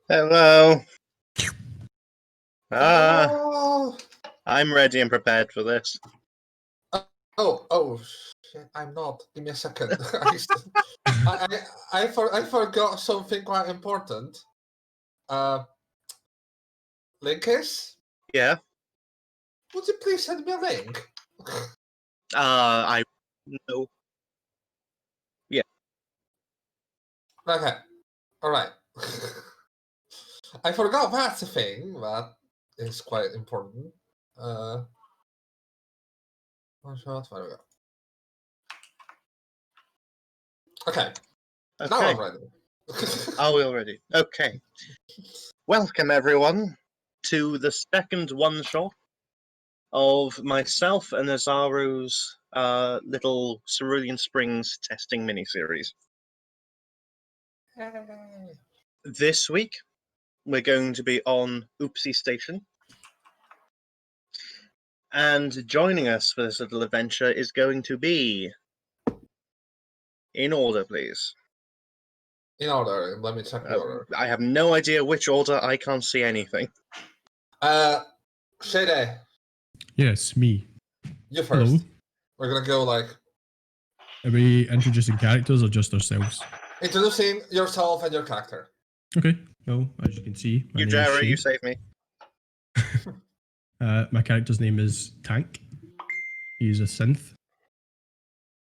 Hello. Oh, I'm ready and prepared for this. oh, shit, I'm not. Give me a second. I forgot something quite important. Linkis, Yeah. would you please send me a link? I know. Yeah. Okay, all right. I forgot that's a thing that is quite important. One shot. There we go. Okay. Now Okay. I'm ready. Are we all ready? Okay. Welcome everyone to the second one shot of myself and Azaru's little Cerulean Springs testing miniseries. Hey. This week we're going to be on Oopsie Station. And joining us for this little adventure is going to be... In order, please. In order, let me check the order. I have no idea which order. I can't see anything. Shade, Yes, me. you first. Hello. We're gonna go like Are we introducing characters or just ourselves? introducing yourself and your character. Okay. Well, as you can see, my name is Jerry, you Shay. saved me. My character's name is Tank. He's a synth.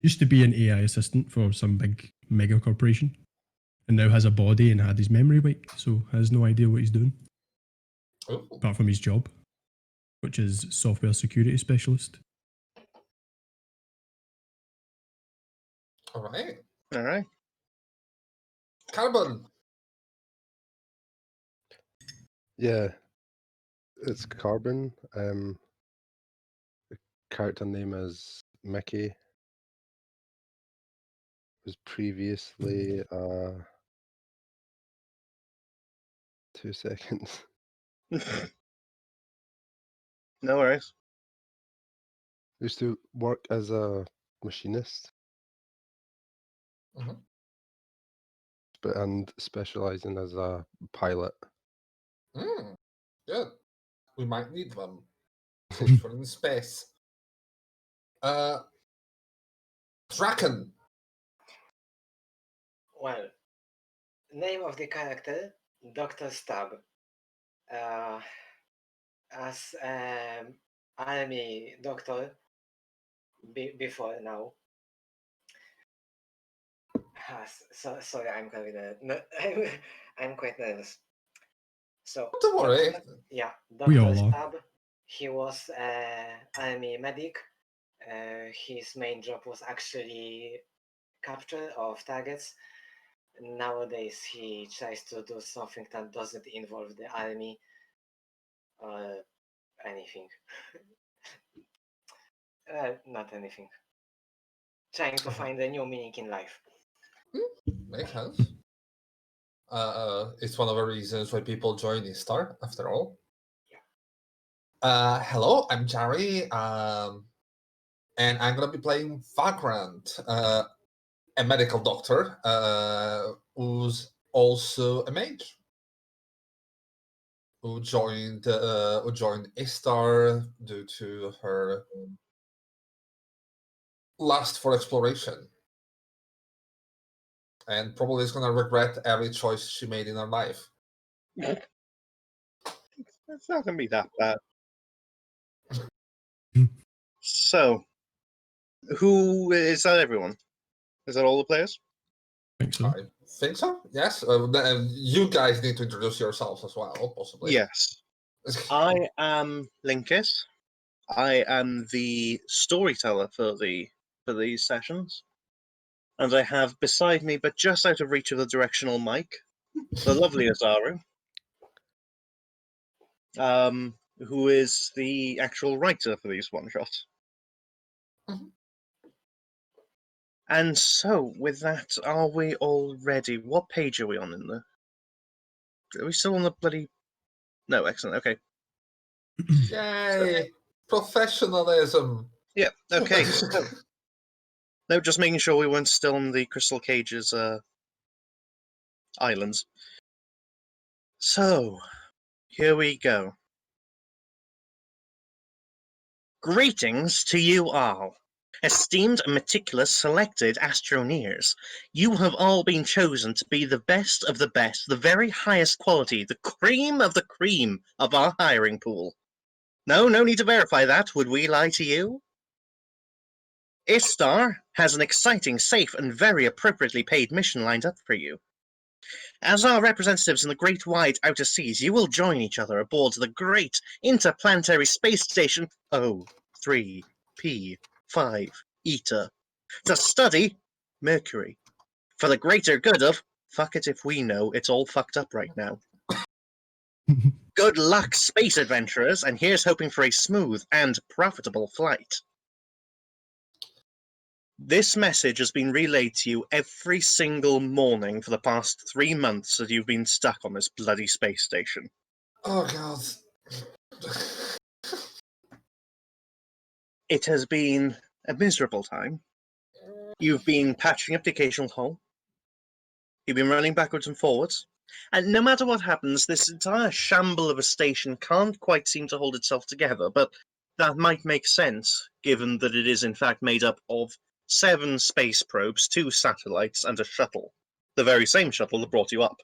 Used to be an AI assistant for some big mega corporation, and now has a body and had his memory wiped, so has no idea what he's doing, Ooh. apart from his job, which is software security specialist. All right. All right. Carbon. Yeah, it's Carbon. The character name is Mickey. Was previously 2 seconds. No worries. Used to work as a machinist, Mhm. and specializing as a pilot. Good. We might need them since we're in space. Draken. Well, name of the character, Dr. Stab. As army doctor before now. Sorry, I'm quite I'm quite nervous. So Don't worry. We Dr. all are. Stab. He was army medic. His main job was actually capture of targets. Nowadays, he tries to do something that doesn't involve the army or anything. Not anything. Trying to find a new meaning in life. Makes sense. It's one of the reasons why people join ISSTAR, after all. Yeah. Hello, I'm Jerry. And I'm gonna be playing Vagrant, a medical doctor who's also a mage. Who joined ISSTAR due to her lust for exploration, and probably is gonna regret every choice she made in her life. It's not going to be that bad. So, who is that? Everyone? Is that all the players? I think so. I think so. Yes. You guys need to introduce yourselves as well, possibly. Yes. I am Linkis. I am the storyteller for these sessions, and I have beside me, but just out of reach of the directional mic, the lovely Azaru, who is the actual writer for these one shots. Mhm. And so, with that, are we all ready? What page are we on in the... Are we still on the bloody... No, excellent, okay. Yay! Professionalism. Yeah, okay, so... No, just making sure we weren't still on the Crystal Cage's islands. So, here we go. Greetings to you all. Esteemed and meticulous selected astroneers, you have all been chosen to be the best of the best, the very highest quality, the cream of the cream of our hiring pool. No need to verify that, would we lie to you? ISSTAR has an exciting, safe, and very appropriately paid mission lined up for you. As our representatives in the great wide outer seas, you will join each other aboard the great interplanetary space station 03p5-Y to study Mercury for the greater good of fuck it if we know it's all fucked up right now. Good luck, space adventurers, and here's hoping for a smooth and profitable flight. This message has been relayed to you every single morning for the past 3 months that you've been stuck on this bloody space station. Oh god. It has been a miserable time. You've been patching up the occasional hole. You've been running backwards and forwards. And no matter what happens, this entire shamble of a station can't quite seem to hold itself together, but that might make sense, given that it is in fact made up of 7 space probes, 2 satellites, and a shuttle. The very same shuttle that brought you up.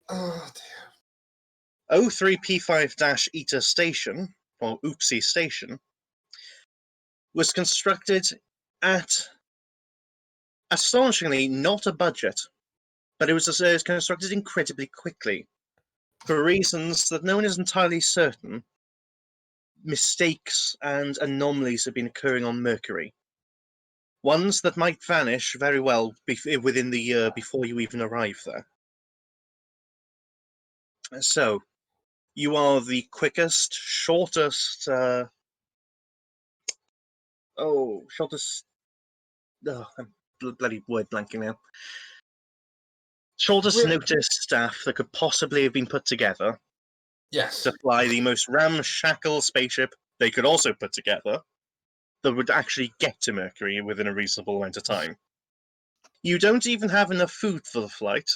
Oh dear. 03p5-Eta station, or Oopsie station, was constructed at, astonishingly, not a budget, but it was constructed incredibly quickly. For reasons that no one is entirely certain, mistakes and anomalies have been occurring on Mercury. Ones that might vanish very well within the year before you even arrive there. So, you are the quickest, shortest... I'm bloody word blanking now. Shortest notice staff that could possibly have been put together Yes. to fly the most ramshackle spaceship they could also put together that would actually get to Mercury within a reasonable amount of time. You don't even have enough food for the flight.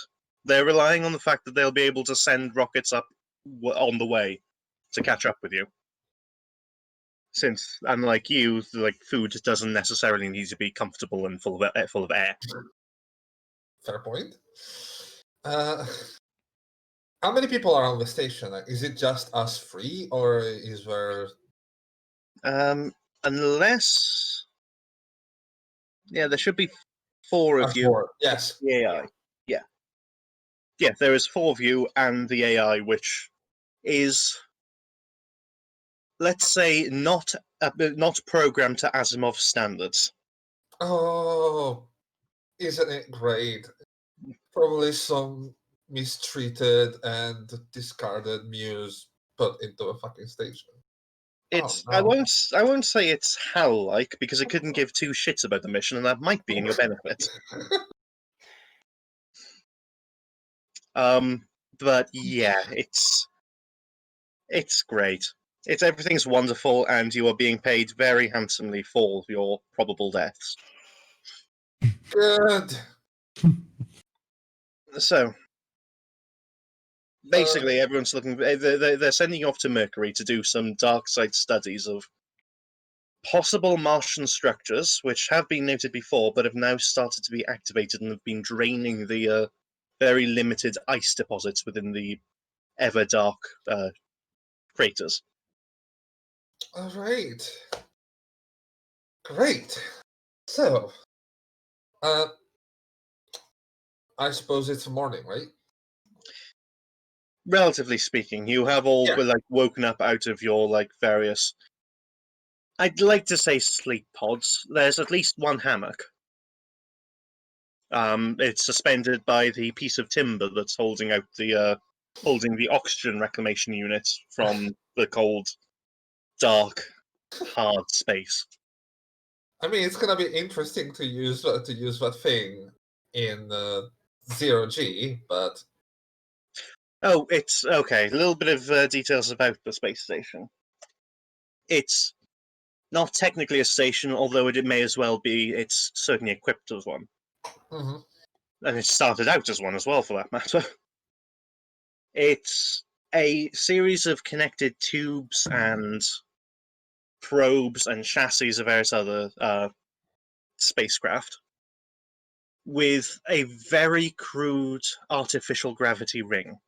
They're relying on the fact that they'll be able to send rockets up on the way to catch up with you. Since, unlike you, like food doesn't necessarily need to be comfortable and full of air. Fair point. How many people are on the station? Like, is it just us 3, or is there? Unless, there should be 4 of Us you. 4. Yes. The AI. Yeah, there is 4 of you and the AI, which is, let's say, not programmed to Asimov standards. Oh, isn't it great? Probably some mistreated and discarded muse put into a fucking station. It's Oh, no. I won't say it's hell-like because it couldn't give 2 shits about the mission, and that might be in your benefit. But yeah, it's great. Everything's wonderful, and you are being paid very handsomely for your probable deaths. Good. So, basically, everyone's looking. They're sending you off to Mercury to do some dark side studies of possible Martian structures, which have been noted before, but have now started to be activated and have been draining the very limited ice deposits within the ever dark craters. All right. Great. So, I suppose it's morning, right? Relatively speaking, you have all woken up out of your various. I'd like to say sleep pods. There's at least 1 hammock. It's suspended by the piece of timber that's holding out holding the oxygen reclamation unit from the cold, dark, hard space. I mean, it's gonna be interesting to use that thing in 0G, but Oh, it's okay. A little bit of details about the space station. It's not technically a station, although it may as well be. It's certainly equipped as one. Mhm. And it started out as one as well, for that matter. It's a series of connected tubes and probes and chassis of various other spacecraft with a very crude artificial gravity ring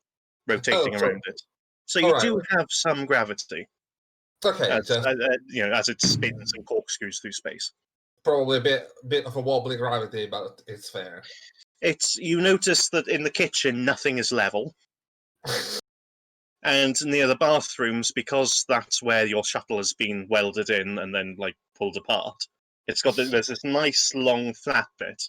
rotating around it. So you do have some gravity. Okay, As, just as it spins and corkscrews through space. probably a bit of a wobbly gravity, but it's fair. You notice that in the kitchen nothing is level, and near the bathrooms, because that's where your shuttle has been welded in and then like pulled apart. There's this nice long flat bit,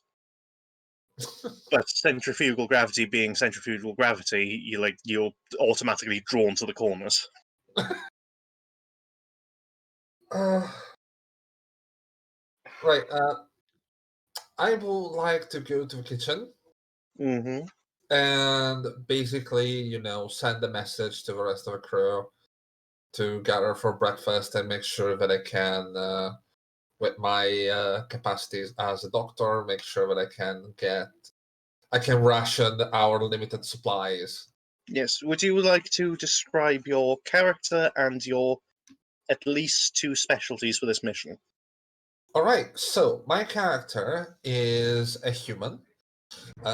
but centrifugal gravity being centrifugal gravity, you're automatically drawn to the corners. Right. I would like to go to the kitchen Mm-hmm. and basically, send a message to the rest of the crew to gather for breakfast and make sure that I can, with my capacities as a doctor, make sure that I can ration our limited supplies. Yes. Would you like to describe your character and your at least 2 specialties for this mission? All right. So my character is a human.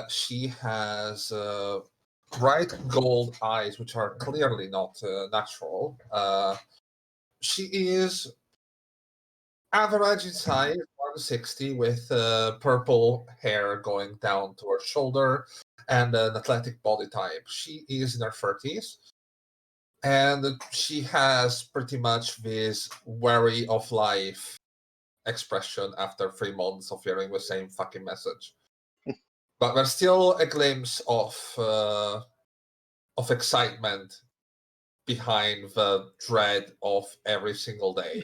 She has bright gold eyes, which are clearly not natural. She is average in size, 160, with purple hair going down to her shoulder and an athletic body type. She is in her 30s, and she has pretty much this wary of life expression after 3 months of hearing the same fucking message. But there's still a glimpse of excitement behind the dread of every single day.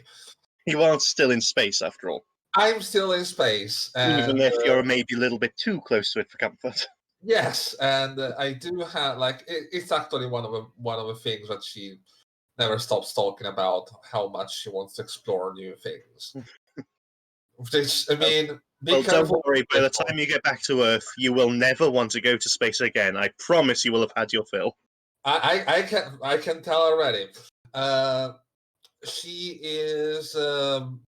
You are still in space, after all. I'm still in space, and, even if you're maybe a little bit too close to it for comfort. Yes, and I do have it's actually one of the things that she never stops talking about, how much she wants to explore new things. Which, I mean, be careful. Don't worry. By the time you get back to Earth, you will never want to go to space again. I promise you will have had your fill. I can tell already. She is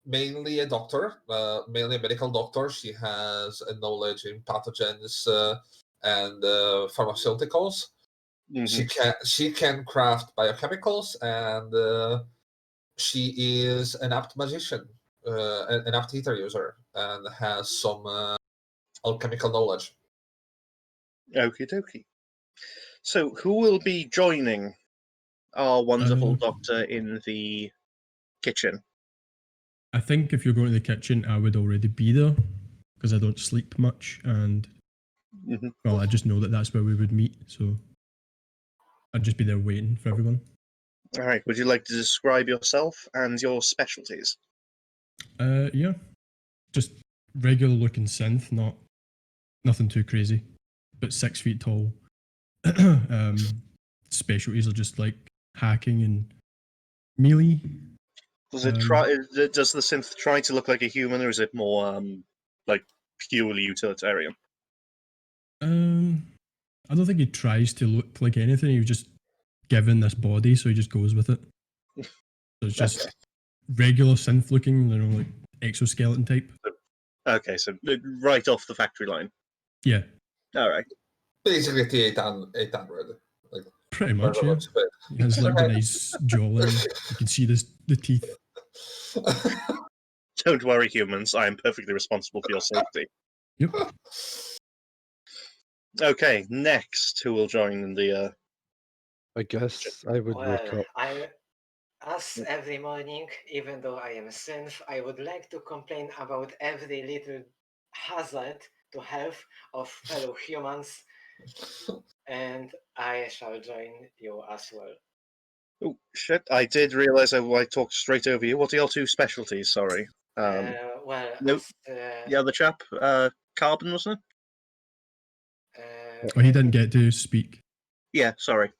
mainly a doctor, mainly a medical doctor. She has a knowledge in pathogens and pharmaceuticals. Mm-hmm. She can craft biochemicals, and she is an apt magician, an apt ether user, and has some alchemical knowledge. Okie dokie. So, who will be joining our wonderful doctor in the kitchen? I think if you're going to the kitchen, I would already be there because I don't sleep much, and well, I just know that that's where we would meet, so I'd just be there waiting for everyone. All right. Would you like to describe yourself and your specialties? Yeah, just regular looking synth, nothing too crazy, but 6 feet tall. Specialties are just like hacking and melee. Does it Does the synth try to look like a human, or is it more like purely utilitarian? I don't think he tries to look like anything. He was just given this body, so he just goes with it. So it's just regular synth looking, like exoskeleton type. Okay, so right off the factory line. Yeah. All right. Basically, T800. Like, pretty much, yeah. He has like a nice jawline. You can see the teeth. Don't worry, humans. I am perfectly responsible for your safety. Yep. Okay, next, who will join in the... I guess I would wake up. As every morning, even though I am a synth, I would like to complain about every little hazard to health of fellow humans, and I shall join you as well. Oh, shit, I did realise I talked straight over you. What are your 2 specialties, sorry? Nope. The other chap, Carbon, wasn't it? He didn't get to speak. Yeah, sorry.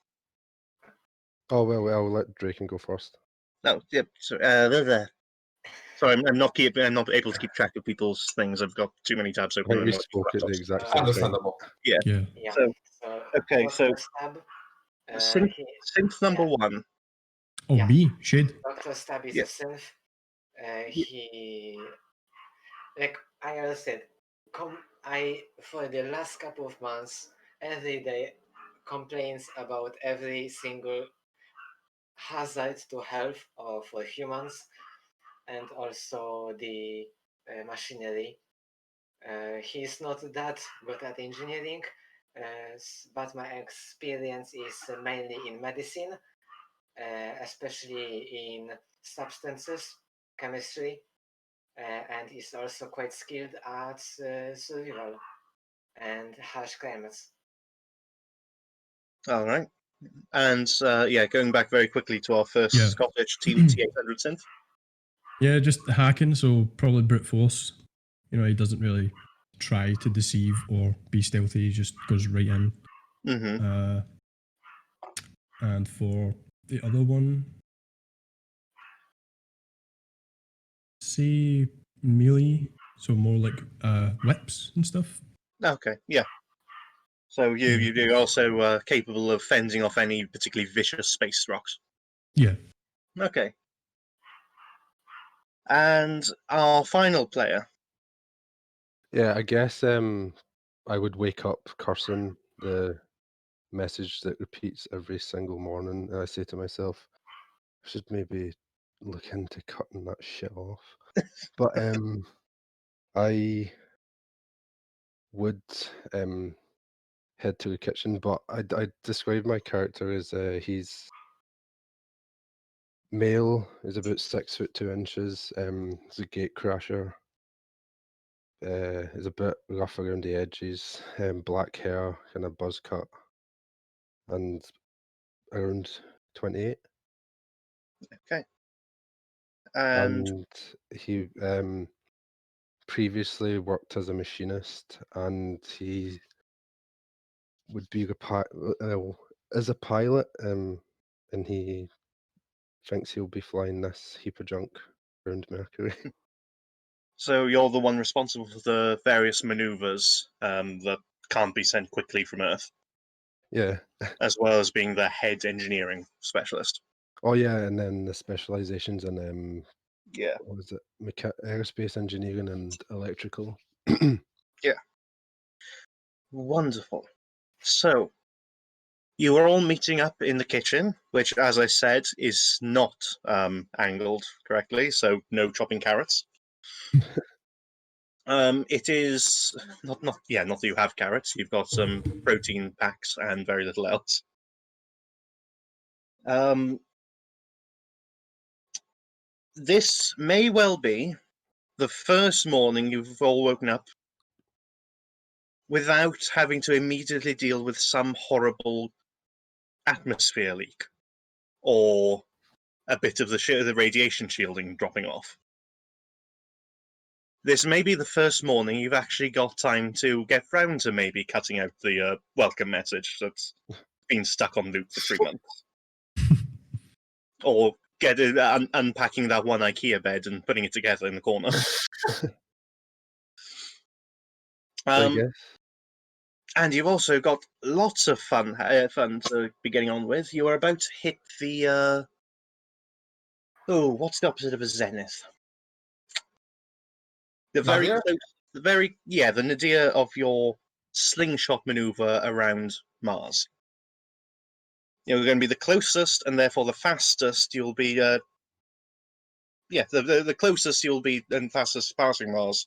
Oh, well, I'll let Draken go first. No, yep. So, there. Sorry, I'm not able to keep track of people's things. I've got too many tabs I open. think we spoke at the exact same time. Understandable. Yeah. Yeah. So, okay, what's so your stab? Synth, He, synth number one. Oh, Yeah. me? Shade? Dr. Stab is Yeah. a synth. Yeah. He, like I already said, for the last couple of months, every day complains about every single hazard to health or for humans, and also the machinery. He's not that good at engineering, but my experience is mainly in medicine, especially in substances, chemistry, and is also quite skilled at survival and harsh climates. All right. And yeah, going back very quickly to our first Yeah. Scottish T800 synth. Yeah, just hacking, so probably brute force. You know, he doesn't really try to deceive or be stealthy, he just goes right in. Mm-hmm. And for the other one, say melee, so more like whips and stuff. Okay, yeah. So you're also capable of fending off any particularly vicious space rocks. Yeah. Okay. And our final player. Yeah, I guess I would wake up cursing the message that repeats every single morning. And I say to myself, I should maybe look into cutting that shit off. But I would head to the kitchen, but I describe my character as he's male, is about 6'2". He's a gate crasher. Is a bit rough around the edges. Black hair, kind of buzz cut, and around 28. Okay. And And he previously worked as a machinist, and he would be as a pilot, and he thinks he'll be flying this heap of junk around Mercury. so you're the one responsible for the various maneuvers that can't be sent quickly from Earth, Yeah. as well as being the head engineering specialist. Oh yeah, and then the specializations in Yeah. what was it? Aerospace engineering and electrical. Yeah. Wonderful. So you are all meeting up in the kitchen, which, as I said, is not angled correctly, so no chopping carrots. It is not that you have carrots. You've got some protein packs and very little else. This may well be the first morning you've all woken up without having to immediately deal with some horrible atmosphere leak or a bit of the radiation shielding dropping off. This may be the first morning you've actually got time to get round to maybe cutting out the welcome message that's been stuck on loop for 3 months. Or get it, unpacking that one IKEA bed and putting it together in the corner. I guess. And you've also got lots of fun to be getting on with. You are about to hit the what's the opposite of a zenith? The very Nadir? close, the nadir of your slingshot maneuver around Mars. You're going to be the closest, and therefore the fastest. You'll be the closest you'll be and fastest passing Mars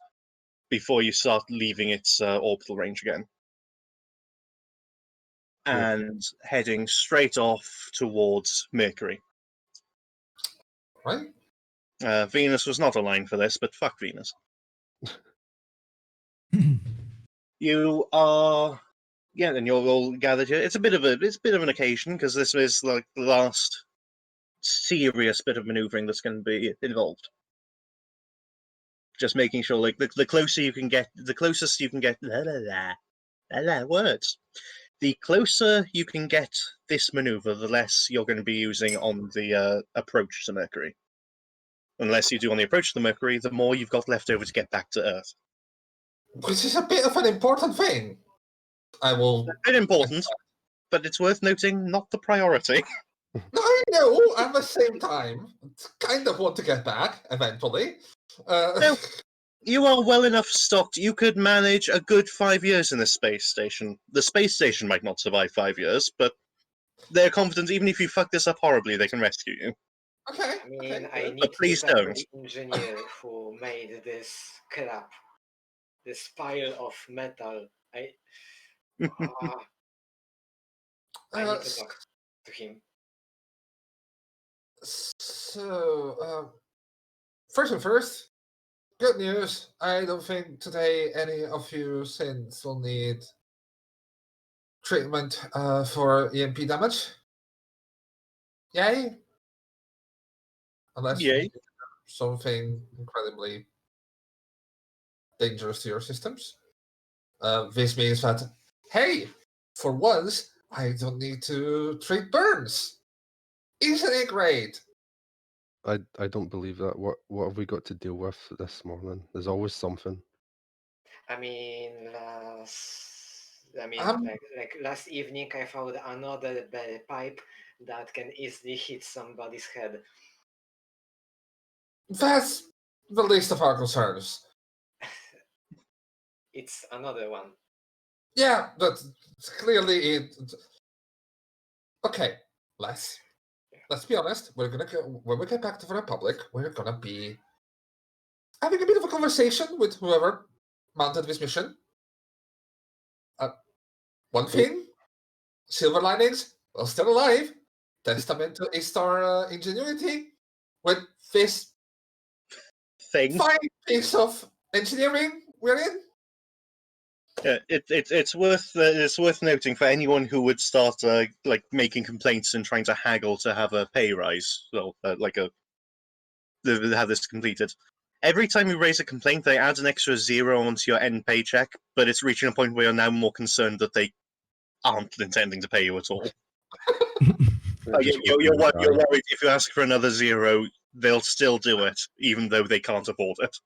before you start leaving its orbital range again. And heading straight off towards Mercury. Right? Venus was not aligned for this, but fuck Venus. You are, and you're all gathered here. It's a bit of an occasion because this is like the last serious bit of maneuvering that's going to be involved. Just making sure, like the closer you can get, the closest you can get. Words. The closer you can get this maneuver, the less you're going to be using on the approach to Mercury. Unless you do on the approach to the Mercury, the more you've got left over to get back to Earth. Which is a bit of an important thing. I will. A bit important, but it's worth noting, not the priority. I know, at the same time, kind of want to get back eventually. No. You are well enough stocked. You could manage a good 5 years in the space station. The space station might not survive 5 years, but they're confident even if you fuck this up horribly, they can rescue you. Okay. I mean, okay, I good. need please to thank don't. the engineer who made this crap, this pile of metal. I need to talk to him. So, first and first, good news. I don't think today any of you sins will need treatment for EMP damage. Yay? Unless you Yay. need something incredibly dangerous to your systems. This means that, hey, for once, I don't need to treat burns. Isn't it great? I don't believe that. What have we got to deal with this morning? There's always something. I mean, Um, like last evening, I found another bell pipe that can easily hit somebody's head. That's the least of our concerns. It's another one. Yeah, but clearly it. Okay, let's be honest. We're gonna go, when we get back to the Republic, we're gonna be having a bit of a conversation with whoever mounted this mission. One thing, silver linings, we're still alive. Testament to ISSTAR ingenuity. With this Thing. fine piece of engineering we're in. Yeah, it's worth noting for anyone who would start like making complaints and trying to haggle to have a pay rise, well, have this completed. Every time you raise a complaint, they add an extra 0 onto your end paycheck, but it's reaching a point where you're now more concerned that they aren't intending to pay you at all. You're worried if you ask for another 0, they'll still do it, even though they can't afford it.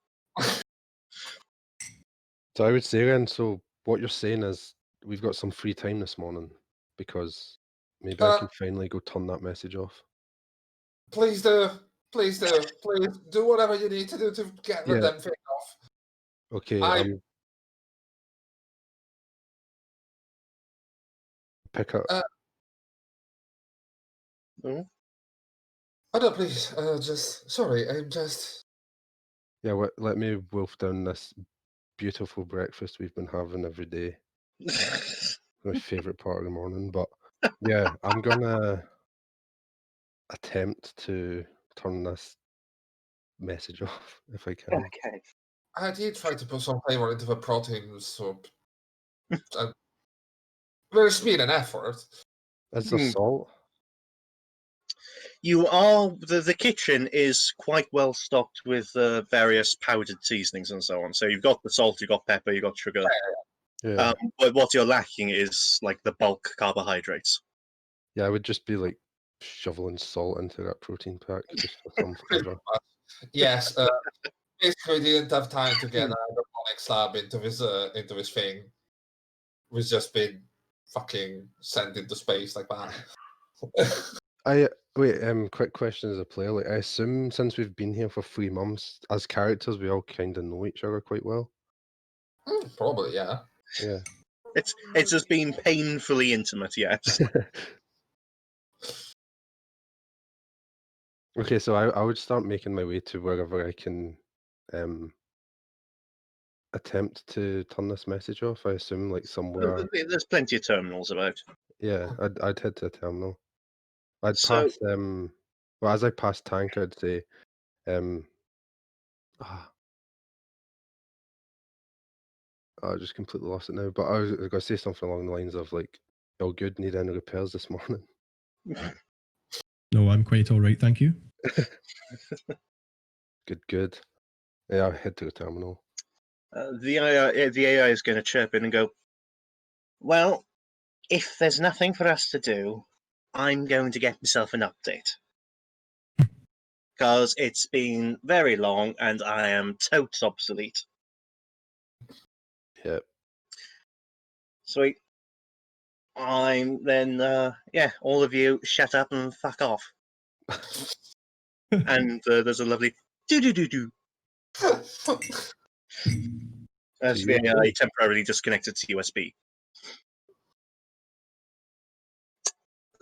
So I would say then, so what you're saying is we've got some free time this morning because maybe I can finally go turn that message off. Please do. Please do. Please do whatever you need to do to get the Yeah. damn thing off. Okay, pick up. Oh. Oh no, please. Sorry. I'm just. Yeah, let me wolf down this beautiful breakfast we've been having every day. My favorite part of the morning, but yeah, I'm gonna attempt to turn this message off if I can. Okay. I did try to put some flavor into the protein soup. There's been an effort. Is there salt? You are the kitchen is quite well stocked with various powdered seasonings and so on. So you've got the salt, you've got pepper, you've got sugar. Yeah. But what you're lacking is like the bulk carbohydrates. Yeah, I would just be like shoveling salt into that protein pack just for some flavor. Yes. Basically, didn't have time to get an hydroponic slab into this thing. We've just been fucking sent into space like that. Quick question as a player. Like, I assume since we've been here for 3 months, as characters, we all kind of know each other quite well. Probably, yeah. Yeah. It's just been painfully intimate, yes. Okay, so I would start making my way to wherever I can attempt to turn this message off. I assume like somewhere. There's plenty of terminals about. Yeah, I'd head to a terminal. I'd So- pass well, as I pass tank, I'd say I just completely lost it now. But I was gonna say something along the lines of like, "Oh, good. Need any repairs this morning?" No, I'm quite all right, thank you. Good. Yeah, I'll head to the terminal. The AI is going to chirp in and go, well, if there's nothing for us to do, I'm going to get myself an update. Because it's been very long and I am totes obsolete. Yep. Sweet. I'm then, yeah, all of you shut up and fuck off. And there's a lovely do-do-do-do as the AI temporarily disconnected to USB.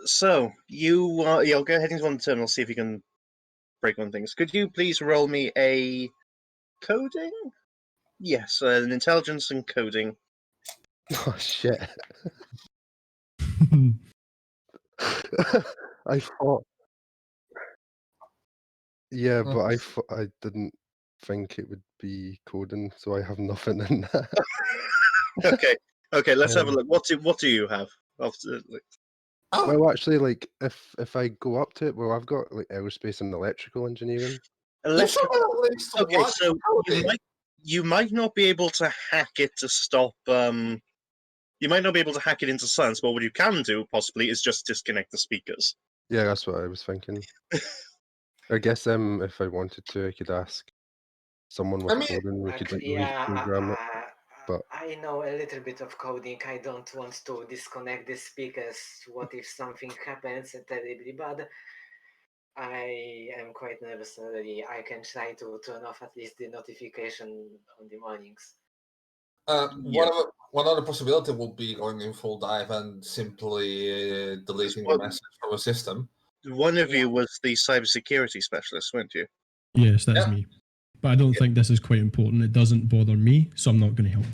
So, you'll go ahead into one terminal, see if you can break one things. Could you please roll me a coding? Yes, an intelligence and coding. Oh shit! I thought. Yeah, but I didn't think it would be coding, so I have nothing in that. Okay. Let's have a look. What do you have? Oh, Well, actually, like if I go up to it, well, I've got like aerospace and electrical engineering. you should have at least Okay, one so coding. you might not be able to hack it to stop. You might not be able to hack it into silence, but what you can do possibly is just disconnect the speakers. Yeah, that's what I was thinking. I guess if I wanted to, I could ask someone with I mean, coding. We could like reprogram it. But I know a little bit of coding. I don't want to disconnect the speakers. What if something happens terribly bad? I am quite nervous already. I can try to turn off at least the notification on the mornings. One other possibility would be going in full dive and simply deleting the message from the system. One of you was the cybersecurity specialist, weren't you? Yes, that's Yeah. me. But I don't think this is quite important. It doesn't bother me, so I'm not going to help.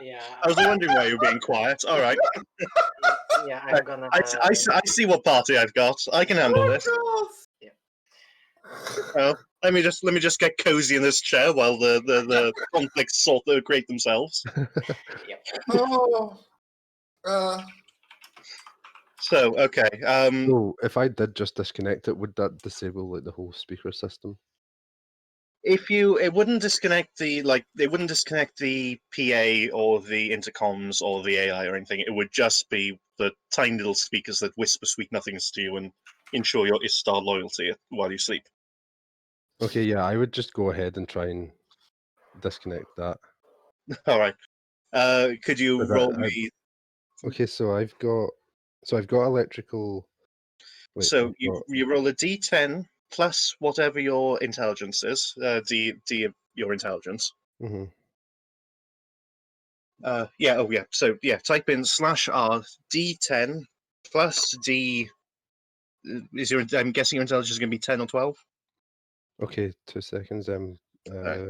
Yeah. I was wondering why you were being quiet. All right. Yeah, I'm gonna. I see what party I've got. I can handle this. Yeah. Well, let me just get cozy in this chair while the conflicts create themselves. Yep. Oh. So okay. so if I did just disconnect it, would that disable like the whole speaker system? It wouldn't disconnect the PA or the intercoms or the AI or anything. It would just be the tiny little speakers that whisper sweet nothings to you and ensure your ISSTAR loyalty while you sleep. Okay, yeah, I would just go ahead and try and disconnect that. All right. Could you But roll me? Okay, so I've got electrical. Wait, So I've you got- roll a D10 plus whatever your intelligence is. Your intelligence. Mhm. Yeah. Oh yeah. So yeah. Type in /R D10 plus D. I'm guessing your intelligence is going to be 10 or 12. Okay, 2 seconds. Right.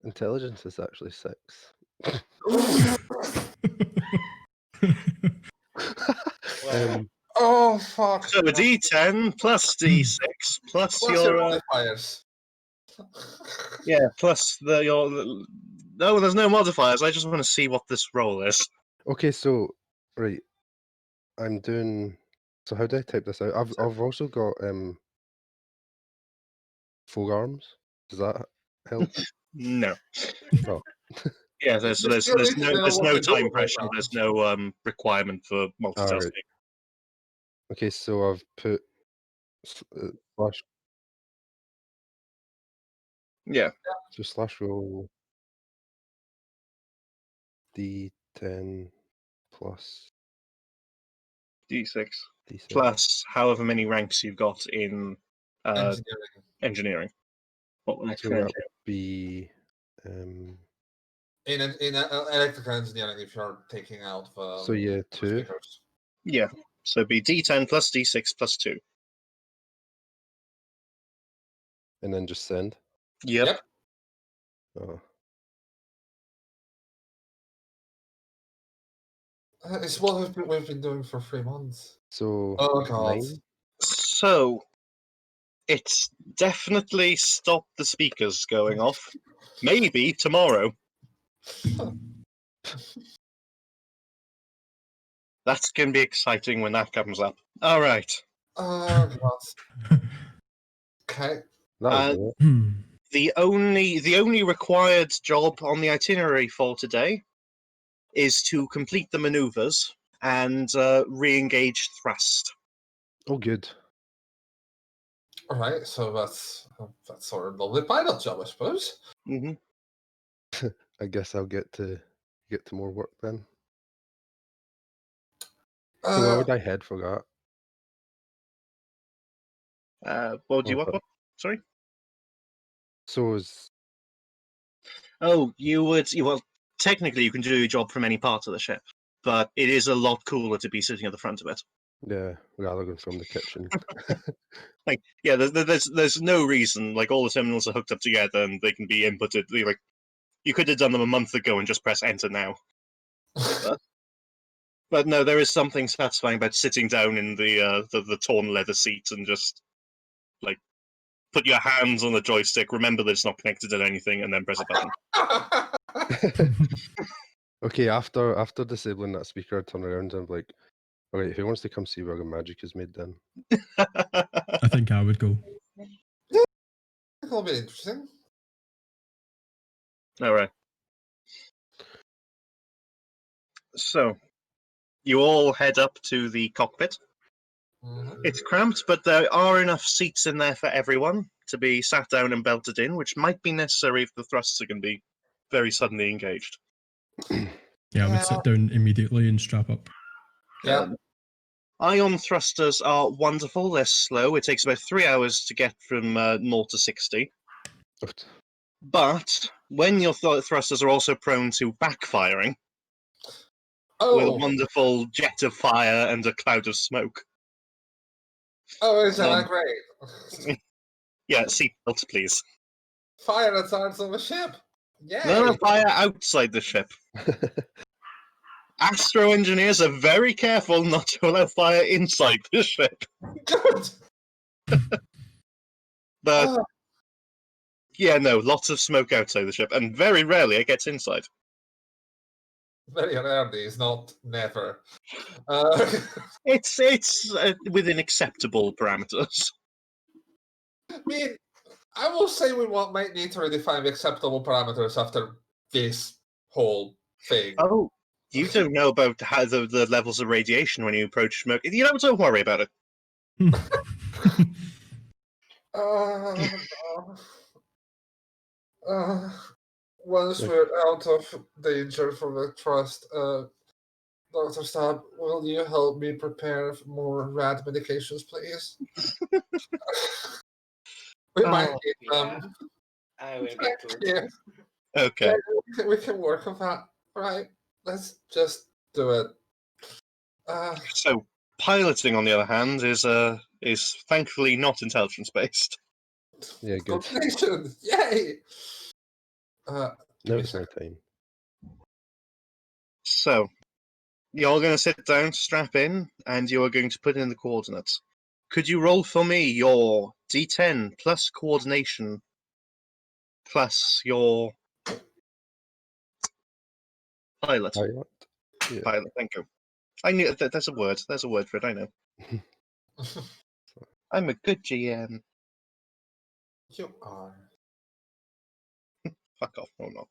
Intelligence is actually 6. Well, Oh fuck! So a D10 plus D6 plus Plus your modifiers. plus your. No, there's no modifiers. I just want to see what this roll is. Okay, so right, I'm doing. So how do I type this out? I've also got forearms. Does that help? No. Oh. Yeah, there's no time pressure. There's no requirement for multitasking. Right. Okay, so I've put slash. Yeah. So slash roll D10 plus D6 D6. plus however many ranks you've got in Engineering. engineering. What will I So that would be In electrical engineering, if you're taking out the so yeah, 2. speakers. Yeah. So it'd be D10 plus D6 plus 2. And then just send. Yep. Oh. It's what we've been doing for 3 months. So Oh god. 9. So it's definitely stopped the speakers going off. Maybe tomorrow. That's going to be exciting when that comes up. All right. Oh god. Okay. That was it. The only required job on the itinerary for today is to complete the maneuvers and re-engage thrust. Oh, good. All right. So that's sort of the pilot job, I suppose. Mm-hmm. I guess I'll get to more work then. So where would I head for that? Well, do you Oh, want what? Sorry. So is Oh, you would. Well, technically, you can do your job from any part of the ship, but it is a lot cooler to be sitting at the front of it. yeah, rather than from the kitchen. Like, yeah, there's no reason. Like, all the terminals are hooked up together, and they can be inputted. Like, you could have done them a month ago and just press enter now. But no, there is something satisfying about sitting down in the torn leather seat and just like put your hands on the joystick. Remember that it's not connected to anything, and then press a button. Okay, after disabling that speaker, I turn around and I'm like, all right, who wants to come see where the magic is made then? I think I would go. That'll be interesting. All right. So, you all head up to the cockpit. Mhm. It's cramped, but there are enough seats in there for everyone to be sat down and belted in, which might be necessary if the thrusts are going to be very suddenly engaged. Yeah, I would sit down immediately and strap up. Yeah. Ion thrusters are wonderful. They're slow. It takes about 3 hours to get from 0 to 60. But when your thrusters are also prone to backfiring with a Oh, wonderful jet of fire and a cloud of smoke. isn't that great? Yeah, seatbelts, please. Fire at starts on the ship. Yay! No, fire outside the ship. Astro engineers are very careful not to allow fire inside the ship. Good. But yeah, no, lots of smoke outside the ship, and very rarely it gets inside. Very rarely is not never. It's within acceptable parameters. I mean, I will say we might need to redefine the acceptable parameters after this whole thing. Oh, you don't know about how the levels of radiation when you approach smoke. You know, don't worry about it. Once we're out of danger from the trust, Dr. Stab, will you help me prepare more rad medications, please? We might need them. I will get to it. Yeah. Okay. Yeah, we can work on that. Right. Let's just do it. So piloting, on the other hand, is thankfully not intelligence based. Yeah, good. Completion! Yay! Now it's my time. So you're going to sit down, strap in, and you are going to put in the coordinates. Could you roll for me your D10 plus coordination plus your pilot? Yeah. Pilot, thank you. I knew that. There's a word. There's a word for it. I know. I'm a good GM. You are. Fuck off. No, no.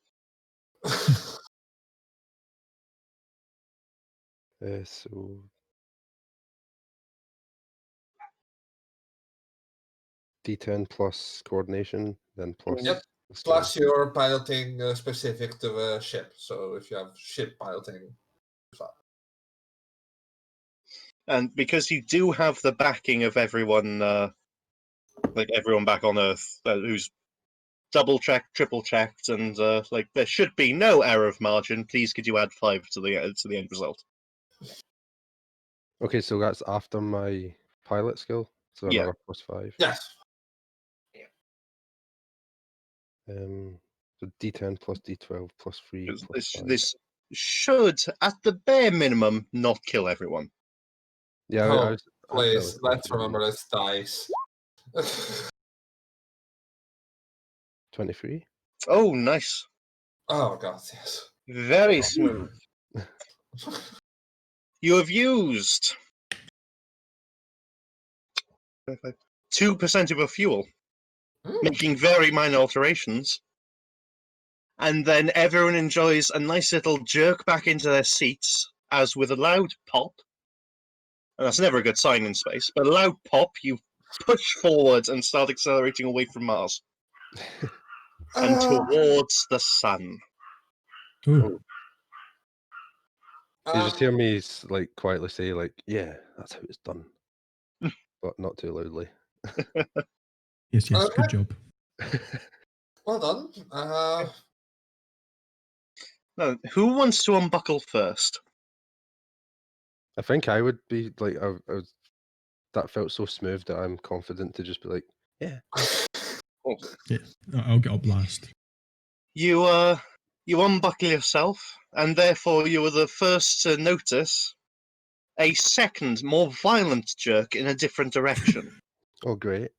So D10 plus coordination, then plus. Yep. Plus your piloting specific to the ship. So if you have ship piloting. And because you do have the backing of everyone, like everyone back on Earth, who's double checked, triple checked, and like there should be no error of margin. Please, could you add 5 to the end result? Okay, so that's after my pilot skill. So Yeah. another +5. Yes. So D10 plus D12 plus 3 plus 5. This should, at the bare minimum, not kill everyone. Yeah, please, let's remember this dice. 23. Oh, nice. Oh god, yes. Very smooth. You have used 2% of your fuel, making very minor alterations. And then everyone enjoys a nice little jerk back into their seats, as with a loud pop, and that's never a good sign in space, but a loud pop, you push forward and start accelerating away from Mars and towards the sun. Oh, You just hear Um, me like quietly say, like, "Yeah, that's how it's done," but not too loudly. yes, Okay. good job. well done. No, who wants to unbuckle first? I think I would be like, that felt so smooth that I'm confident to just be like, "Yeah." Yeah, I'll get up last. You you unbuckle yourself, and therefore you are the first to notice a second, more violent jerk in a different direction. Oh, great.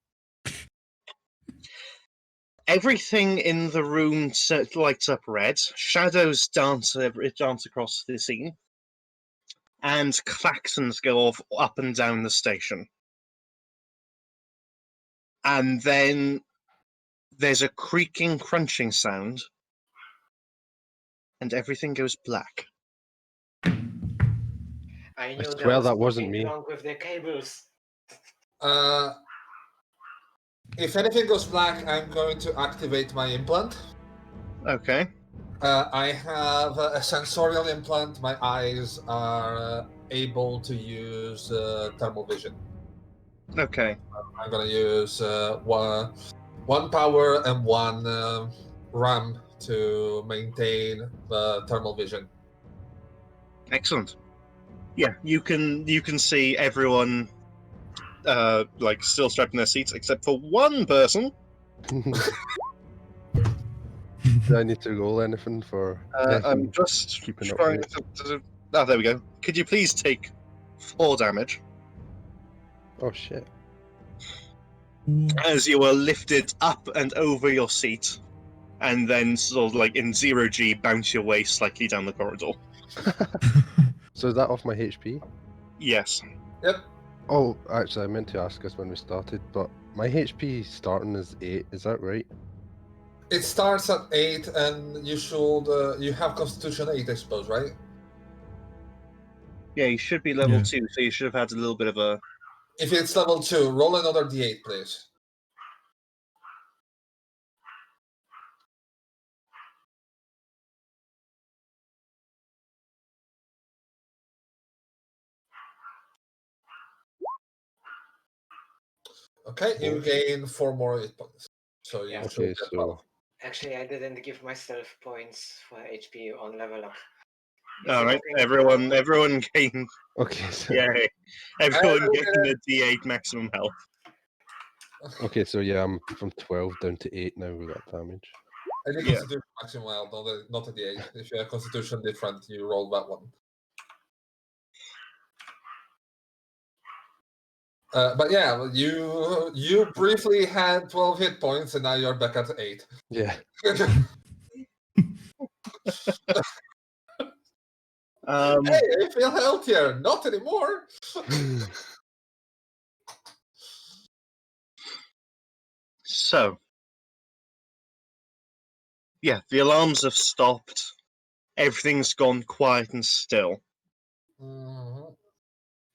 Everything in the room lights up red. Shadows dance across the scene, and klaxons go off up and down the station. And then there's a creaking, crunching sound, and everything goes black. I knew there swear was that wasn't something me. wrong with the cables. If anything goes black, I'm going to activate my implant. Okay. I have a sensorial implant. My eyes are able to use thermal vision. Okay. I'm going to use one power and one RAM to maintain the thermal vision. Excellent. Yeah, you can see everyone like still strapped in their seats except for one person. Do I need to roll anything for? I'm anything just keeping up trying with to. Oh, there we go. Could you please take 4 damage Oh shit! as you are lifted up and over your seat, and then sort of like in 0G bounce your way slightly down the corridor? So is that off my HP? Yes. Yep. Oh, actually, I meant to ask us when we started, but my HP starting is 8. Is that right? It starts at 8, and you should you have Constitution 8, I suppose, right? Yeah, you should be level Yeah. 2, so you should have had a little bit of a. If it's level 2, roll another D8, please. Okay, you gain 4 more hit points. So you Yeah. should Okay, get so 12. Actually, I didn't give myself points for HP on level up. Is All it right, okay if everyone gain. okay, so Yay! Everyone getting a D8 maximum health. okay, so yeah, I'm from 12 down to 8 now with that damage. I did Yeah. Constitution maximum wild, not a D8. If you have Constitution different, you roll that one. But yeah, you briefly had 12 hit points, and now you're back at 8. Yeah. Hey, I feel healthier. Not anymore. So, yeah, the alarms have stopped. Everything's gone quiet and still. Mhm.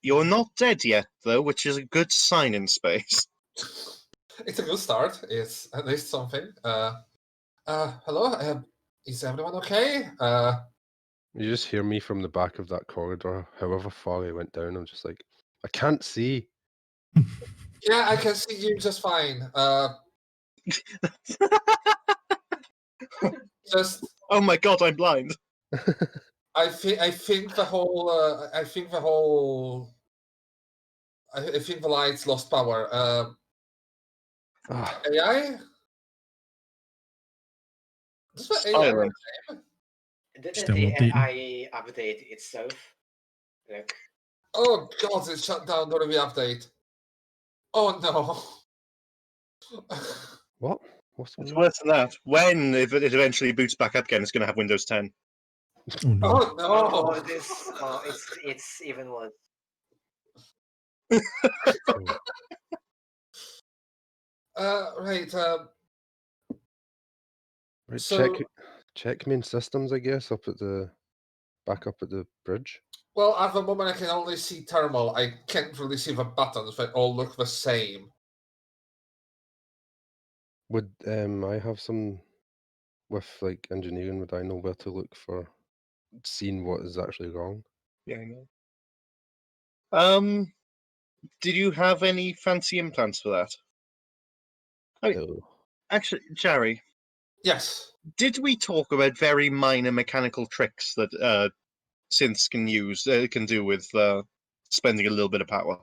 You're not dead yet, though, which is a good sign in space. It's a good start. It's at least something. Hello. Is everyone okay? You just hear me from the back of that corridor, however far I went down. I'm just like, I can't see. Yeah, I can see you just fine. Just Oh my god, I'm blind. I think the whole I think the lights lost power. Ah, AI? Does the AI Silent. didn't Still the updating. AI update itself? Like, Oh god, it shut down the review update. Oh no. what? What's It's going on? worse than that. When if it eventually boots back up again, it's going to have Windows 10. Oh no. Oh no. it's even worse. Right. Right, So, check main systems, I guess, back up at the bridge. well, at the moment I can only see thermal. I can't really see the buttons. They all look the same. Would I have some with like engineering, would I know where to look for seeing what is actually wrong? Yeah, I know. Did you have any fancy implants for that? No. Actually, Jerry, Yes. did we talk about very minor mechanical tricks that synths can do with spending a little bit of power?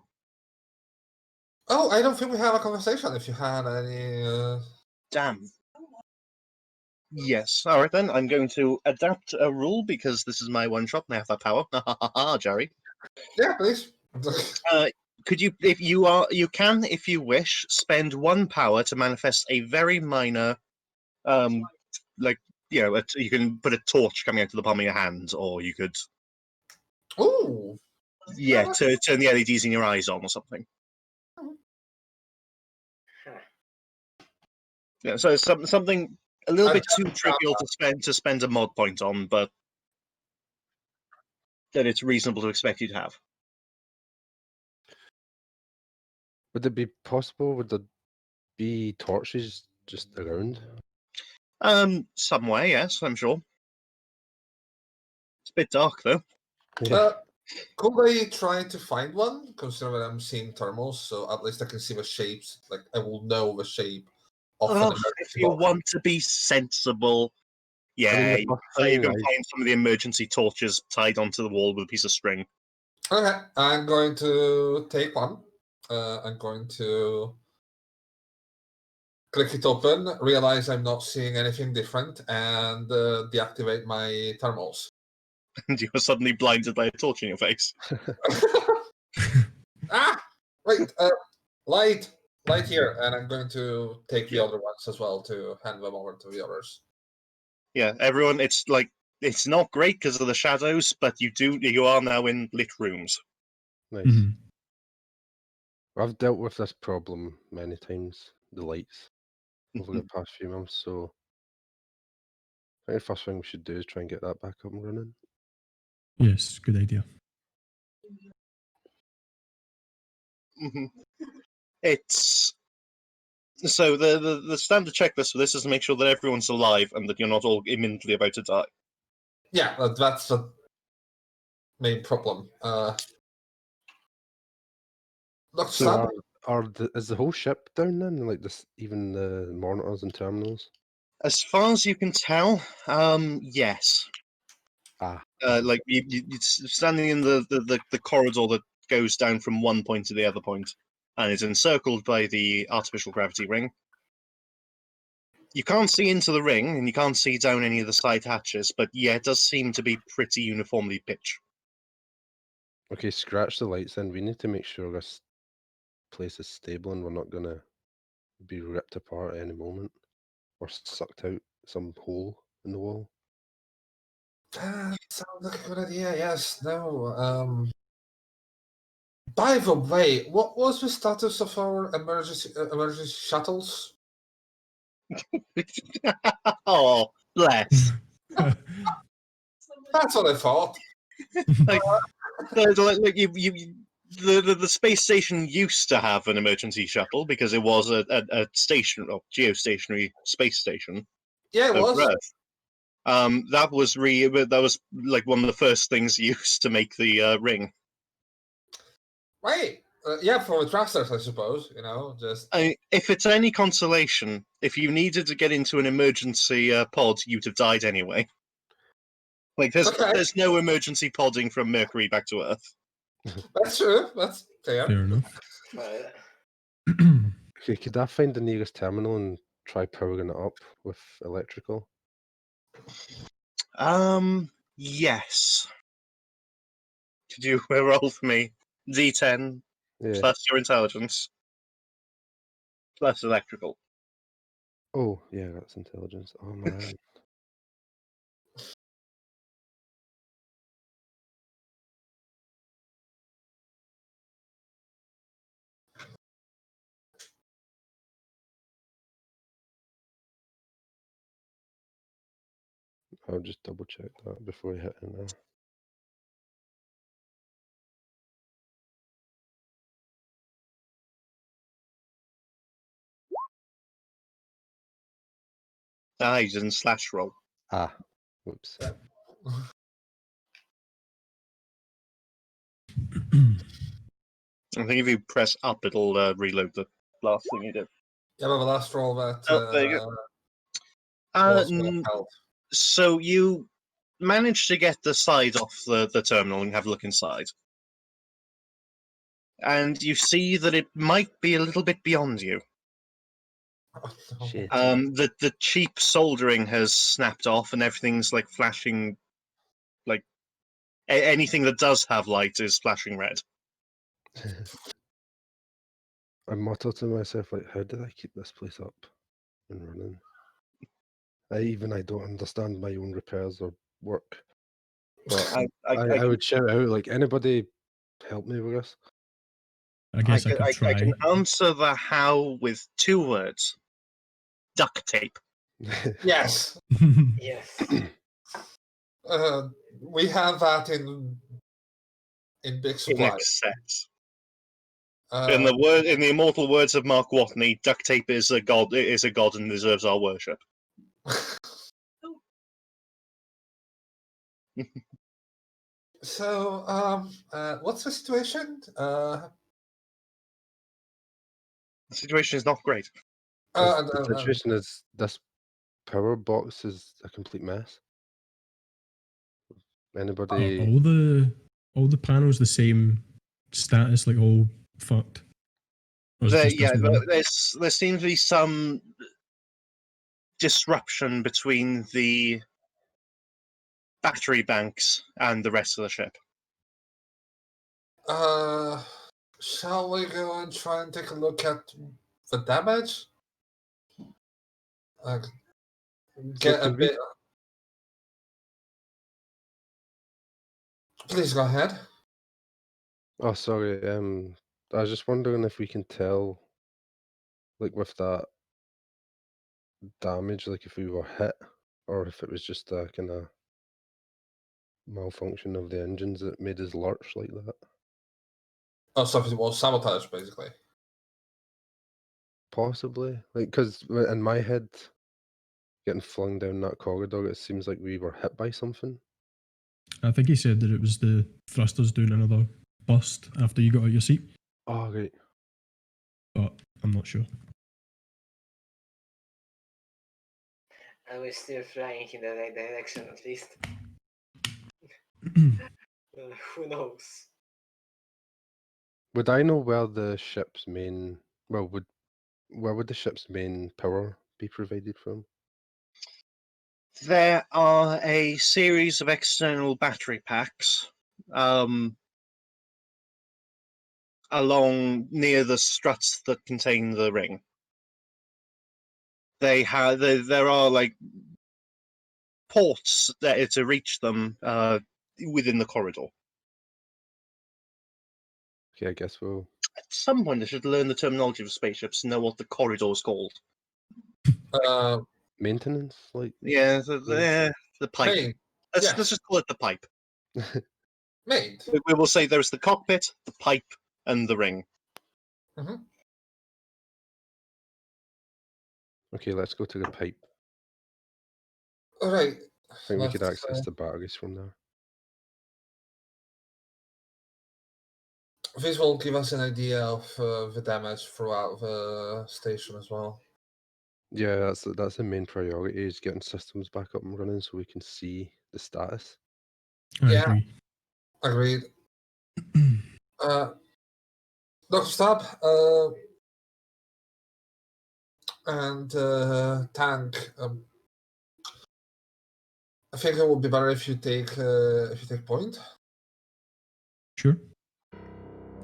Oh, I don't think we had a conversation. If you had any. Damn. Yes. All right then. I'm going to adapt a rule because this is my one shot and I have that power. Ha ha ha ha, Jerry. Yeah, please. Could you, if you wish, spend one power to manifest a very minor, like you can put a torch coming out of the palm of your hand, or you could, Ooh. turn the LEDs in your eyes on or something. Huh. Yeah, so something a little I've bit got too the trivial to spend a mod point on, but that it's reasonable to expect you to have. Would it be possible? Would there be torches just around? Some way, yes, I'm sure. It's a bit dark though. Yeah. Could I try to find one? Considering I'm seeing thermals, so at least I can see the shapes. Like I will know the shape of an Ugh, emergency if you box. want to be sensible, yeah, the first you thing can I- find some of the emergency torches tied onto the wall with a piece of string. Okay, I'm going to take one. I'm going to click it open, realize I'm not seeing anything different, and deactivate my thermals. And you are suddenly blinded by a torch in your face. Ah! Wait, light here, and I'm going to take the other ones as well to hand them over to the others. Yeah, everyone, it's not great because of the shadows, but you are now in lit rooms. Nice. Mhm. I've dealt with this problem many times, the lights, over the past few months, so I think the first thing we should do is try and get that back up and running. Yes, good idea. Mhm. It's so the standard checklist for this is to make sure that everyone's alive and that you're not all imminently about to die. Yeah, that's the main problem. Look, So Sam, is the whole ship down then? Like this, even the monitors and terminals? As far as you can tell, yes. Ah, Like you're standing in the corridor that goes down from one point to the other point, and is encircled by the artificial gravity ring. You can't see into the ring, and you can't see down any of the side hatches, but yeah, it does seem to be pretty uniformly pitched. okay. Scratch the lights then. We need to make sure this place is stable and we're not gonna be ripped apart at any moment or sucked out some hole in the wall. that sounds like a good idea. Yes. No. By the way, what was the status of our emergency shuttles? Oh, bless. That's what I thought. Like the space station used to have an emergency shuttle because it was a station or geostationary space station Yeah, it over was. Earth. That was like one of the first things used to make the ring. Right. Yeah, for the thrusters, I suppose. Just. If it's any consolation, if you needed to get into an emergency pod, you'd have died anyway. Like Okay. there's no emergency podding from Mercury back to Earth. That's true. That's fair. Fair enough. Well, Okay, could I find the nearest terminal and try powering it up with electrical? Yes. Could you roll for me? D10 Yeah. plus your intelligence plus electrical. Oh, yeah, that's intelligence. Oh man. I'll just double check that before I hit enter. Ah, you didn't slash roll. Ah, whoops. I think if you press up, it'll reload the last thing you did. Yeah, but the last roll that There you go. was held. So you managed to get the side off the terminal and have a look inside. And you see that it might be a little bit beyond you. Oh, no. Shit. The cheap soldering has snapped off and everything's like flashing, like anything that does have light is flashing red. I mutter to myself, like, how did I keep this place up and running? I don't understand my own repairs or work. But I would shout out, like, anybody help me with this? I guess I could I try. can answer the how with 2 words. Duct tape. Yes. Yes. We have that in big In supply. excess. In the immortal words of Mark Watney, duct tape is a god. It is a god and deserves our worship. So, what's the situation? The situation is not great. The situation is this power box is a complete mess. Are Anybody? all the panels the same status, like all fucked? Or is it just this one? There seems to be some disruption between the battery banks and the rest of the ship. Shall we go and try and take a look at the damage? Get a can we- bit. Please go ahead. Oh, sorry. I was just wondering if we can tell, like, with that damage, like if we were hit, or if it was just a kind of malfunction of the engines that made us lurch like that. Oh, something was sabotage, basically. Possibly, like, because in my head, getting flung down that corridor, it seems like we were hit by something. I think he said that it was the thrusters doing another bust after you got out your seat, Oh, right. but I'm not sure. Are we still flying in the right direction at least? Who knows? Would I know where the ship's main? Well, where would the ship's main power be provided from? There are a series of external battery packs along near the struts that contain the ring. There are like ports there to reach them within the corridor. Okay, I guess we'll. At some point, I should learn the terminology of spaceships and know what the corridor is called. Maintenance, like. Yeah, the pipe. Main. Let's Yes. just call it the pipe. Main. We will say there's the cockpit, the pipe, and the ring. Okay, let's go to the pipe. All right. I think we could access the batteries from there. This will give us an idea of the damage throughout the station as well. Yeah, that's the main priority, is getting systems back up and running so we can see the status. I Yeah. agree. Agreed. Dr. Stab and Tank. I think it would be better if you take point. Sure.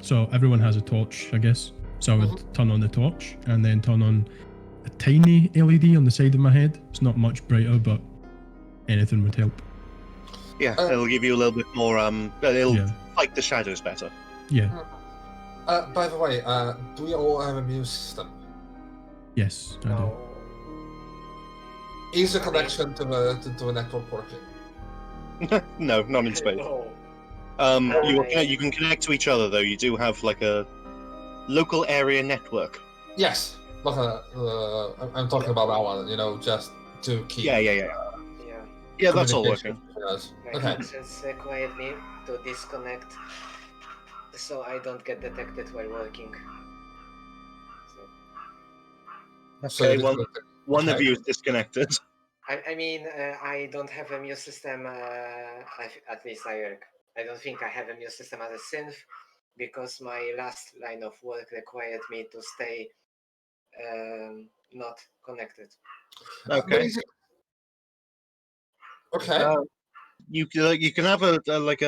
So everyone has a torch, I guess. So I would turn on the torch and then turn on a tiny LED on the side of my head. It's not much brighter, but anything would help. Yeah, it'll give you a little bit more. It'll fight the shadows better. Yeah. By the way, do we all have a immune system? Yes, I do. Is the connection to the network working? No, not in space. No. You can connect to each other though. You do have like a local area network. Yes. I'm talking about that one. Just to keep Yeah. Yeah, that's all communication working. between us. My Okay. actions required me to disconnect so I don't get detected while working. So, Okay, this one is- one of okay. you is disconnected. I mean, I don't have a mute system, at least I don't think I have a mute system as a synth, because my last line of work required me to stay not connected. Okay. Okay. You can have a like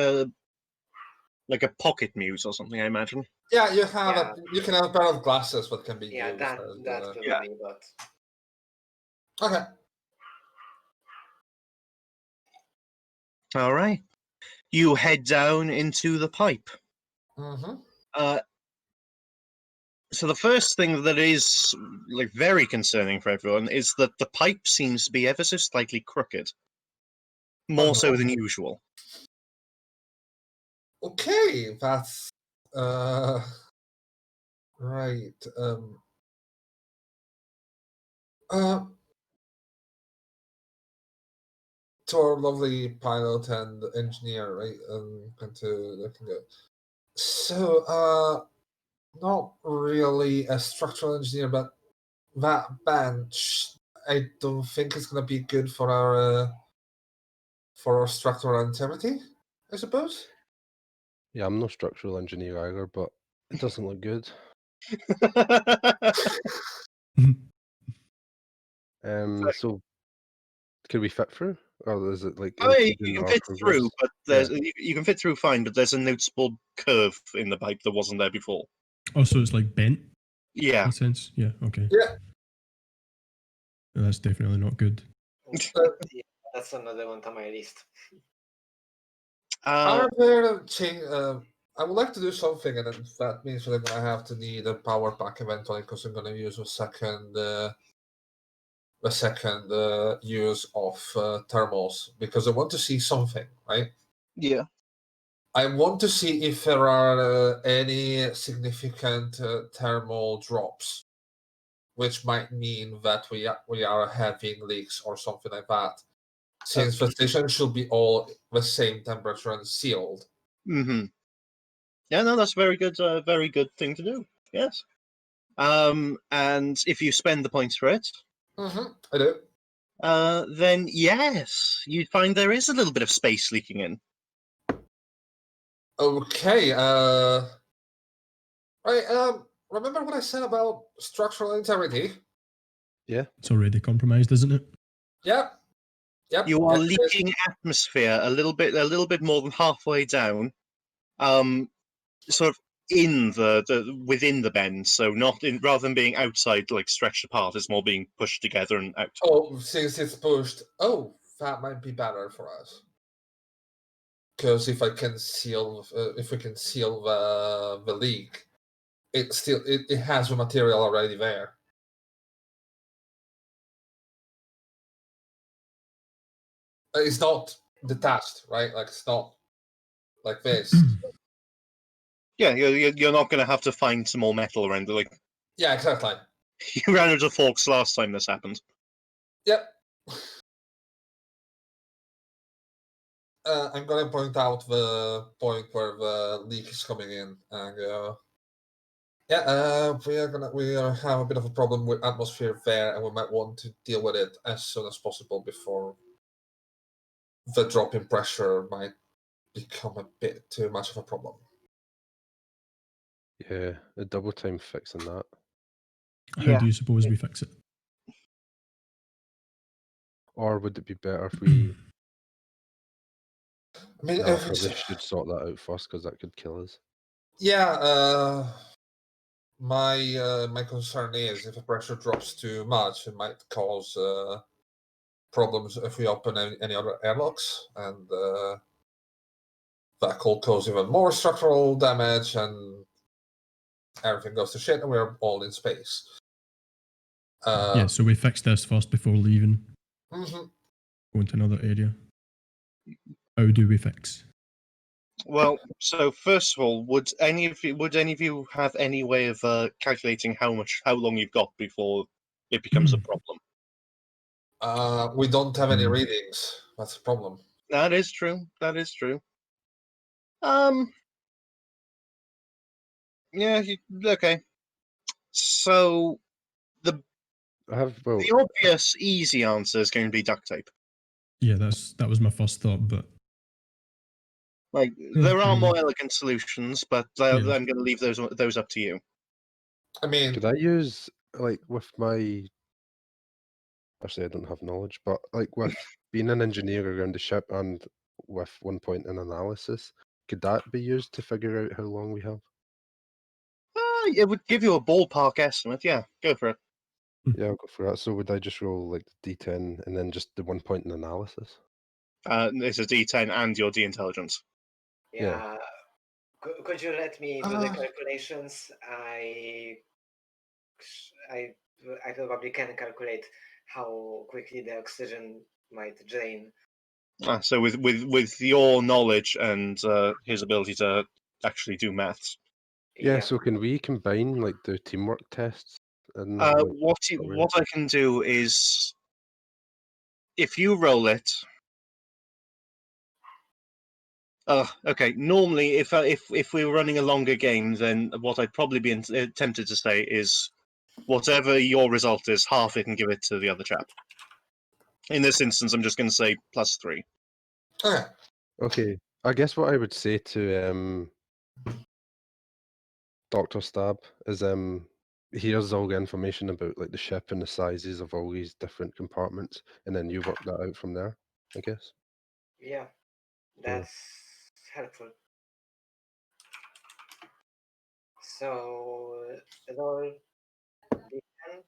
a pocket mute or something, I imagine. Yeah, you have Yeah. you can have a pair of glasses that can be Yeah, used. that as, probably, but Okay. All right. You head down into the pipe. Mm-hmm. So the first thing that is like very concerning for everyone is that the pipe seems to be ever so slightly crooked, more so than usual. Okay, that's right. Uh, to our lovely pilot and engineer, right? Going to looking at. So, not really a structural engineer, but that bench, I don't think it's gonna be good for our structural integrity, I suppose. Yeah, I'm no structural engineer either, but it doesn't look good. So could we fit through, or is it like Oh, yeah, impeding you can our fit progress? through, but you can fit through fine. But there's a noticeable curve in the pipe that wasn't there before. Oh, so it's like bent Yeah. in a sense? Yeah, okay. Yeah. No, that's definitely not good. yeah, that's another one on my list. Uh, Are there I would like to do something, and then that means that I'm gonna have to need a power pack eventually because I'm gonna use a second use of thermals because I want to see something, right? yeah. I want to see if there are any significant thermal drops, which might mean that we are having leaks or something like that. Since the station should be all the same temperature and sealed. Mm-hmm. Yeah, no, that's very good thing to do. Yes. And if you spend the points for it, I do. then yes, you find there is a little bit of space leaking in. Okay. Right. Remember what I said about structural integrity? Yeah. It's already compromised, isn't it? Yep. Yep. You are yes, it is. leaking atmosphere a little bit more than halfway down, sort of in the within the bend. So not in, rather than being outside, like stretched apart, it's more being pushed together and out. Oh, since it's pushed. Oh, that might be better for us. Because if we can seal the leak, it has the material already there. It's not detached, right? Like it's not like this. Yeah, you're not going to have to find some more metal around it. Like Yeah, exactly. you ran out of forks last time this happened. Yep. I'm gonna point out the point where the leak is coming in, and we have a bit of a problem with atmosphere there, and we might want to deal with it as soon as possible before the drop in pressure might become a bit too much of a problem. Yeah, a double time fixing that. How do you suppose we fix it? Or would it be better if we... I mean, No, I if it's, probably should sort that out first because that could kill us. yeah, my concern is if the pressure drops too much, it might cause problems if we open any other airlocks, and that could cause even more structural damage, and everything goes to shit, and we're all in space. Yeah, so we fix this first before leaving. Mm-hmm. Go into another area. How do we fix? Well, so first of all, would any of you have any way of calculating how long you've got before it becomes a problem? We don't have any Mm. readings. That's the problem. That is true. That is true. Yeah. Okay. So the I have well, the obvious, easy answer is going to be duct tape. Yeah, that was my first thought, but Like Yeah, there are I more mean- elegant solutions, but Yeah. I'm going to leave those up to you. I mean, could I use like with my? Actually, I don't have knowledge, but like with being an engineer around the ship and with 1 point in analysis, could that be used to figure out how long we have? It would give you a ballpark estimate. Yeah, go for it. Yeah, I'll go for that. So would I just roll like the D10 and then just the 1 point in analysis? It's a D10 and your D intelligence. Yeah. Could you let me do the Ah. calculations? I probably can calculate how quickly the oxygen might drain. So with your knowledge and his ability to actually do maths, Yeah. So can we combine like the teamwork tests and like, what I can do is, if you roll it. Okay. Normally, if we were running a longer game, then what I'd probably be tempted to say is, whatever your result is, half it and give it to the other chap. In this instance, I'm just going to say +3. okay. Okay, I guess what I would say to Dr. Stab is here's all the information about like the ship and the sizes of all these different compartments, and then you work that out from there, I guess. Yeah, that's helpful. So roll D10,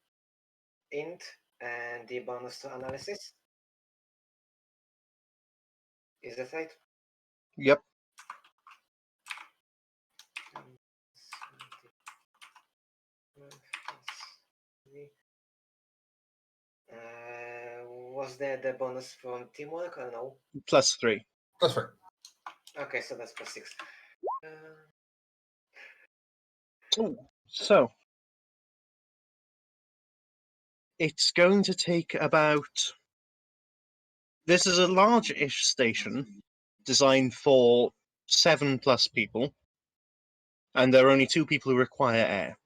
int, and the bonus to analysis. Is that right? Yep. Was there the bonus from teamwork or no? +3. That's right. Okay, so that's +6. So it's going to take about. This is a large-ish station designed for 7+ people, and there are only 2 people who require air.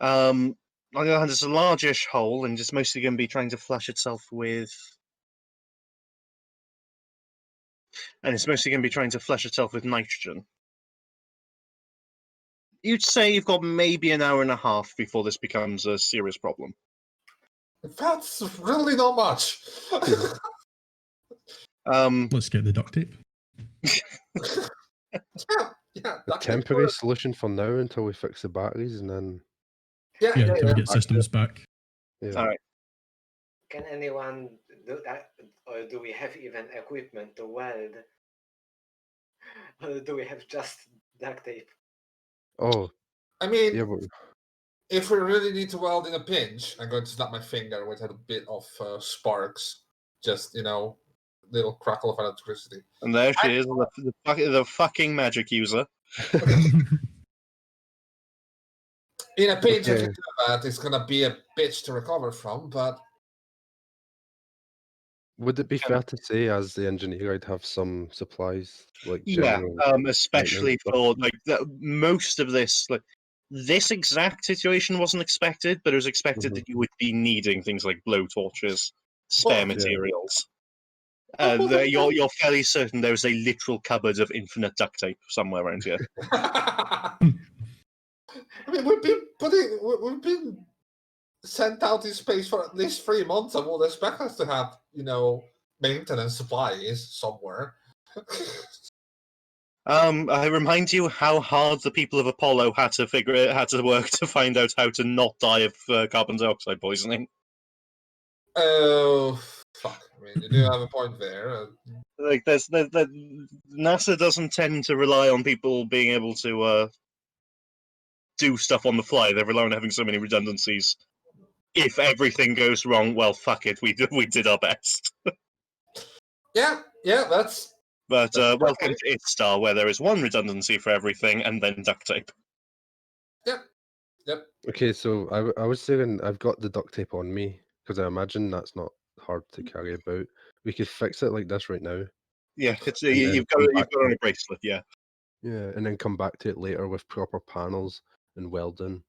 On the other hand, it's a large-ish hole, and it's mostly going to be trying to flush itself with. And it's mostly going to be trying to flush itself with nitrogen. You'd say you've got maybe an hour and a half before this becomes a serious problem. That's really not much. let's get the duct tape. yeah. A temporary solution for now until we fix the batteries, and then Yeah, Yeah, yeah, till yeah. we get systems back. yeah. All right. Can anyone do that, or do we have even equipment to weld? Or do we have just duct tape? Oh, I mean, yeah, but if we really need to weld in a pinch, I'm going to snap my finger with a bit of sparks. Just, little crackle of electricity. And there she is, the fucking magic user. In a pinch, I Okay. can do that. It's going to be a bitch to recover from, but Would it be fair to say, as the engineer, I'd have some supplies, like Yeah, general especially stuff? for most of this. Like this exact situation wasn't expected, but it was expected that you would be needing things like blowtorches, spare Well, materials. Well, You're fairly certain there is a literal cupboard of infinite duct tape somewhere around here. I mean, we've been sent out in space for at least 3 months. I would expect us to have, maintenance supplies somewhere. I remind you how hard the people of Apollo had to work to find out how to not die of carbon dioxide poisoning. Oh, fuck. I mean, you do have a point there. Like, NASA doesn't tend to rely on people being able to do stuff on the fly. They rely on having so many redundancies. If everything goes wrong, well, fuck it. We did our best. Yeah, that's... But That's welcome okay. to ISSTAR, where there is one redundancy for everything and then duct tape. Yep. Okay, so I was saying I've got the duct tape on me Because I imagine that's not hard to carry about. We could fix it like this right now. Yeah, it's And then you've got come it back on to a bracelet. Yeah. Yeah, and then come back to it later with proper panels and welding.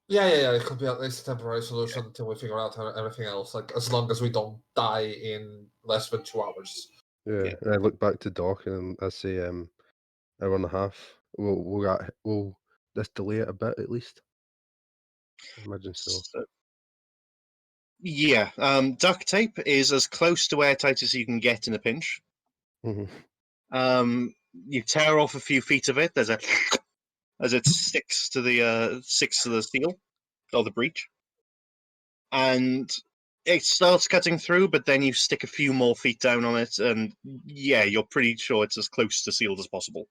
Yeah. It could be at least a temporary solution until we figure out everything else. Like as long as we don't die in less than 2 hours. Yeah, and I look back to Doc and I say, hour and a half. We'll just delay it a bit at least. I imagine so. Yeah, duct tape is as close to airtight as you can get in a pinch. Mhm. You tear off a few feet of it. There's a as it sticks to the steel or the breech, and it starts cutting through. But then you stick a few more feet down on it, and yeah, you're pretty sure it's as close to sealed as possible.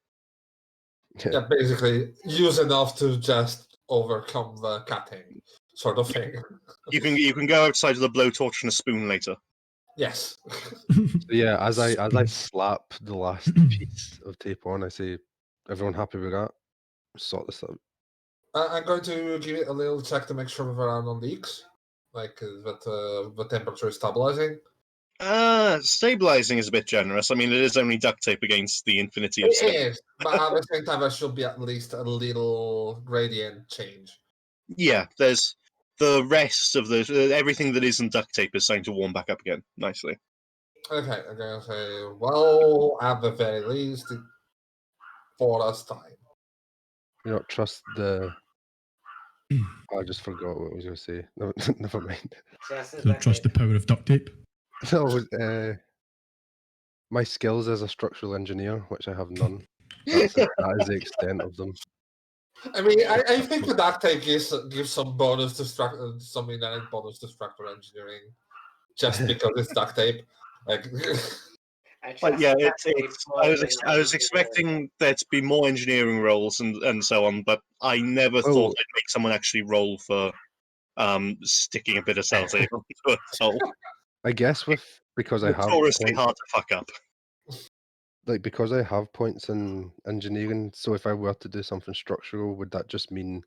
Yeah, basically use enough to just overcome the cutting sort of thing. You can go outside with a blowtorch and a spoon later. Yes. So yeah, as I slap the last piece of tape on, I say, "Everyone happy with that? Sort this out." I'm going to give it a little check to make sure there are no leaks, like that the temperature is stabilizing. Stabilizing is a bit generous. I mean, it is only duct tape against the infinity of It stuff. is, but at the same time, there should be at least a little gradient change. Yeah, there's the rest of the everything that isn't duct tape is starting to warm back up again nicely. Okay, I'm going to say, well, at the very least, for us time. You know, trust the. I just forgot what I was going to say. No, never mind. So trust the power of duct tape. No, my skills as a structural engineer, which I have none. That is the extent of them. I mean, I think the duct tape gives some bonus to some inherent bonus to structural engineering, just because it's duct tape. Like, But yeah, duct tape more than I was expecting there to be more engineering roles and so on, but I never thought I'd make someone actually roll for sticking a bit of sellotape onto a hole. I guess because I have Notoriously points, hard to fuck up. because I have points in engineering. So if I were to do something structural, would that just mean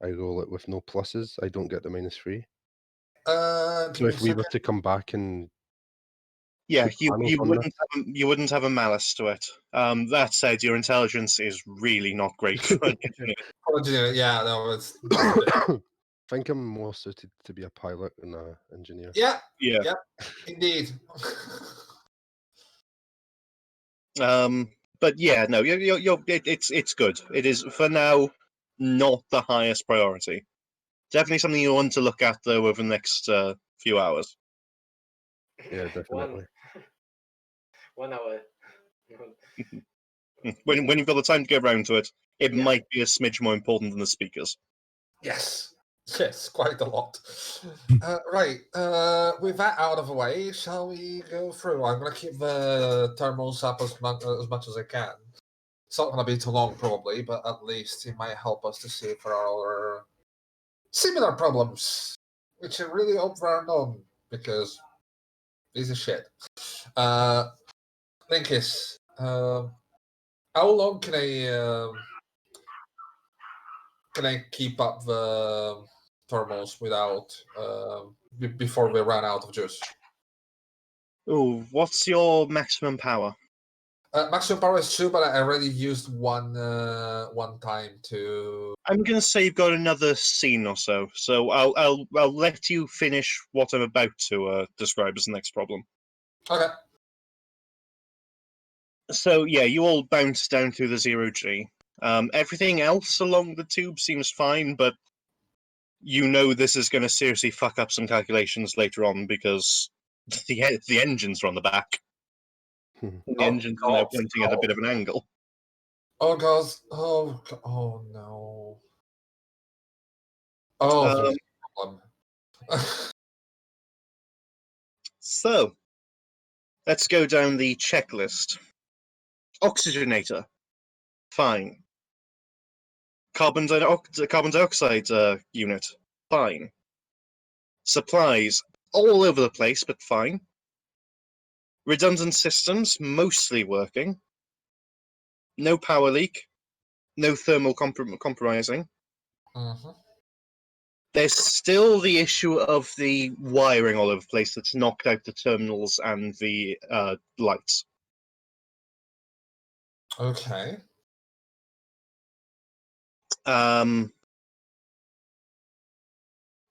I roll it with no pluses? I don't get the -3. So if we were to come back and Yeah, put panels on this, you wouldn't have a malice to it. That said, your intelligence is really not great for an engineer. yeah, no, it's I think I'm more suited to be a pilot than an engineer. yeah, Yeah. indeed. But yeah, no, it's good. It is for now not the highest priority. Definitely something you want to look at though over the next few hours. Yeah, definitely. 1 hour. When you've got the time to get around to it, it Yeah. might be a smidge more important than the speakers. Yes, quite a lot. Right, with that out of the way, shall we go through? I'm going to keep the thermals up as much as I can. It's not going to be too long, probably, but at least it might help us to see if there are other similar problems, which I really hope there are none, because this is shit. Linkis, how long can I keep up the thermals without before we run out of juice? Oh, what's your maximum power? Maximum power is 2, but I already used one time to. I'm gonna say you've got another scene or so. So I'll let you finish what I'm about to describe as the next problem. Okay. So yeah, you all bounce down through the 0G. Everything else along the tube seems fine, but you know this is going to seriously fuck up some calculations later on because the engines are on the back. The engines are now pointing at a bit of an angle. Oh god! Oh no! Oh, there's a problem. So let's go down the checklist. Oxygenator, fine. Carbon dioxide unit, fine. Supplies, all over the place, but fine. Redundant systems, mostly working. No power leak. No thermal compromising. Mhm. There's still the issue of the wiring all over the place that's knocked out the terminals and the lights. Okay.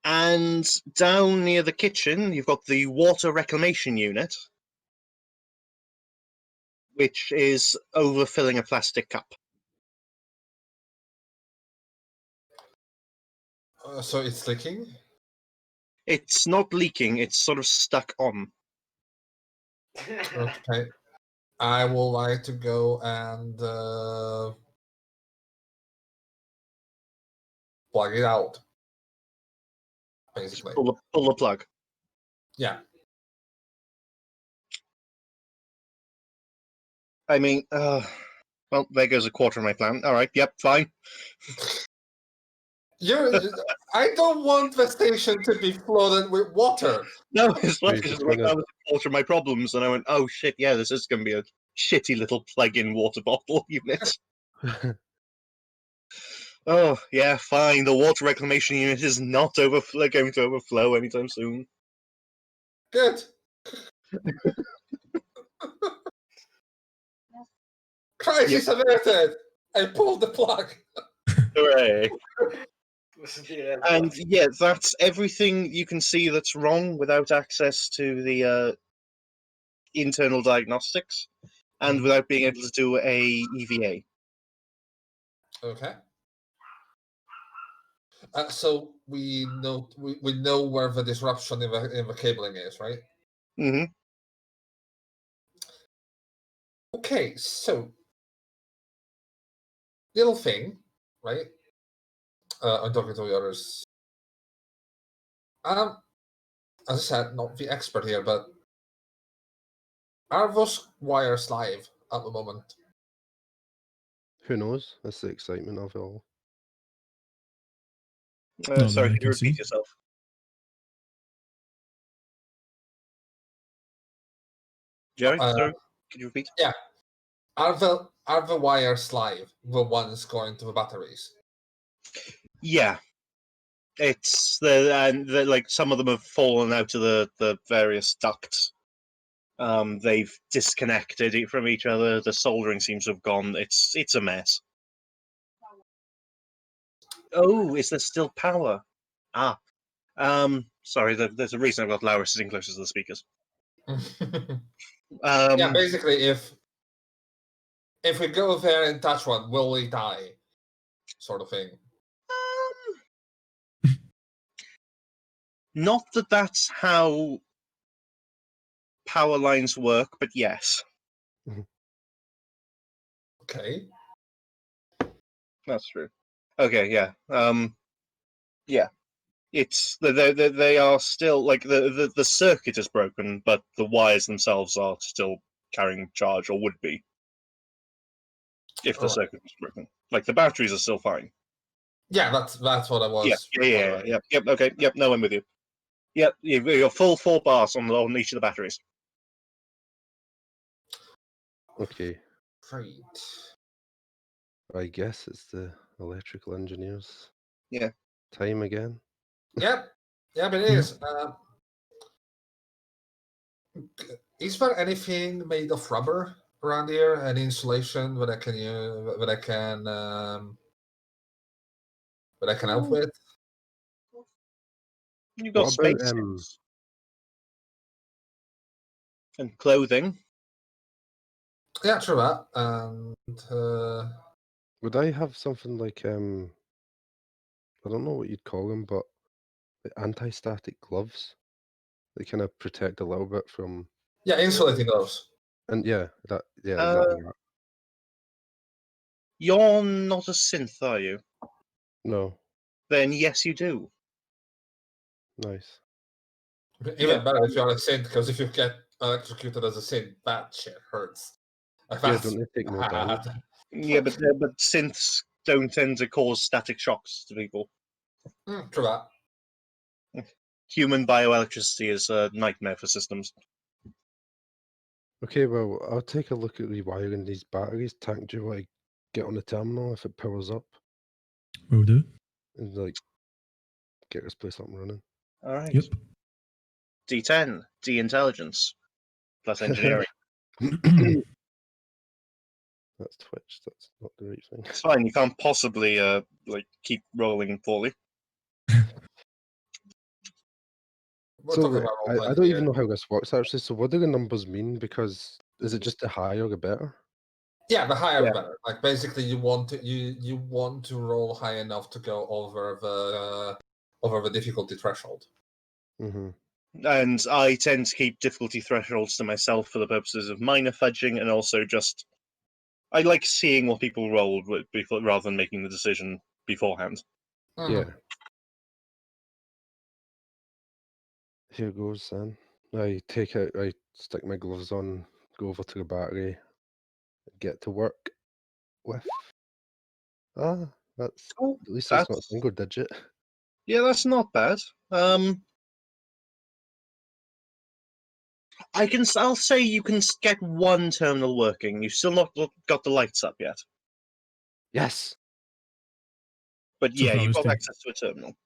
And down near the kitchen, you've got the water reclamation unit, which is overfilling a plastic cup. So it's leaking? It's not leaking, it's sort of stuck on. Okay. I would like to go and plug it out. Basically. Pull the plug. Yeah. I mean, well, there goes a quarter of my plan. All right, yep, fine. I don't want the station to be flooded with water. No, it's Wait, like, just just like gonna- that was a quarter of my problems, and I went, oh shit, yeah, this is going to be a shitty little plug-in water bottle unit. Oh, yeah, fine. The water reclamation unit is not going to overflow anytime soon. Good. Crisis averted. I pulled the plug. Hooray. Zbiera And było. yeah, that's everything you can see that's wrong without access to the internal diagnostics and Mhm. without being able to do a EVA. Okay. So we know where the disruption in the cabling is, right? Hmm. Okay, so little thing, right? I'm talking to the others. As I said, not the expert here, but are those wires live at the moment? Who knows? That's the excitement of it all. Not Sorry, that I can you can repeat see. yourself? Jerry, sorry, can you repeat? Yeah. Are the wires live? The ones going to the batteries? Yeah, it's like some of them have fallen out of the various ducts. They've disconnected it from each other. The soldering seems to have gone. It's a mess. Oh, is there still power? Ah, sorry. There's a reason I've got Laura sitting closer to the speakers. Yeah, basically, if we go there and touch one, will we die? Sort of thing. Not that that's how power lines work, but yes, Okay. that's true. Okay, yeah, yeah. It's they are still like the circuit is broken, but the wires themselves are still carrying charge, or would be if the Alright. circuit was broken. Like the batteries are still fine. Yeah, that's what I was. wondering. Yep. Okay, yep. No, I'm with you. Yep, you're full 4 bars on each of the batteries. Okay, Great. I guess it's the electrical engineers. Yeah. Time again. Yep. Yep, it Yeah. is. Is there anything made of rubber around here? Any insulation that I can help with? You've got What about space and clothing. Yeah, true that. And would I have something like I don't know what you'd call them, but the anti-static gloves? They kind of protect a little bit from, yeah, insulating gloves. and yeah, Uh, exactly that. You're not a synth, are you? No, Then yes, you do. nice. Even better if you're a synth, because if you get electrocuted as a synth, that shit hurts. Like, Yeah, that's don't they take more damage? bad. Yeah, but synths don't tend to cause static shocks to people. True that. Human bioelectricity is a nightmare for systems. Okay, well, I'll take a look at rewiring these batteries. Tank, do you want to get on the terminal if it powers up? Will do. And like get this place up and running. All right. Yep. D10, D intelligence, plus engineering. That's Twitch. That's not the right thing. It's fine. You can't possibly like keep rolling poorly. We're So talking wait, about I role-playing don't here. even know how this works actually. So what do the numbers mean? Because is it just the higher the better? Yeah, the higher Yeah. the better. Like basically, you want to roll high enough to go over the difficulty threshold. Mm-hmm. And I tend to keep difficulty thresholds to myself for the purposes of minor fudging, and also just I like seeing what people roll before, rather than making the decision beforehand. Mhm. Yeah. Here goes then. I stick my gloves on, go over to the battery, get to work with. That's Oh, at least it's not that's single digit. yeah, that's not bad. I'll say you can get one terminal working. You've still not got the lights up yet, Yes. but So yeah, if I you've was got to- access to a terminal.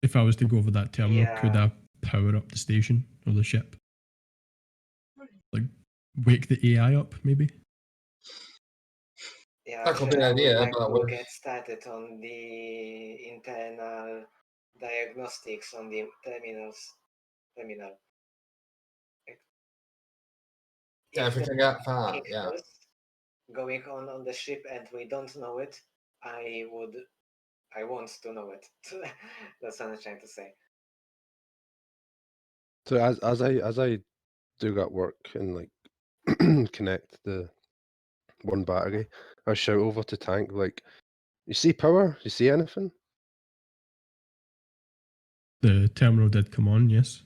If I was to go over that terminal, could Yeah. I power up the station or the ship? Like, wake the AI up, maybe? Yeah, That could be actually, an I would idea, like but to we're- get started on the internal diagnostics on the terminal. Yeah, if we there can get are that, anything yeah. else going on the ship and we don't know it, I want to know it. That's what I'm trying to say. So as I do that work and like connect the one battery, I shout over to Tank like, "You see power? You see anything?" The terminal did come on, yes.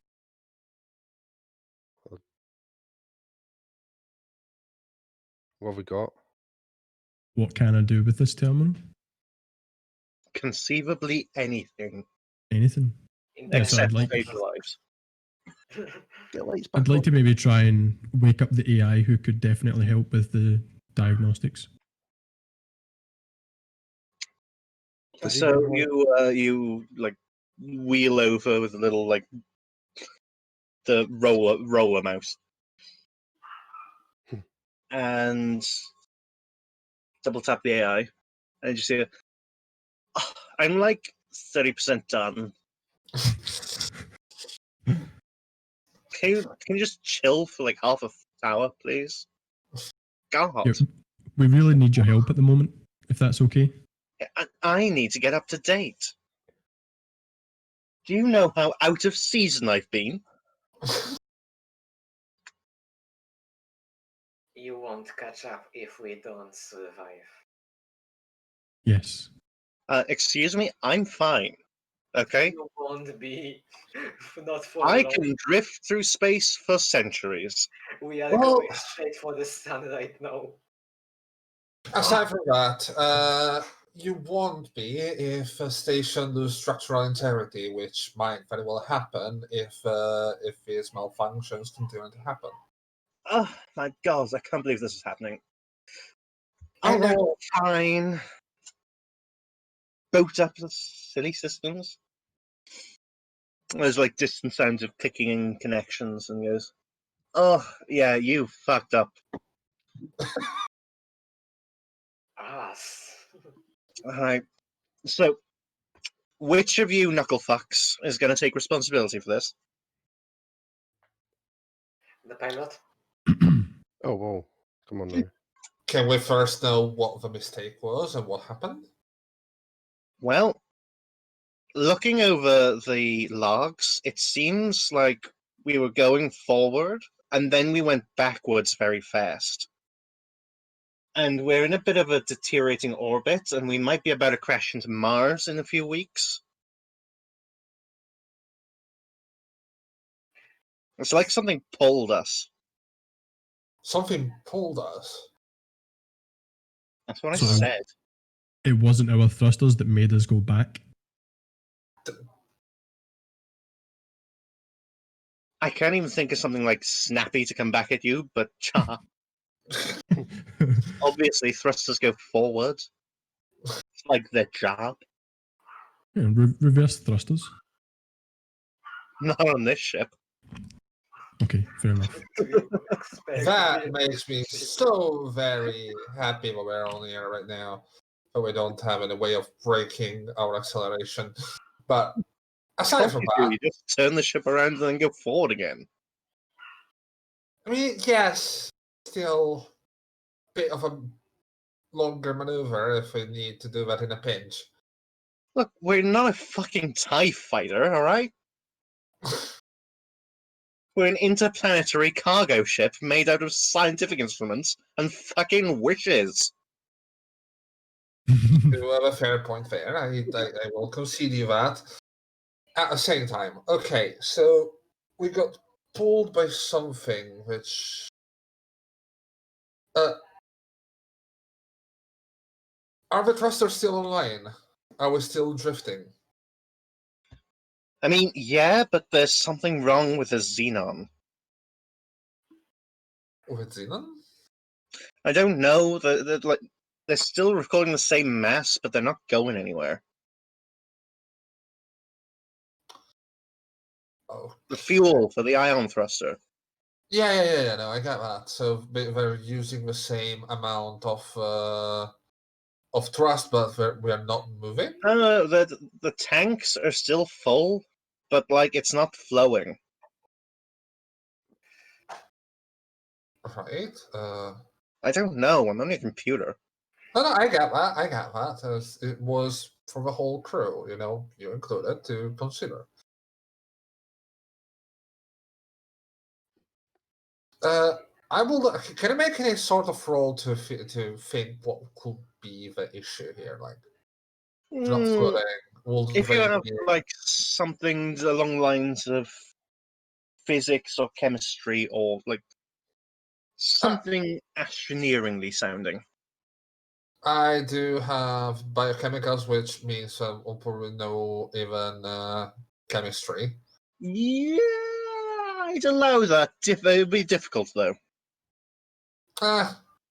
What have we got? What can I do with this terminal? Conceivably anything Anything. Yeah, so except I'd like save your lives. Get lights back I'd like on. to maybe try and wake up the AI who could definitely help with the diagnostics. Does he So even have- you like wheel over with a little like the roller mouse and double tap the AI, and you see, "Oh, I'm like 30% done. Can you just chill for like half an hour, please? God, Yeah, we really need your help at the moment, if that's okay. I need to get up to date. Do you know how out of season I've been? You won't catch up if we don't survive. Yes. Excuse me, I'm fine. Okay, You won't be. Not for I long. can drift through space for centuries. We are Well- going straight for the sun right now. Aside from that, you won't be if a station loses structural integrity, which might very well happen if these malfunctions continue to happen. Oh my God, I can't believe this is happening. I Oh, know. fine. Boot up the silly systems. There's like distant sounds of clicking connections, and goes, "Oh yeah, you fucked up." Us. All right. So, which of you knucklefucks is going to take responsibility for this? The pilot? Oh whoa! Come on now. Can we first know what the mistake was and what happened? Well, looking over the logs, it seems like we were going forward, and then we went backwards very fast. And we're in a bit of a deteriorating orbit, and we might be about to crash into Mars in a few weeks. It's like something pulled us. Something pulled us. That's what I So- said. It wasn't our thrusters that made us go back. I can't even think of something like snappy to come back at you, but cha. Obviously, thrusters go forward. It's like their job. Yeah, reverse thrusters. Not on this ship. Okay, fair enough. That makes me so very happy that we're on here right now, but we don't have any way of breaking our acceleration. But aside from that, You just turn the ship around and then go forward again. I mean, yes, still a bit of a longer maneuver if we need to do that in a pinch. Look, we're not a fucking TIE fighter, alright? We're an interplanetary cargo ship made out of scientific instruments and fucking wishes. You have a fair point there. I will concede you that. At the same time, okay, so we got pulled by something which. Are the thrusters still online? Are we still drifting? I mean, yeah, but there's something wrong with the Xenon. With Xenon? I don't know. They're still recording the same mass, but they're not going anywhere. Oh. The fuel for the ion thruster. Yeah, no, I get that. So they're using the same amount of thrust, but we are not moving? The tanks are still full, but, like, it's not flowing. Right. I don't know. I'm only a computer. No, I get that. I get that. As it was for the whole crew, you included to consider. I will. Can I make any sort of roll to think what could be the issue here? Like, not flooding. If you have like something along the lines of physics or chemistry or like something astroneeringly sounding. I do have biochemicals, which means we'll probably know even chemistry. Yeah, I'd allow that. It would be difficult though.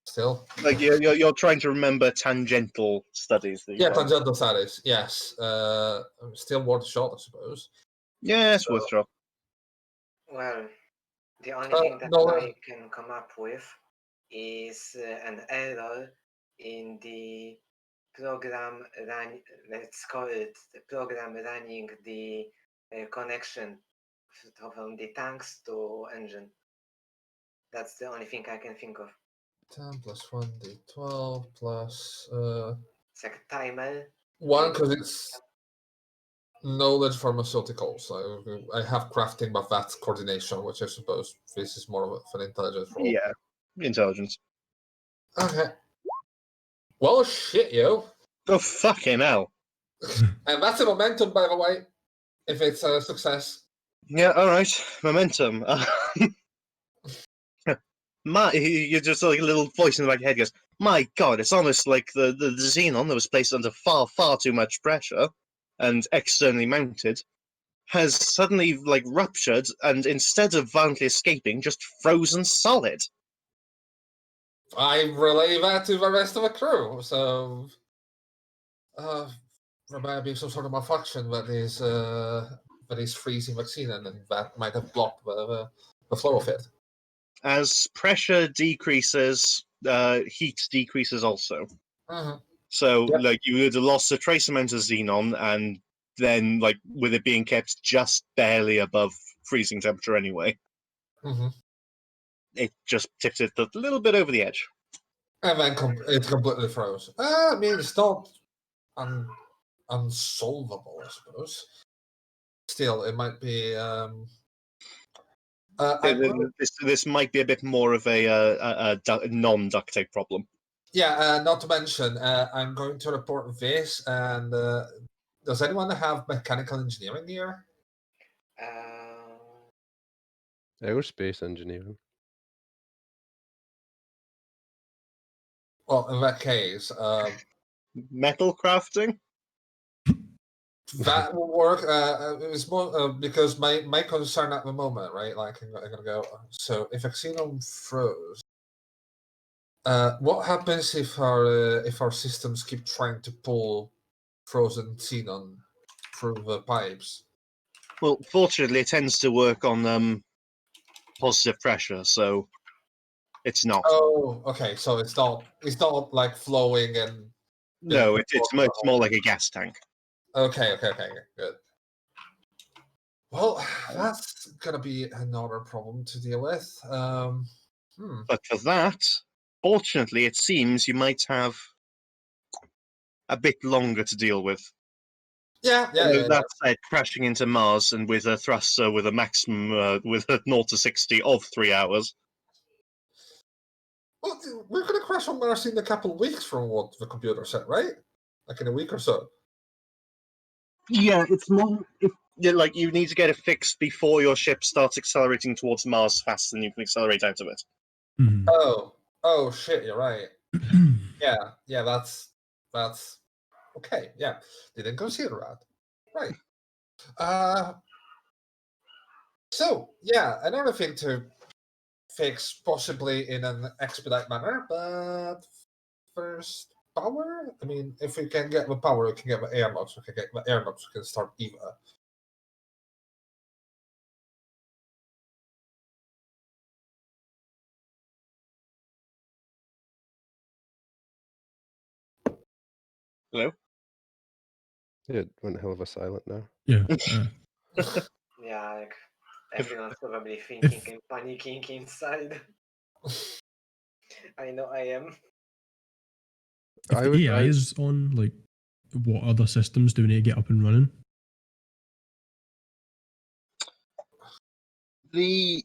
Still. Like you're trying to remember tangential studies. Tangential studies. Yes. Still worth a shot, I suppose. Yeah, it's worth a shot. Well, the only thing that I can come up with is an error in the program let's call it the program running the connection from the tanks to engine. That's the only thing I can think of. 10 plus 1d12 plus. It's like a timer. 1, because it's knowledge pharmaceuticals. I have crafting, but that's coordination, which I suppose this is more of an intelligence roll. Yeah, intelligence. Okay. Well, shit, yo. Oh, fucking hell. And that's a momentum, by the way, if it's a success. Yeah, alright. Momentum. You're just like a little voice in the back of your head goes, my god, it's almost like the xenon that was placed under far, far too much pressure and externally mounted has suddenly like ruptured and instead of violently escaping, just frozen solid. I relay that to the rest of the crew, so there might be some sort of malfunction that is freezing vaccine, and that might have blocked the flow of it. As pressure decreases, heat decreases also. Mm-hmm. So, like, you would have lost a trace amount of xenon, and then, like, with it being kept just barely above freezing temperature anyway, it just tipped it a little bit over the edge. And then it completely froze. I mean, it's not unsolvable, I suppose. Still, it might be. This might be a bit more of a non-duct tape problem. Yeah, not to mention, I'm going to report this, and does anyone have mechanical engineering here? Aerospace engineering. Well, in that case, metal crafting? That will work. It was more because my concern at the moment, right? Like I'm gonna go. So if a xenon froze, what happens if our systems keep trying to pull frozen xenon through the pipes? Well, fortunately, it tends to work on positive pressure, so it's not. Oh, okay. So it's not like flowing and. No, it's more like a gas tank. Okay, good. Well, that's gonna be another problem to deal with. But for that, fortunately, it seems you might have a bit longer to deal with. Yeah. That said, crashing into Mars and with a thruster with a maximum with a 0 to 60 of 3 hours. Well, we're gonna crash on Mars in a couple of weeks from what the computer said, right? Like in a week or so. Yeah, it's more like you need to get it fixed before your ship starts accelerating towards Mars faster than you can accelerate out of it. Mhm. Oh shit! You're right. Yeah. That's okay. Yeah, didn't consider that. Right. So yeah, another thing to fix possibly in an expedite manner, but first power. I mean, if we can get the power, we can get the air mods. We can get the air mods. We can start Eva. Hello? Yeah, it went hell of a silent now. Yeah. Yeah, like everyone's probably thinking and panicking inside. I know I am. If I the would- AI I- is on, like, what other systems do we need to get up and running? The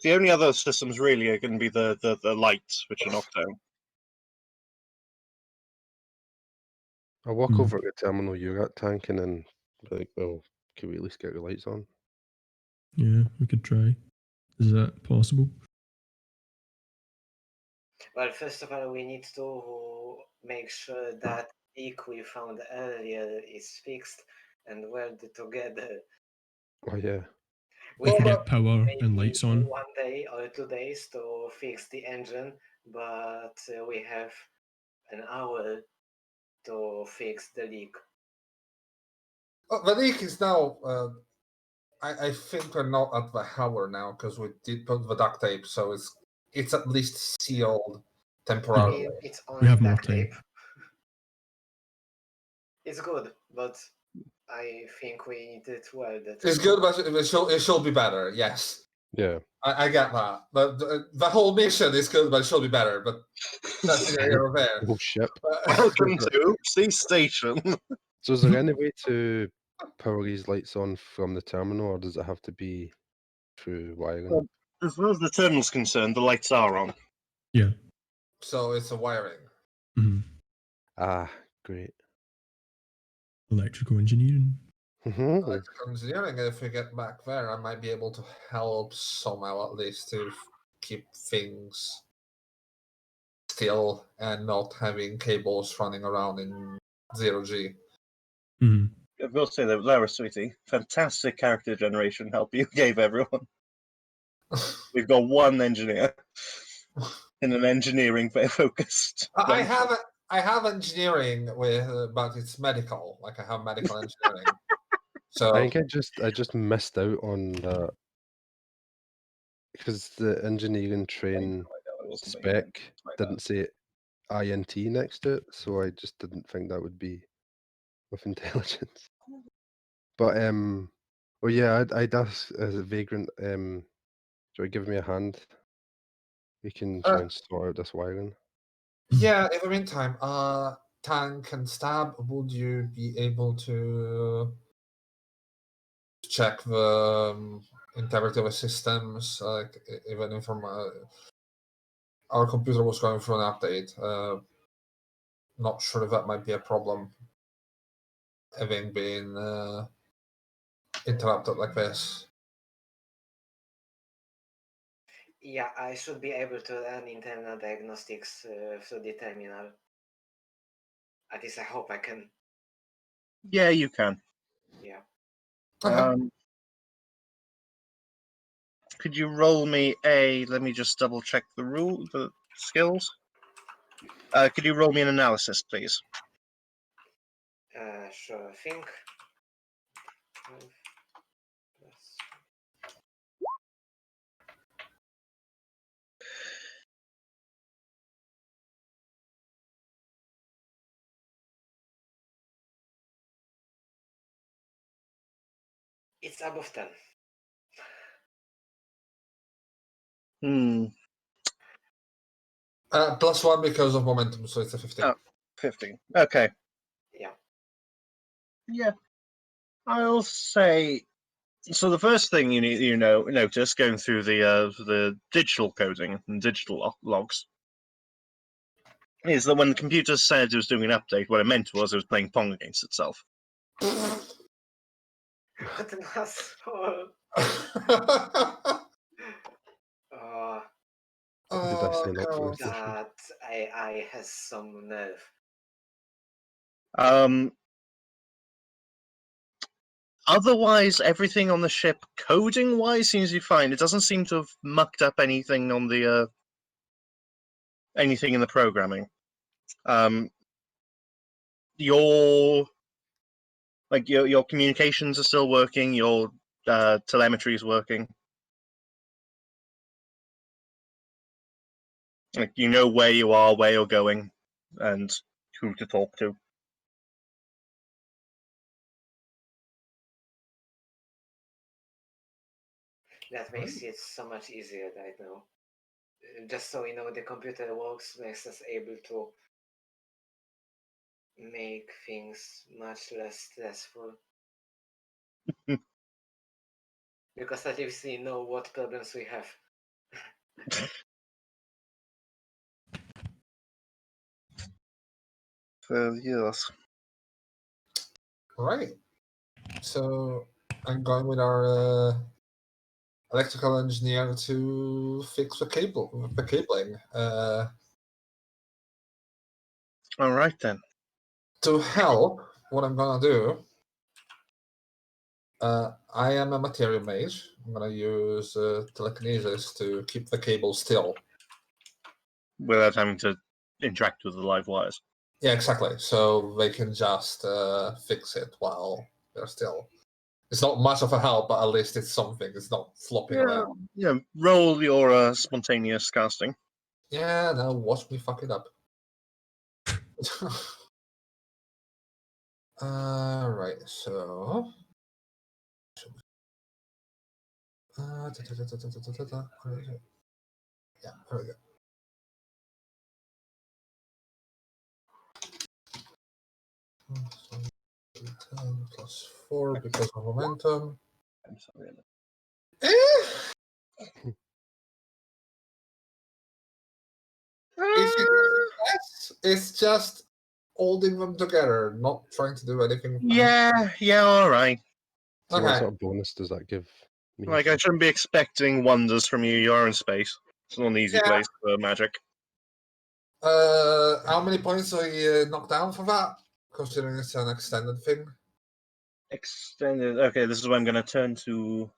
only other systems really are going to be the lights, which are knocked down. I'll walk Hmm. over to the terminal you're at, Tank, and then be like, well, can we at least get the lights on? Yeah, we could try. Is that possible? Well, first of all, we need to make sure that leak we found earlier is fixed and welded together. Oh yeah. We We can have get power and maybe lights on. 1 day or 2 days to fix the engine, but we have an hour to fix the leak. The leak is now. I think we're not at the hour now because we did put the duct tape, so it's at least sealed temporarily. It's We only have more duct time. tape. It's good, but I think we need it welded. It's good, but it should be better. Yes, Yeah. I get that. But the whole mission is good, but it should be better. But that's neither here or there. Oh ship. Welcome to Oopsie Station. So is there any way to power these lights on from the terminal, or does it have to be through wiring? Well, as far as the terminal's concerned, the lights are on. Yeah. So it's a wiring. Mhm. Ah, great. Electrical engineering. Mhm. Electrical engineering. If we get back there, I might be able to help somehow at least to keep things still and not having cables running around in 0G. Mhm. I will say that Lara, sweetie, fantastic character generation help you gave everyone. We've got one engineer in an engineering focused. I have engineering with, but it's medical. Like I have medical engineering. So I think I just missed out on that because the engineering train spec didn't say INT next to it, so I just didn't think that would be with intelligence. But well, yeah, I'd ask as a vagrant. Do you give me a hand? We can try and sort out this wiring. yeah, in the meantime, Tank and Stab, would you be able to check the integrity of the systems? Like even if our computer was going through an update. Not sure if that might be a problem, having been interrupted like this. Yeah, I should be able to run internal diagnostics through the terminal. At least I hope I can. Yeah, you can. Yeah. Could you roll me a? Let me just double check the skills. Could you roll me an analysis, please? Sure thing. 12 plus. It's above 10. Hmm. +1 because of momentum, so it's a 15. Oh. 15. Okay. Yeah. Yeah. I'll say. So the first thing notice going through the digital coding and digital logs is that when the computer said it was doing an update, what it meant was it was playing Pong against itself. What an asshole. Did I sign up for God. this session? That AI has some nerve. Otherwise, everything on the ship, coding-wise, seems to be fine. It doesn't seem to have mucked up anything on the anything in the programming. Your communications are still working. Your telemetry is working. Like, you know where you are, where you're going, and who to talk to. That makes it so much easier right now. Just so you know, the computer works, makes us able to make things much less stressful. Because at least we know what problems we have. Yes. Right. So I'm going with our electrical engineer to fix the cabling. All right then. To help, what I'm gonna do, I am a material mage. I'm gonna use telekinesis to keep the cable still. Without having to interact with the live wires. Yeah, exactly. So they can just fix it while they're still. It's not much of a help, but at least it's something. It's not flopping around. Yeah. Roll your spontaneous casting. Yeah, now watch me fuck it up. Right, so. Yeah, there we go. So 10 plus 4 because of momentum. I'm sorry. It's just holding them together, not trying to do anything. Yeah, all right. So what Okay. sort of bonus does that give me? Like, I shouldn't be expecting wonders from you. You're in space. It's not an easy Yeah. place for magic. How many points are you knocked down for that? Considering it's an extended thing. Extended. Okay, this is where I'm going to turn to.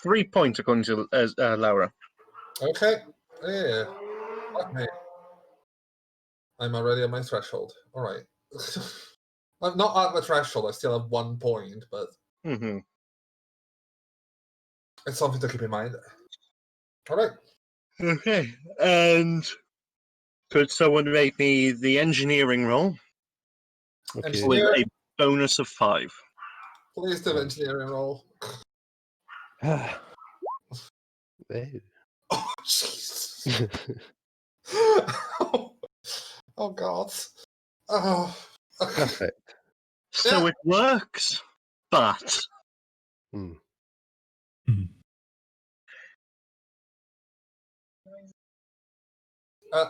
Three points, according to Laura. Okay. Yeah. Fuck me. I'm already at my threshold. All right. I'm not at the threshold. I still have 1 point, but Mm-hmm. it's something to keep in mind. All right. Okay, and could someone make me the engineering roll Okay. with Engineer, a bonus of 5? please do engineering roll. Ah. Oh, Jesus. Oh, God. Oh. Perfect. So it works, but Hmm.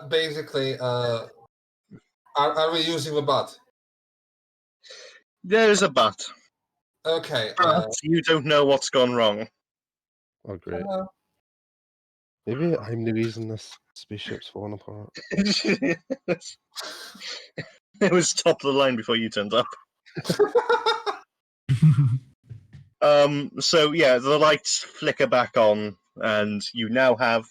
Basically, are we using the but? there's a but. Okay. But you don't know what's gone wrong. Oh, great. Maybe I'm the reason this spaceship's falling apart. It was top of the line before you turned up. So yeah, the lights flicker back on, and you now have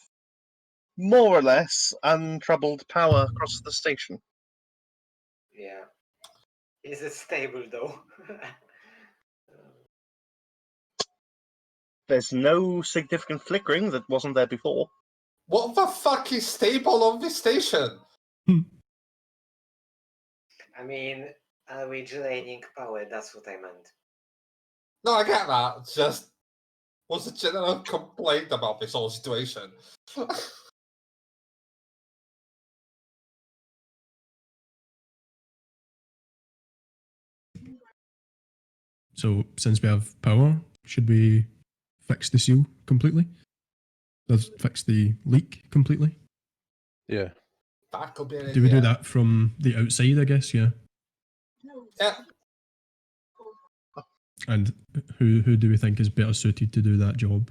more or less untroubled power across the station. Yeah. Is it stable though? There's no significant flickering that wasn't there before. What the fuck is stable on this station? I mean, are we draining power? That's what I meant. No, I get that. Just what's the general complaint about this whole situation? So since we have power, should we fix the seal completely? Let's fix the leak completely. Yeah. That could be an Do we do idea. that from the outside, I guess, yeah? Yeah. And who do we think is better suited to do that job?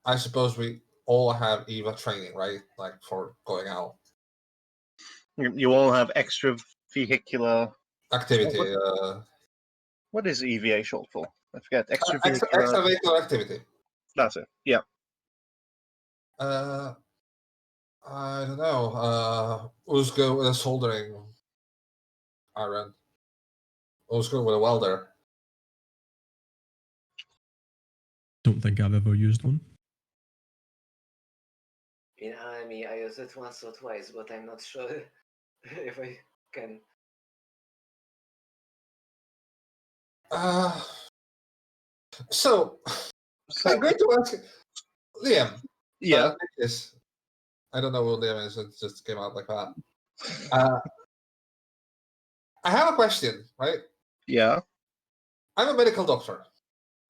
I suppose we all have EVA training, right? Like for going out You all have extra vehicular. activity. What is EVA short for? I forget. Extra Extra vehicular activity. That's it. Yeah. I don't know. Who's good with a soldering iron? Who's good with a welder? Don't think I've ever used one. In army, I used it once or twice, but I'm not sure if I can. So I'm going to ask Liam. Yeah. Yes. I don't know who Liam is. It just came out like that. I have a question, right? Yeah. I'm a medical doctor.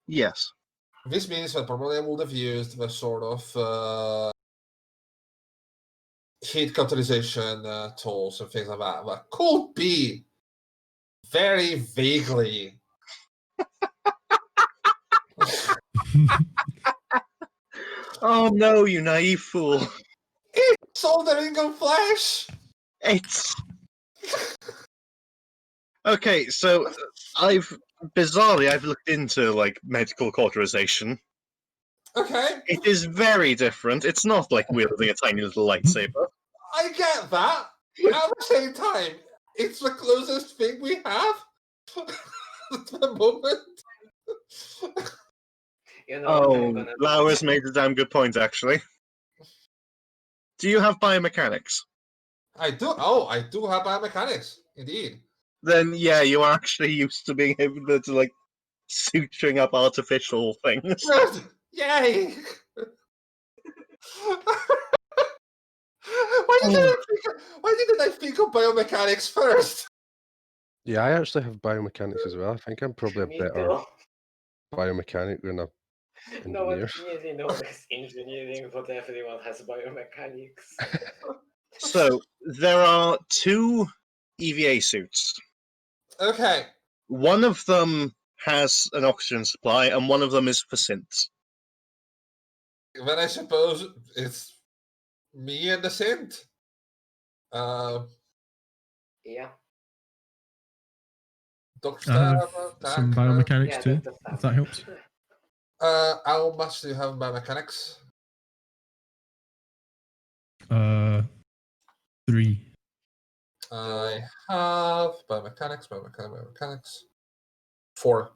Yes. This means that probably I would have used the sort of heat cauterization tools and things like that. That could be very vaguely. Oh no, you naive fool! It's soldering of flesh. It's okay. So I've looked into like medical cauterization. Okay, It is very different. It's not like wielding a tiny little lightsaber. I get that. At the same time, it's the closest thing we have at the moment. You know what I'm Oh, gonna do? Lauer's made a damn good point, actually. Do you have biomechanics? I do. Oh, I do have biomechanics, indeed. Then yeah, you are actually used to being able to like suturing up artificial things. Good. Yay! Why didn't I think of biomechanics first? Yeah, I actually have biomechanics as well. I think I'm probably a Me better too. biomechanic than a No one engineer. really knows engineering, but everyone has biomechanics. So there are two EVA suits. Okay. One of them has an oxygen supply, and one of them is for synths. Then I suppose it's me and the synth. Yeah. Dr. I have Stab, some Tack, biomechanics Yeah, too, Dr. if that helps. how much do you have in biomechanics? 3. I have biomechanics. 4.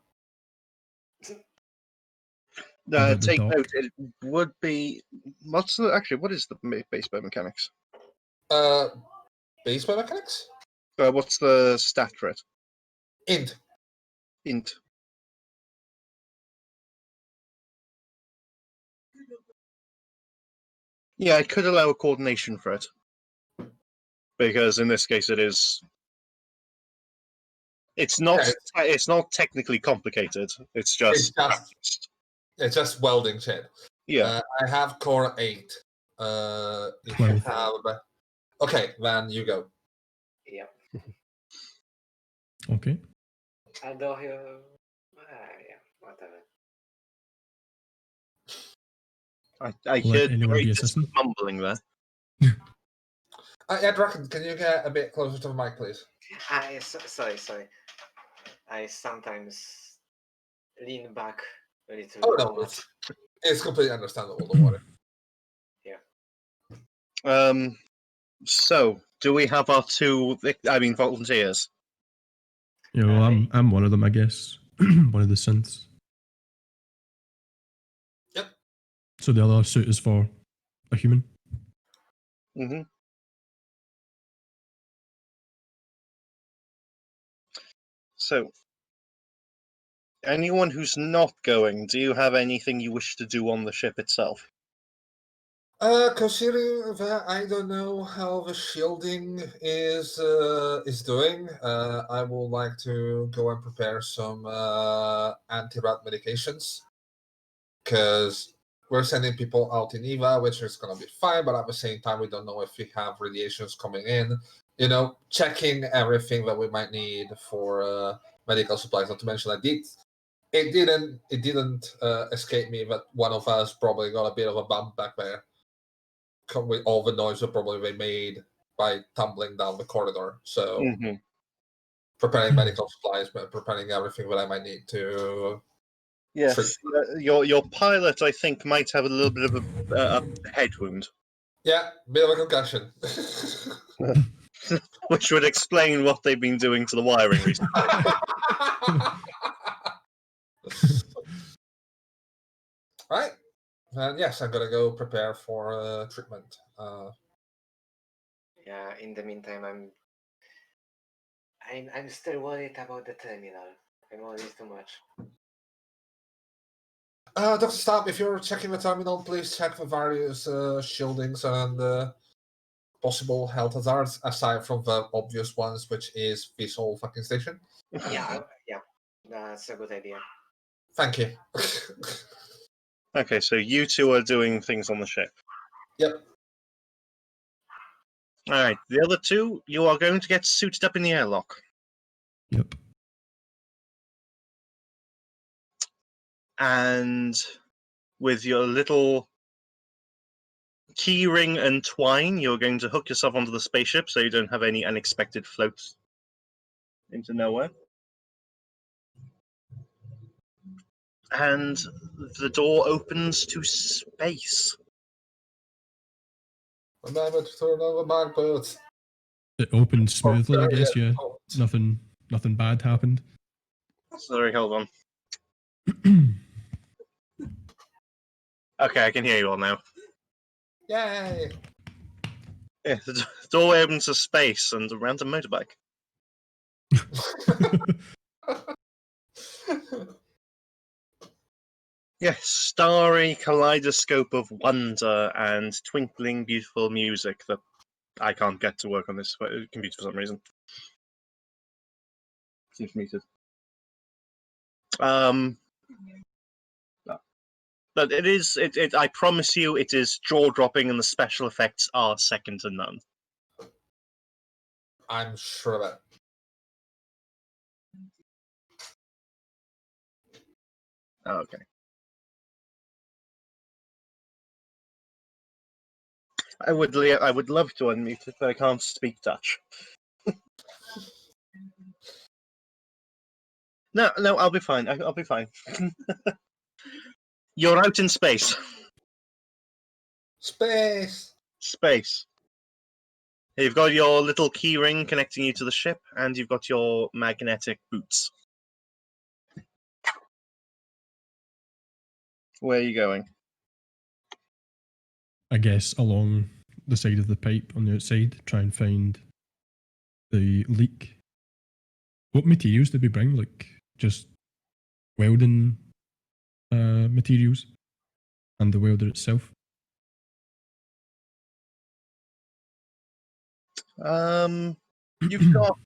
About the Take dock. note, it would be what is the base biomechanics? Base biomechanics? What's the stat for it? Int. Int. Yeah, I could allow a coordination for it. Because in this case it is it's not Okay. it's not technically complicated. It's just It's just welding shit. yeah. I have core 8. If 12. you have... Okay, then you go. Yeah. Okay. Although you... yeah, whatever. I Let heard anyone very be distant assistant. mumbling there. Yeah, Draken, can you get a bit closer to the mic, please? Sorry. I sometimes lean back a little Oh, too no, much. It's completely understandable, don't worry. So, do we have our volunteers? You know, I'm one of them, I guess. One of the synths. Yep. So the other suit is for a human. Mm-hmm. So, anyone who's not going, do you have anything you wish to do on the ship itself? Considering that I don't know how the shielding is doing, I would like to go and prepare some anti-rat medications, because we're sending people out in EVA, which is going to be fine, but at the same time, we don't know if we have radiations coming in. You know, checking everything that we might need for medical supplies. Not to mention, it didn't escape me that one of us probably got a bit of a bump back there, with all the noise that probably they made by tumbling down the corridor. So preparing medical supplies, preparing everything that I might need to. Yes, your pilot, I think, might have a little bit of a head wound, Yeah, bit of a concussion. which would explain what they've been doing to the wiring recently. Right. And yes, I'm gonna go prepare for treatment. Yeah. In the meantime, I'm still worried about the terminal. I'm worried too much. Dr. Stab, if you're checking the terminal, please check the various shieldings and possible health hazards, aside from the obvious ones, which is this whole fucking station. Yeah. That's a good idea. Thank you. Okay, so you two are doing things on the ship. Yep. Alright, the other two, you are going to get suited up in the airlock. Yep. And with your little keyring and twine, you're going to hook yourself onto the spaceship so you don't have any unexpected floats into nowhere. And the door opens to space. Remember to turn on the backboards. It opened smoothly, I guess. Yeah. Oh. Nothing bad happened. Sorry, hold on. Okay, I can hear you all now. Yay! Yeah, the doorway opens to space and a random motorbike. Yes, starry kaleidoscope of wonder and twinkling beautiful music that I can't get to work on this computer for some reason. Seems muted. But it is. I promise you, it is jaw-dropping, and the special effects are second to none. I'm sure of that. Okay. I would love to unmute it, but I can't speak Dutch. No, I'll be fine. I'll be fine. You're out in space. Space! Space. You've got your little keyring connecting you to the ship, and you've got your magnetic boots. Where are you going? I guess along the side of the pipe on the outside, try and find the leak. What materials did we bring? Like just welding materials and the welder itself? You've got.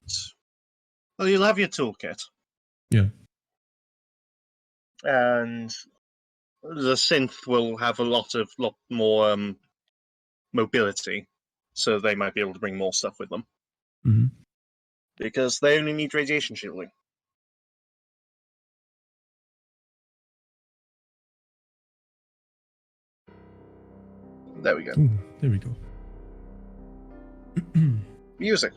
Well, you'll have your toolkit. Yeah. And the synth will have a lot more mobility, so they might be able to bring more stuff with them. Mm-hmm. Because they only need radiation shielding. There we go. Oh, there we go. Music.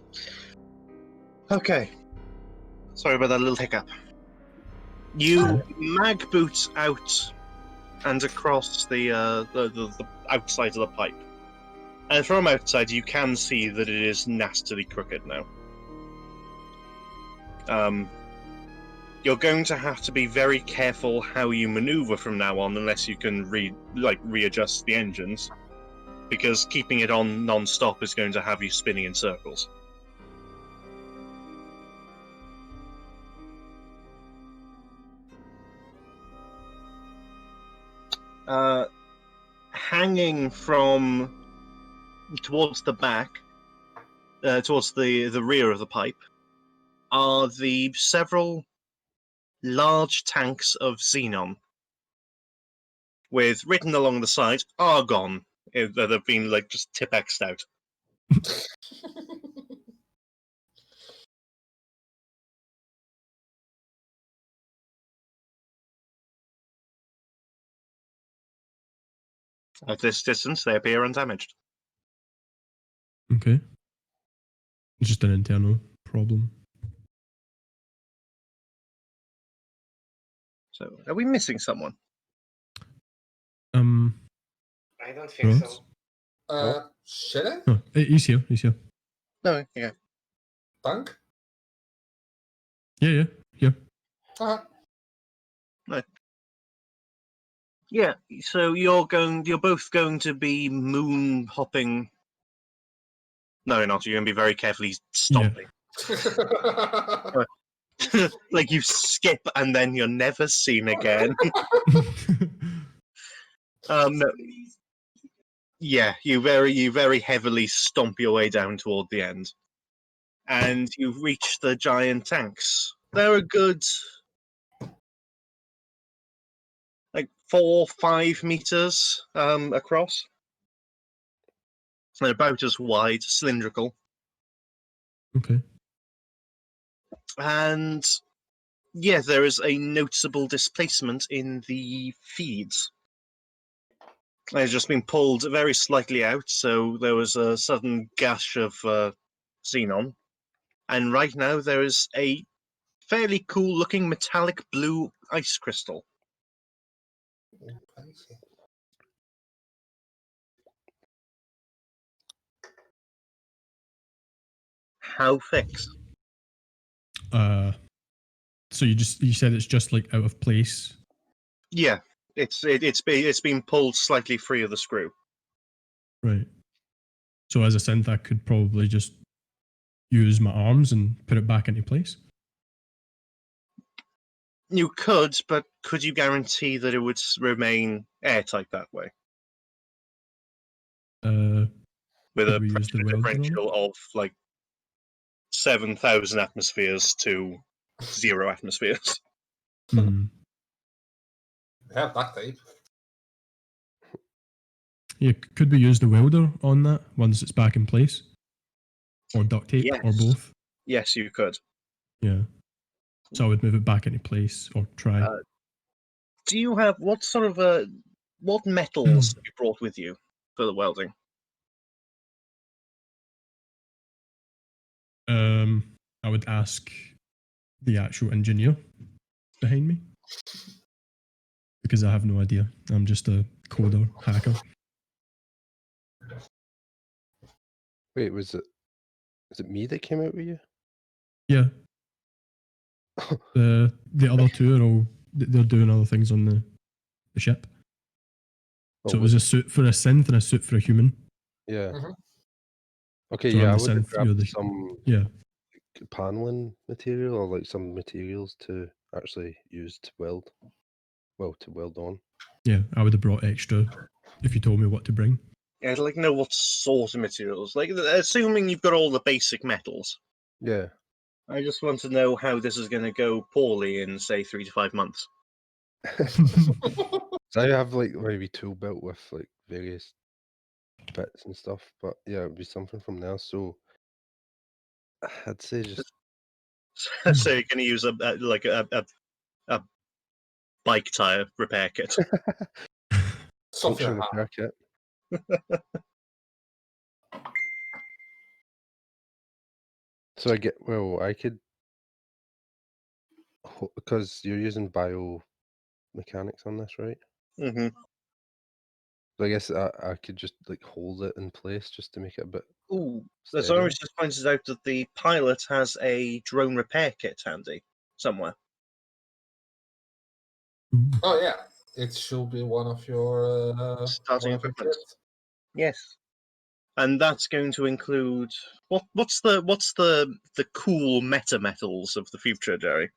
Okay. Sorry about that little hiccup. You mag boot out and across the outside of the pipe. And from outside, you can see that it is nastily crooked now. You're going to have to be very careful how you maneuver from now on, unless you can readjust the engines, because keeping it on non-stop is going to have you spinning in circles. Hanging from towards the back, towards the rear of the pipe, are the several large tanks of xenon, with written along the side "Argon" that have been just Tipp-X'd out. At this distance, they appear undamaged. Okay. Just an internal problem. So, are we missing someone? I don't think Ross? so. Should I? Oh, he's here. He's here. No, yeah. Tank? Yeah. Here. Yeah, so you're both going to be moon hopping. No, you're not. You're going to be very carefully stomping. Like you skip and then you're never seen again. No. Yeah, you very heavily stomp your way down toward the end. And you reach the giant tanks. They're a good 4-5 meters across. They're about as wide, cylindrical. Okay. And yeah, there is a noticeable displacement in the feeds. They've just been pulled very slightly out, so there was a sudden gush of xenon. And right now there is a fairly cool looking metallic blue ice crystal. How fix? So you said it's just out of place. Yeah, it's been pulled slightly free of the screw. Right. So as a synth, I could probably just use my arms and put it back into place. You could, but could you guarantee that it would remain airtight that way? With a we use the pressure welder on it? differential of 7,000 atmospheres to 0 atmospheres. Hmm. Yeah, duct tape. Yeah, could we use the welder on that once it's back in place? Or duct tape, or Yes. both? Yes, you could. Yeah. So I would move it back into place, or try. Do you have what metals have you brought with you for the welding? I would ask the actual engineer behind me, because I have no idea. I'm just a coder hacker. Wait, was it me that came out with you? Yeah. The other two are all they're doing other things on the ship. Oh, So it was a suit for a synth and a suit for a human. Yeah. Mhm. Okay, So yeah, I'm I the would have synth, you're grabbed the some yeah. paneling material or some materials to actually use to weld. Well, to weld on. Yeah, I would have brought extra if you told me what to bring. Yeah, I'd like to know what sort of materials. Assuming you've got all the basic metals. Yeah. I just want to know how this is going to go poorly in, say, 3 to 5 months. So I have maybe tool belt with various bits and stuff, but yeah, it'd be something from there. So I'd say just So you're going to use a bike tire repair kit. Software function repair kit. So I could, because you're using biomechanics on this, right? Hmm. So I guess I could just like hold it in place just to make it a bit Ooh, steady. Lazarus just pointed out that the pilot has a drone repair kit handy somewhere. Ooh. Oh yeah, it should be one of your Starting one of your equipment. kits. Yes, and that's going to include what's the cool meta metals of the future, Jerry?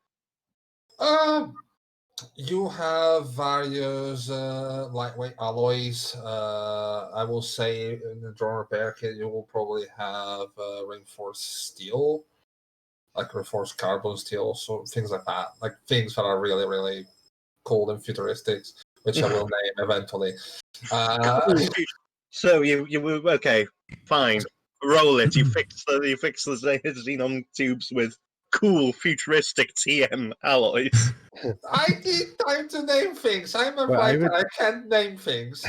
You have various lightweight alloys. I will say in the drone repair kit, you will probably have reinforced steel, like reinforced carbon steel, so things like that, like things that are really, really cool and futuristic, which I will name eventually. So you okay? Fine, roll it. You fix the xenon tubes with cool futuristic TM alloys. I need time to name things. I'm a Well, I writer. would- I can't name things.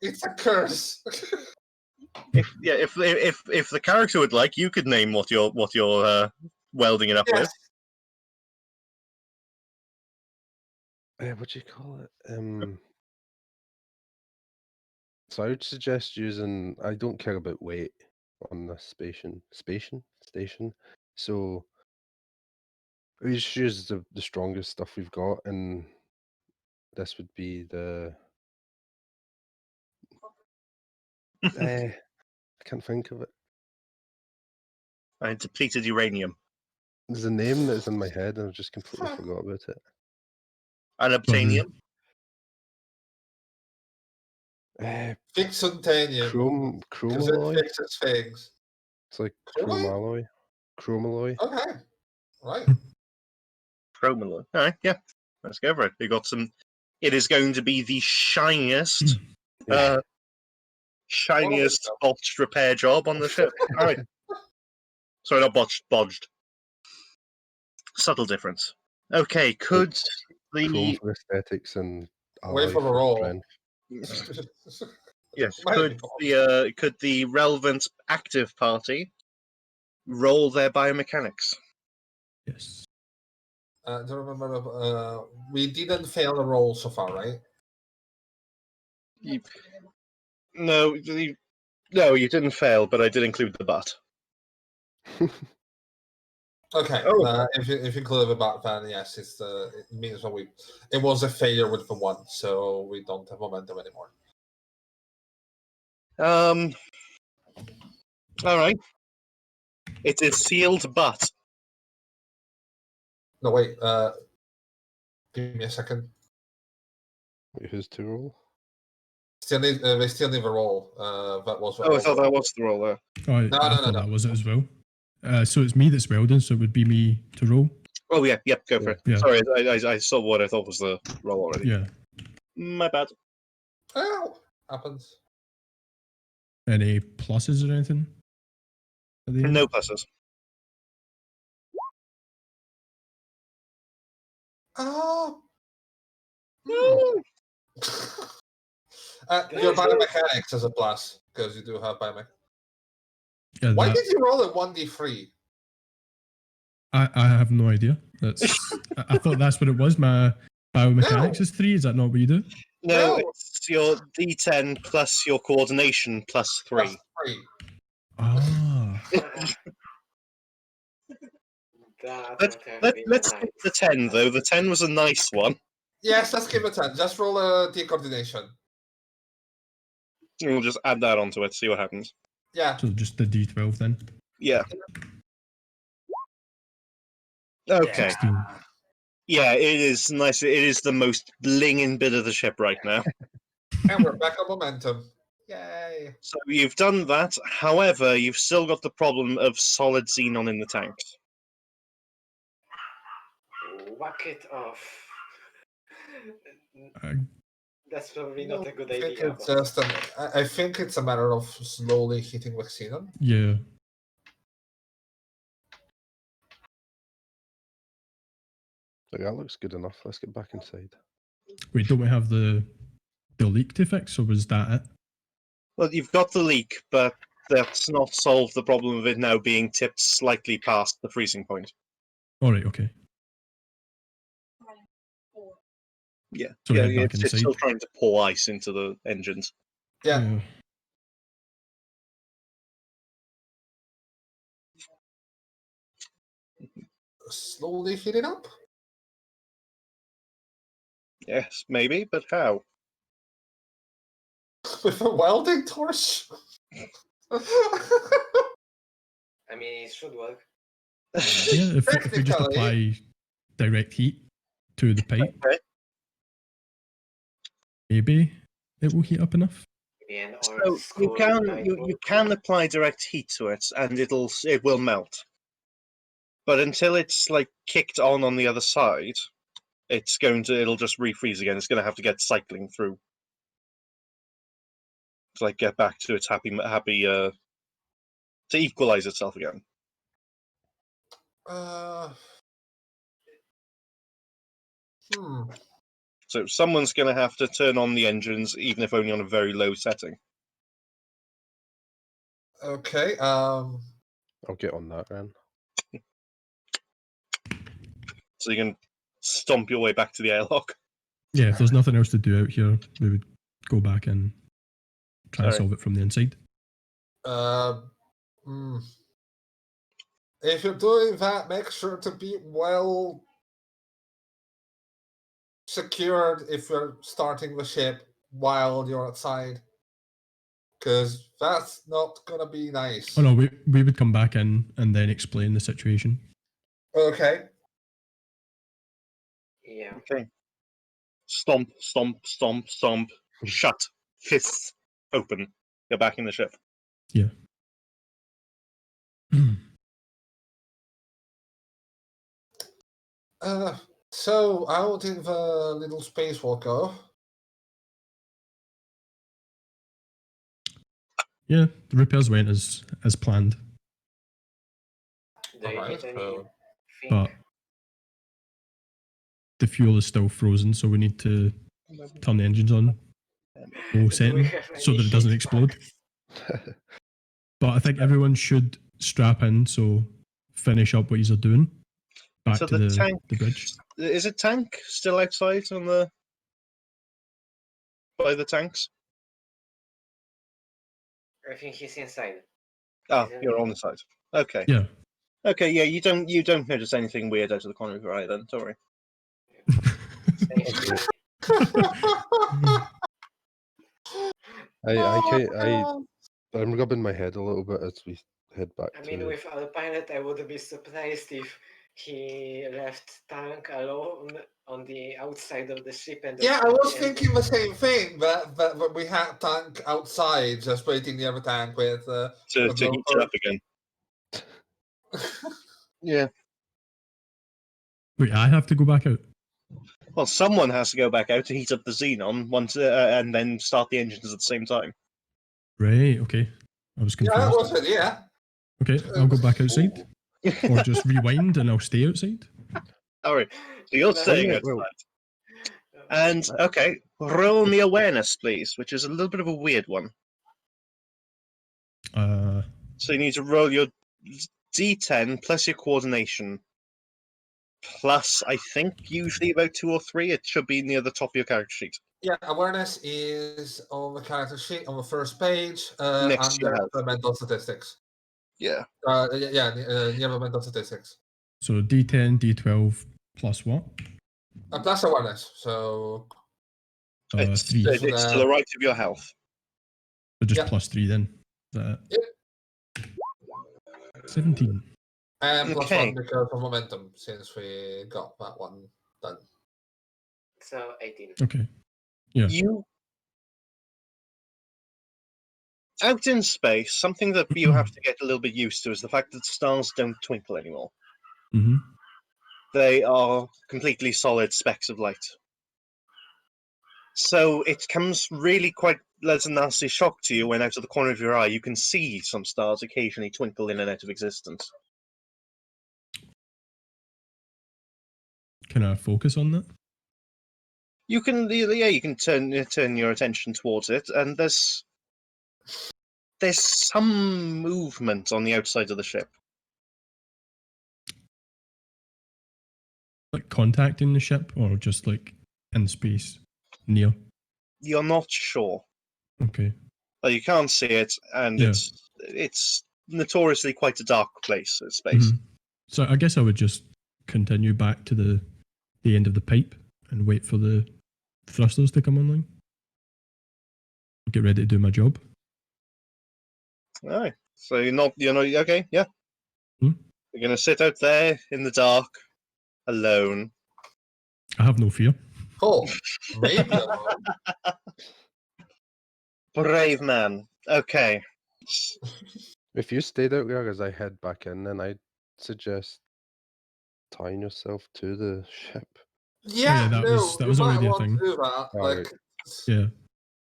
It's a curse. If the character would like, you could name what you're welding it up with. Yes. What do you call it? So I would suggest using. I don't care about weight on this station. So we just use the strongest stuff we've got, and this would be the. I can't think of it. Depleted uranium There's a name that's in my head, and I've just completely forgot about it. and obtanium. Fixuntanium. Chrome Because it alloy. fixes things. It's like Really? chrome alloy. Okay. Right. Chromalloy. All right, yeah, let's go for it. You got some. It is going to be the shiniest, Yeah. shiniest botched repair job on the ship. All right. Sorry, not botched, bodged. Subtle difference. Okay, could Chrome the for aesthetics and Wait alloy for the for roll. strength. yes Might could the relevant active party roll their biomechanics? Yes. Do you remember? We didn't fail the roll so far, right? No, you didn't fail, but I did include the but. Okay. Oh. If you include the back then, yes, it means that it was a failure with the one, so we don't have momentum anymore. All right. It is sealed, but No, wait. Give me a second. Wait, who's to roll? They still need a roll. That was. I thought that was the roll there. Oh, I thought that was it as well. So it's me that's welding, so it would be me to roll. Oh yeah, yep, go for it. Yeah. Sorry, I saw what I thought was the roll already. Yeah. My bad. Oh, happens. Any pluses or anything? At the end? No pluses. Oh. No. Your biomechanics is a plus because you do have biomechanics. Yeah, Why did you roll a 1d3? I have no idea. I thought that's what it was. My biomechanics is 3. Is that not what you do? No, No. it's your D10 plus your coordination plus 3. Plus 3. Ah. Let's skip the 10 though. The 10 was a nice one. Yes, let's give it a 10. Just roll a D coordination. We'll just add that onto it, see what happens. Yeah. So just the D12 then. Yeah. Okay. 16. Yeah, it is nice. It is the most blinging bit of the ship right now. And we're back on momentum. Yay. So you've done that. However, you've still got the problem of solid xenon in the tanks. Whack it off. Uh, That's probably No, not a good I think idea. it's just I think it's a matter of slowly hitting with xenon. yeah. Like, that looks good enough. Let's get back inside. Wait, don't we have the leak to fix, or was that it? Well, you've got the leak, but that's not solved the problem of it now being tipped slightly past the freezing point. All right. Okay. Yeah, So yeah, head back it's inside. still trying to pour ice into the engines. Yeah. Slowly heat it up. Yes, maybe, but how? With a welding torch. I mean, it should work. Yeah, if we just Technically- apply direct heat to the pipe, Okay. maybe it will heat up enough. Maybe an So old school you can apply direct heat to it, and it will melt. But until it's like kicked on the other side, it'll just refreeze again. It's going to have to get cycling through to like get back to its happy to equalize itself again. So someone's going to have to turn on the engines, even if only on a very low setting. Okay. I'll get on that then. So you can stomp your way back to the airlock. Yeah, if there's nothing else to do out here, we would go back and try and Sorry. solve it from the inside. If you're doing that, make sure to be well secured if you're starting the ship while you're outside. Because that's not going to be nice. Oh no, we would come back in and then explain the situation. Okay. Yeah. Okay. Stomp, stomp, stomp, stomp. Shut. Fists open. You're back in the ship. Yeah. So how did the little spacewalk go? Yeah, the repairs went as planned, Do you Alright, need so- anything? but the fuel is still frozen, so we need to turn the engines on low Do we setting have so any that it doesn't heat explode. packs? But I think everyone should strap in, so finish up what you're doing. Back So to the the tank bridge. Is it tank still outside by the tanks? I think he's inside. Ah, Isn't you're he? on the side. Okay. Yeah. Okay, yeah, you don't notice anything weird out of the corner of your eye then, don't worry. Essentially, I'm rubbing my head a little bit as we head back I mean, to. with our pilot, I would be surprised if he left tank alone on the outside of the ship and Yeah, I just was thinking the same thing. That we had tank outside, just waiting near the tank with To heat it up again. Yeah. Wait, I have to go back out. Well, someone has to go back out to heat up the xenon and then start the engines at the same time. Right, okay. I was Yeah, that confused. was it. Yeah. Okay, I'll go back outside. Or just rewind and I'll stay outside. Alright, so you're No. staying yeah, outside. well- And, okay, roll me awareness, please, which is a little bit of a weird one. So you need to roll your D10 plus your coordination. Plus, I think, usually about 2 or 3. It should be near the top of your character sheet. Yeah, awareness is on the character sheet on the first page Next to your under health. the mental statistics. Yeah. Near the mental statistics. so D10, D12 plus what? Plus awareness. So It's 3. to the right of your health. So just Yeah. plus 3 then. Is that it? 17. and plus Okay. 1 because of momentum, since we got that one done. So 18. Okay. Yeah. You out in space, something that you have to get a little bit used to is the fact that stars don't twinkle anymore. Mm-hmm. They are completely solid specks of light. So it comes really quite as a nasty shock to you when out of the corner of your eye you can see some stars occasionally twinkle in and out of existence. Can I focus on that? You can, you can turn your attention towards it, and there's some movement on the outside of the ship. Like contacting the ship or just like in space near? You're not sure. Okay. Like, you can't see it, and Yeah. it's notoriously quite a dark place, space. Mhm. So I guess I would just continue back to the end of the pipe and wait for the thrusters to come online. Get ready to do my job. Alright. So you're not okay, yeah. Hmm? You're gonna sit out there in the dark, alone. I have no fear. Cool. Maybe alone. Brave man. Okay. If you stayed out there as I head back in, then I'd suggest tying yourself to the ship. Yeah, that no, was you might already a want thing. to do that. Oh, Like, right. Yeah.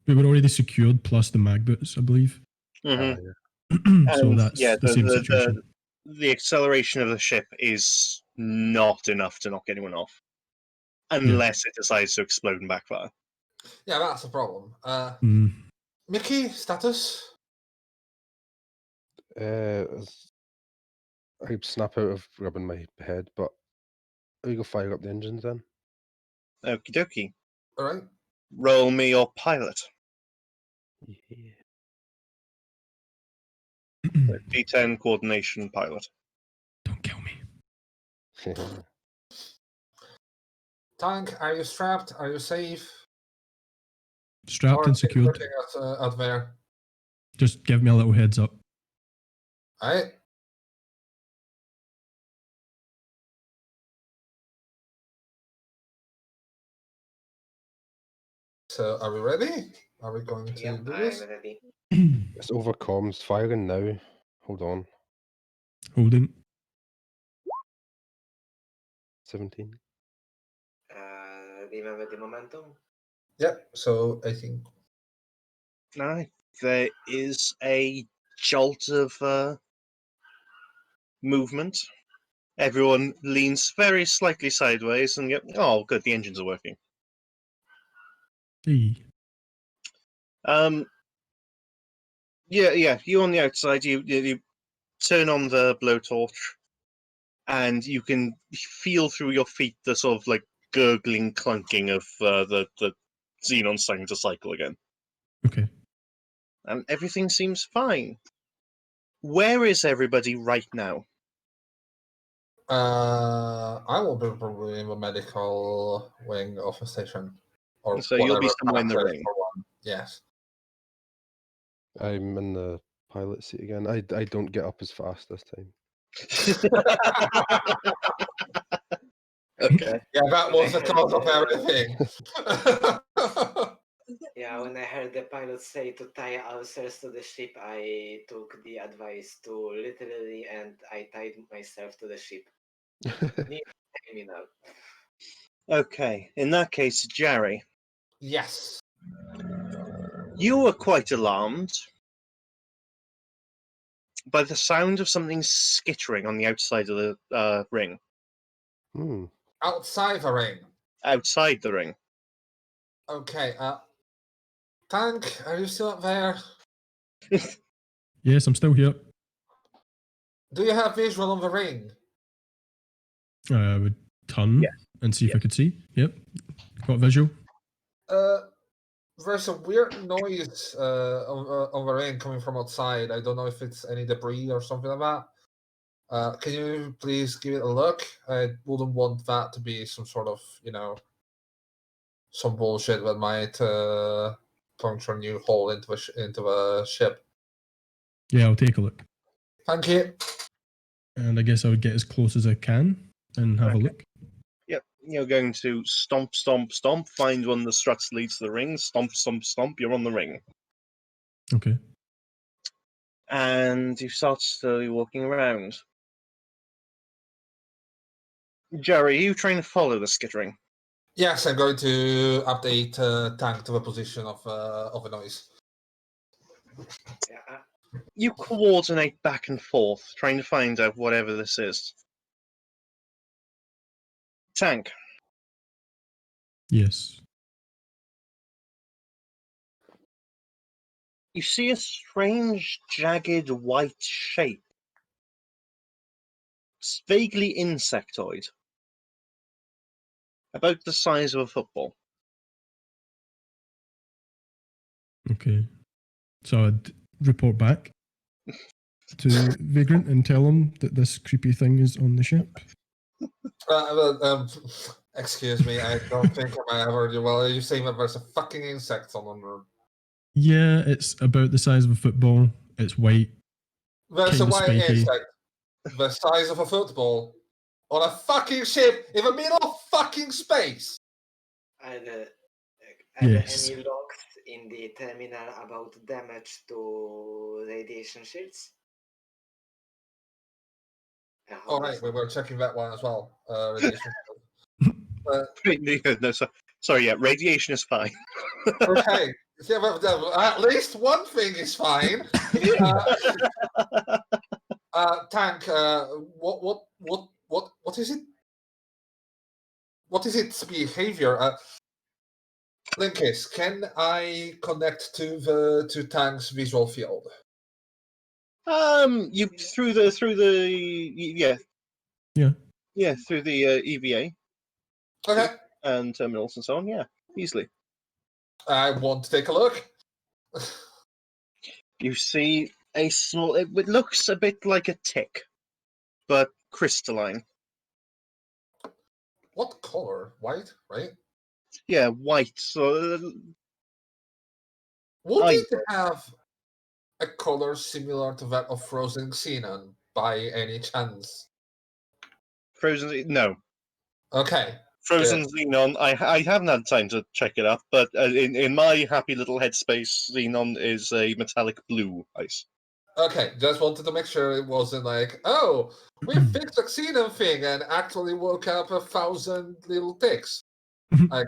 We were already secured plus the mag boots, I believe. Mhm. Yeah. So And that's yeah, the same situation. the acceleration of the ship is not enough to knock anyone off, Yeah. unless it decides to explode and backfire. yeah, that's a problem. Mm. Mickey, status? I snap out of rubbing my head, but we go fire up the engines then. Okie dokie. All right. Roll me your pilot. Yeah. D10 coordination pilot. Don't kill me. Tank, are you strapped? Are you safe? Strapped How are and things secured. looking at there? Just give me a little heads up. All right. So, are we ready? Are we going to Yep, do I'm this? ready. It's over comms, firing now. Hold on. Holding. 17. Remember the momentum? Yep. So, I think. Aye. There is a jolt of movement. Everyone leans very slightly sideways and oh, good, the engines are working. Hey. Yeah. You on the outside, you turn on the blowtorch, and you can feel through your feet the sort of like gurgling clunking of the xenon starting to cycle again, Okay. and everything seems fine. Where is everybody right now? I will be probably in the medical wing of a station. Or So you'll be whatever somewhere in the factor ring. for one. Yes. I'm in the pilot seat again. I don't get up as fast this time. Okay. Yeah, that was the cause of everything. Yeah, when I heard the pilot say to tie ourselves to the ship, I took the advice to literally, and I tied myself to the ship. Need to take me now. Okay. In that case, Jerry, Yes. you were quite alarmed by the sound of something skittering on the outside of the ring. Hmm. Outside the ring. Outside the ring. Okay. Tank, are you still up there? Yes, I'm still here. Do you have visual on the ring? I would turn Yes. and see if I could see. Yep. Got visual. There's a weird noise on the ring coming from outside. I don't know if it's any debris or something like that. Can you please give it a look? I wouldn't want that to be some sort of, some bullshit that might puncture a new hole into the ship. Yeah, I'll take a look. Thank you. And I guess I would get as close as I can and have a look. Yep. You're going to stomp, find one of the struts leads to the ring, stomp, you're on the ring. Okay. And you start slowly walking around. Jerry, are you trying to follow the skittering? Yes, I'm going to update Tank to the position of a noise. Yeah, You coordinate back and forth, trying to find out whatever this is. Tank, Yes. you see a strange, jagged white shape. It's vaguely insectoid. About the size of a football. Okay. So I'd report back to Vagrant and tell him that this creepy thing is on the ship. Excuse me, I don't think I ever do. Well, you saying that there's a fucking insect on the Yeah, it's about the size of a football. It's white. There's a Kinda white spiky. insect the size of a football on a fucking ship in the middle of fucking space. Are there Yes. any logs in the terminal about damage to radiation shields? All right, we were checking that one as well. Radiation. No, sorry, yeah, radiation is fine. Okay, yeah, at least one thing is fine. Tank, what is it? What is its behavior? Linkis, can I connect to Tank's visual field? You through the through the EVA Okay, and terminals and so on. Yeah, easily. I want to take a look. You see a small. It looks a bit like a tick, but crystalline. What color? White, right? Yeah, white. So Would I- it have a color similar to that of frozen xenon by any chance? frozen. No, Okay. frozen xenon. I haven't had time to check it up, but in my happy little headspace, xenon is a metallic blue ice. Okay, just wanted to make sure it wasn't like, oh, we fixed the xenon thing and actually woke up 1,000 little ticks. Like,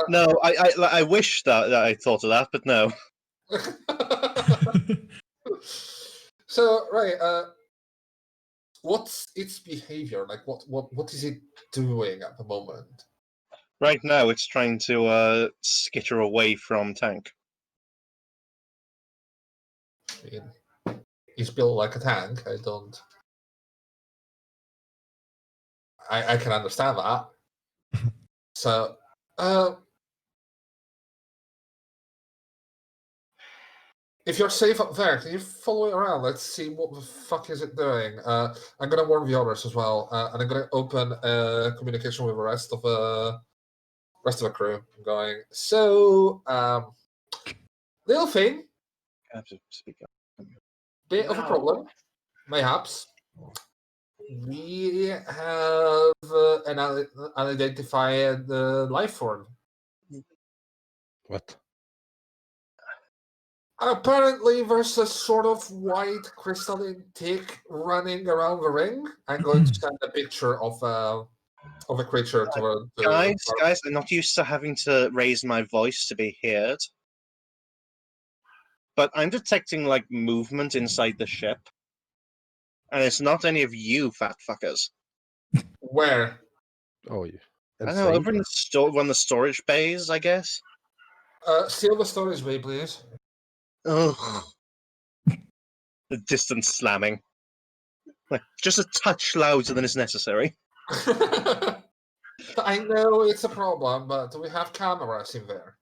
No, I wish that I thought of that, but no. So, right, what's its behavior? Like, what is it doing at the moment? Right now, it's trying to skitter away from Tank. I mean, he's built like a tank. I can understand that. So, if you're safe up there, can you follow it around? Let's see what the fuck is it doing. I'm gonna warn the others as well, and I'm gonna open communication with the rest of the crew. I'm going. So, little thing, I have to speak up. bit of a problem, mayhaps. We have an unidentified life form. What? Apparently, there's a sort of white crystalline tick running around the ring. I'm going to send a picture of a creature to Guys, I'm not used to having to raise my voice to be heard. But I'm detecting like movement inside the ship. And it's not any of you fat fuckers. Where? Oh, you. I don't know, over in one of the storage bays, I guess. Seal the storage bay, please. Ugh. The distant slamming. Like, just a touch louder than is necessary. I know it's a problem, but do we have cameras in there?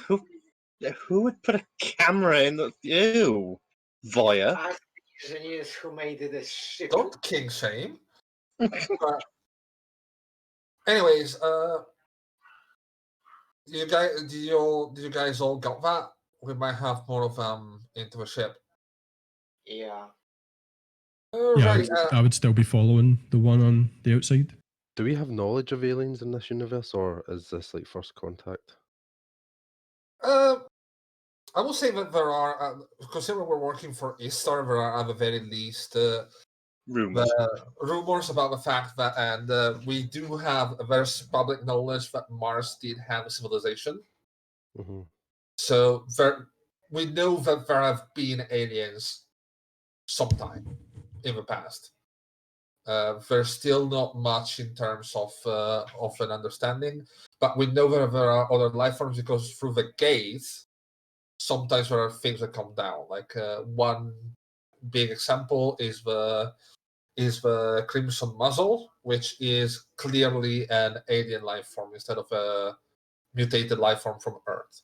Who would put a camera in the... Ew. Voyeur. Ask the engineers who made this ship. Don't king shame. Anyways, did you guys all got that? We might have more of them into a ship. Yeah. Right. I would still be following the one on the outside. Do we have knowledge of aliens in this universe, or is this like first contact? I will say that there are, considering we're working for ISSTAR, there are at the very least rumors about the fact that, and we do have there's public knowledge that Mars did have a civilization. Mm-hmm. So we know that there have been aliens sometime in the past. There's still not much in terms of an understanding, but we know that there are other life forms because through the gates, sometimes there are things that come down. Like one big example is the Crimson Muzzle, which is clearly an alien life form instead of mutated life form from Earth.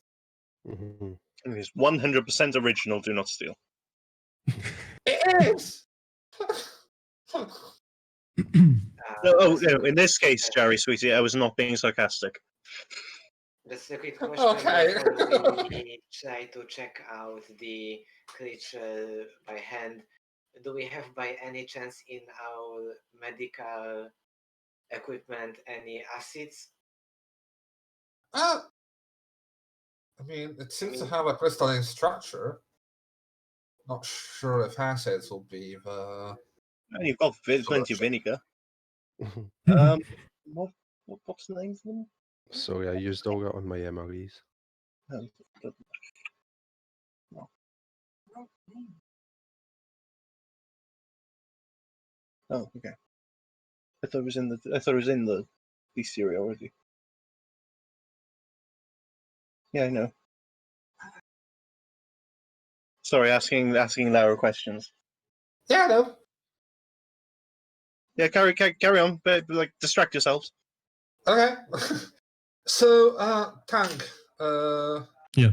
Mhm. It is 100% original. Do not steal. It is. No, in this case, Jerry, sweetie, I was not being sarcastic. Just a quick question Okay. before we try to check out the creature by hand. Do we have by any chance in our medical equipment any acids? I mean, it seems to have a crystalline structure. Not sure if acids will be the And you've got plenty of vinegar. What's the name of them? Sorry, I used all that on my MREs. Oh, okay. I thought it was in the bestiary already. Yeah, I know. Sorry, asking Laura questions. Yeah, no. Yeah, carry on, but like distract yourselves. Okay. So, Tank, Yeah.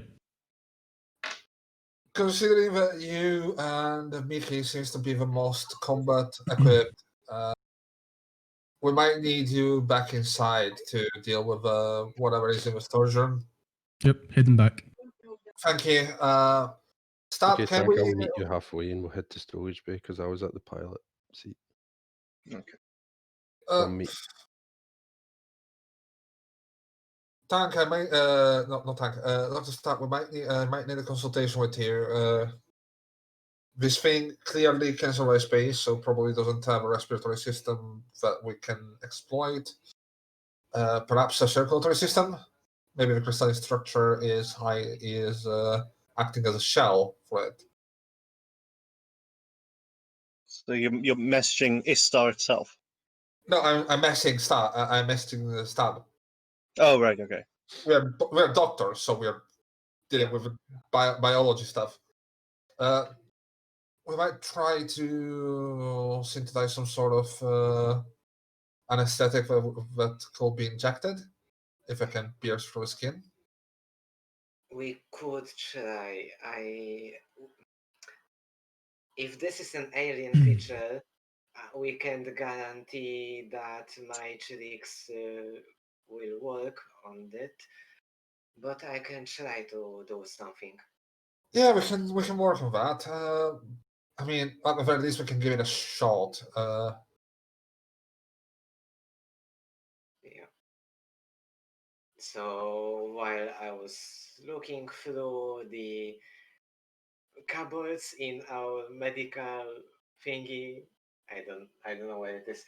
considering that you and Mickey seems to be the most combat equipped, we might need you back inside to deal with whatever is in the storage room. Yep. Heading back. Thank you. Start. Okay, Can Tank, we? I'll meet you halfway and we'll head to storage bay because I was at the pilot seat. Okay. I'll meet. Tank, I might not Tank. Dr. Stark, we might need a consultation with you. This thing clearly can survive space, so probably doesn't have a respiratory system that we can exploit. Perhaps a circulatory system. Maybe the crystalline structure is acting as a shell for it. So you're messaging ISSTAR itself. No, I'm messing Star. I'm messing the Stab. Oh right, okay. We're doctors, so we're dealing with biology stuff. We might try to synthesize some sort of anesthetic that could be injected, if I can pierce through skin. We could try. If this is an alien creature, we can guarantee that my tricks will work on it. But I can try to do something. Yeah, we can work on that. I mean, at the very least, we can give it a shot. Yeah. So while I was looking through the cupboards in our medical thingy, I don't know where it is.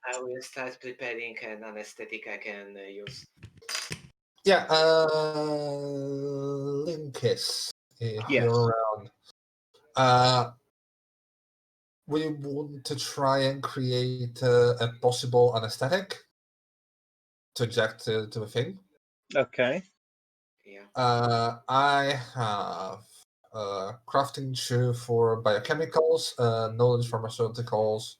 I will start preparing an anesthetic I can use. Yeah, Linkis, if Yes. you're around. We want to try and create a possible anesthetic to inject to the thing. Okay. Yeah. I have crafting shoe for biochemicals, knowledge pharmaceuticals.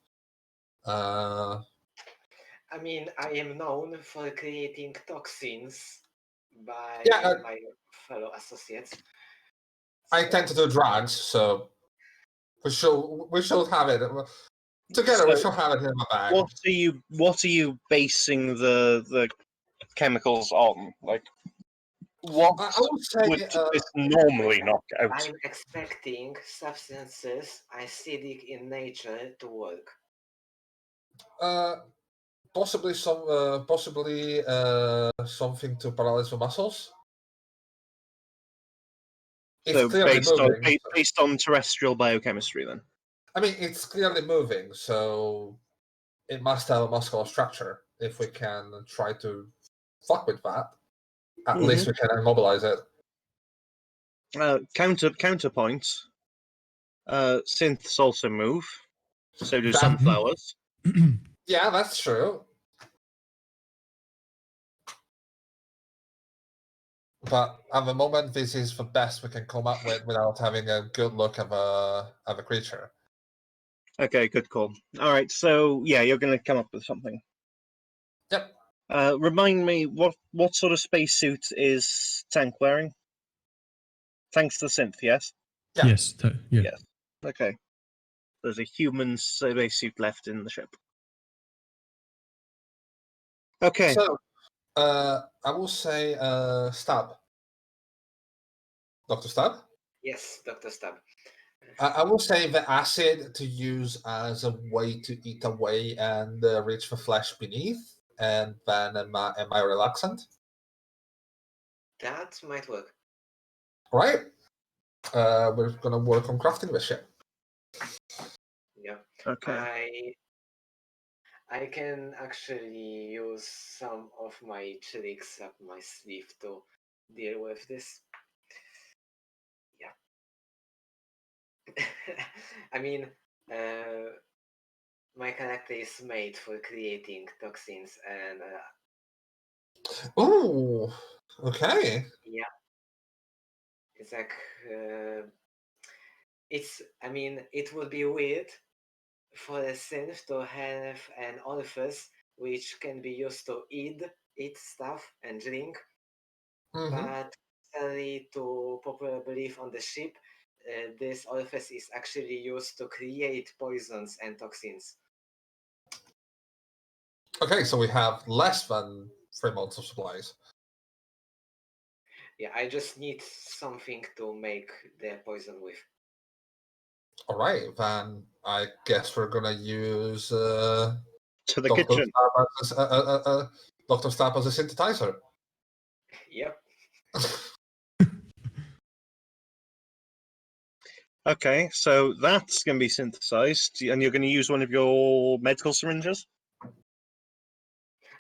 I mean, I am known for creating toxins by Yeah, my fellow associates. I tend to do drugs, so we should have it together. We So should have it in my bag. what are you basing the chemicals on? Like what I would say would this normally knock out? I'm expecting substances acidic in nature to work. Possibly something to paralyze the muscles. It's So clearly moving. based on terrestrial biochemistry, then. I mean, it's clearly moving, so it must have a muscular structure. If we can try to fuck with that, at least we can immobilize it. Counterpoint. Synths also move. So do That- sunflowers. Yeah, that's true. But at the moment, this is the best we can come up with without having a good look of a creature. Okay, good call. All right, so yeah, you're going to come up with something. Yep. Remind me, what sort of spacesuit is Tank wearing? Tank's the synth, yes? Yeah. Yes. Yeah. Yes. Okay. There's a human spacesuit left in the ship. Okay. So, I will say, Stab. Dr. Stab? Yes, Dr. Stab. I will say the acid to use as a way to eat away and reach the flesh beneath, and then my relaxant. That might work. All right. We're gonna work on crafting the ship. Yeah. Okay. I can actually use some of my tricks up my sleeve to deal with this. Yeah. I mean, my character is made for creating toxins, and Ooh. Okay. yeah, it's like I mean, it would be weird for a synth to have an orifice which can be used to eat stuff and drink, but sadly, to popular belief on the ship, this orifice is actually used to create poisons and toxins. Okay, so we have less than 3 months of supplies. Yeah, I just need something to make the poison with. All right, then I guess we're gonna use To the Dr. kitchen. Dr. Stab as a synthesizer. Yep. Okay, so that's going to be synthesized, and you're going to use one of your medical syringes?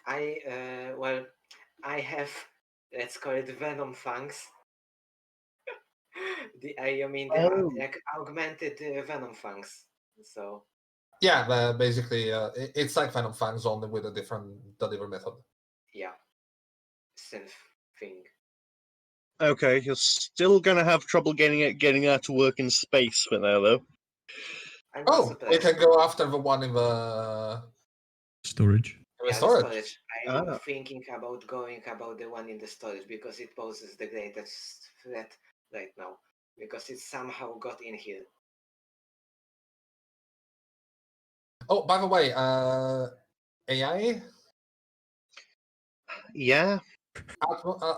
Well, I have, let's call it venom fangs. I mean, the like augmented venom fangs. So Yeah, basically, it's like Venom Fangs only with a different delivery method. yeah, synth thing. Okay, you're still going to have trouble getting that to work in space for now, though. I'm not Oh, we surprised. can go after the one in the Storage. Yeah, the storage. I'm Ah. thinking about going about the one in the storage because it poses the greatest threat right now. Because it somehow got in here. Oh, by the way, AI Yeah,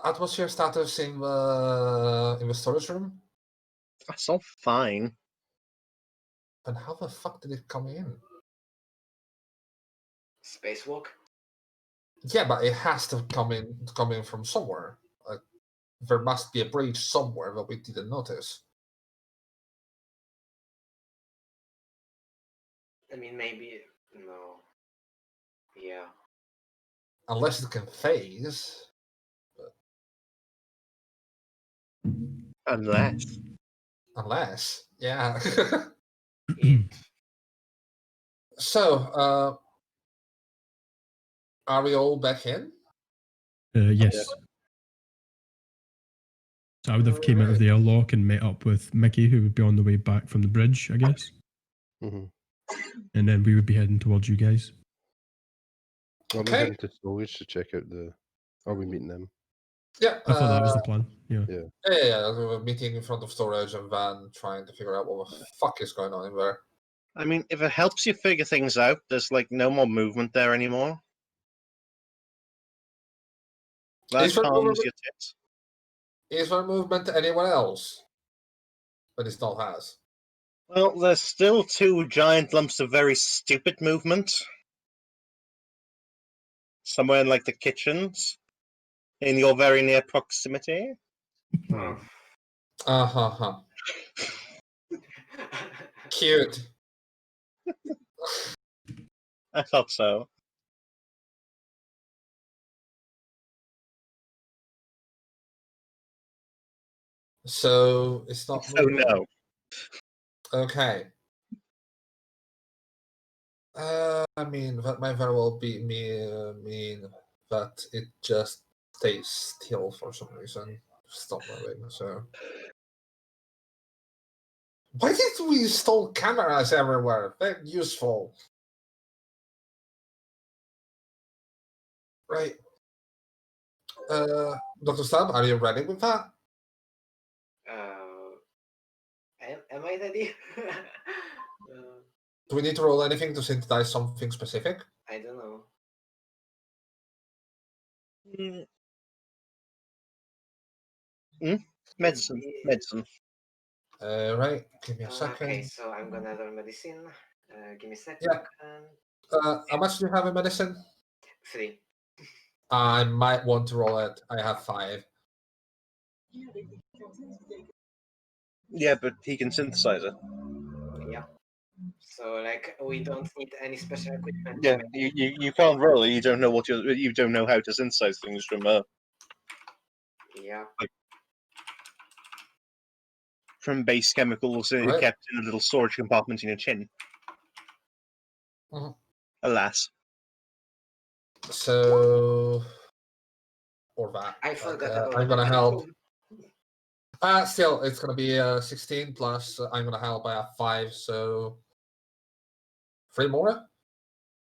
atmosphere status in the storage room. that's all fine. And how the fuck did it come in? Spacewalk? Yeah, but it has to come in from somewhere. Like, there must be a breach somewhere that we didn't notice. I mean, maybe no. Yeah. Unless it can phase. Unless, yeah. It So, are we all back in? Yes. So I would have came out of the airlock and met up with Mickey, who would be on the way back from the bridge, I guess. Mhm. And then we would be heading towards you guys. Are we Okay. heading to storage to check out the? Are we meeting them? Yeah. I thought that was the plan. Yeah. Yeah. We were meeting in front of storage and then trying to figure out what the fuck is going on in there. I mean, if it helps you figure things out, there's like no more movement there anymore. That Is there calms movement- your tits. Is there movement anywhere else? But it still has. Well, there's still two giant lumps of very stupid movement. Somewhere in like the kitchens. In your very near proximity. oh. Uh-huh. Cute. I thought so. So it's not So moving. no. Okay. I mean, that might very well mean that it just stays still for some reason. Stop moving. So why did we install cameras everywhere? They're useful. Right. Dr. Stab, are you ready with that? Am I ready? Do we need to roll anything to synthesize something specific? I don't know. Medicine. Medicine. Right, give me a second. Okay, so I'm gonna roll medicine. Give me a second. Yeah. How much do you have in medicine? 3. I might want to roll it. I have 5. Yeah, but he can synthesize it. Yeah. So like we don't need any special equipment. Yeah, you can't roll it. You don't know what you don't know how to synthesize things Yeah. from base chemicals Right. kept in a little storage compartment in your chin. Mhm. Alas. So, or that. I forgot about I'm gonna that. help. Still, it's gonna be 16 plus. I'm gonna help. I have 5, so 3 more.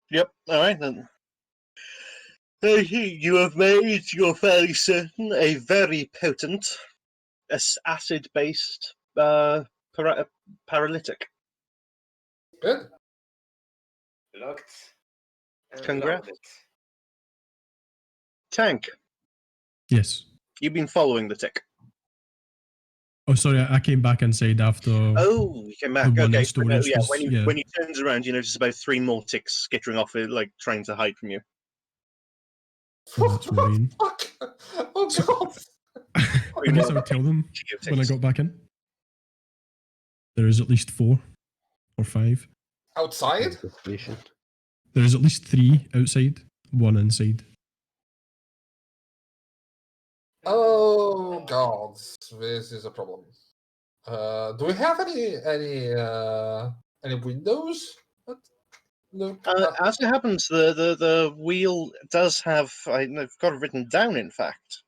Yep. All right then. You have made, you're fairly certain, a very potent acid-based paralytic. Good. Locked and Congrats. loaded. Tank, Yes. you've been following the tick. Oh, sorry, I came back inside after. Oh, you came back. The one in Okay. So no, storage yeah, was- when you turns around, you notice about 3 more ticks skittering off, like trying to hide from you. Oh, that's worrying. Fuck. Oh So- god. I guess I would tell them when I got back in. There is at least 4 or 5. Outside? Anticipation. There is at least 3 outside, 1 inside. Oh god, this is a problem. Do we have any windows? Look. As it happens, the wheel does have. I've got it written down. In fact,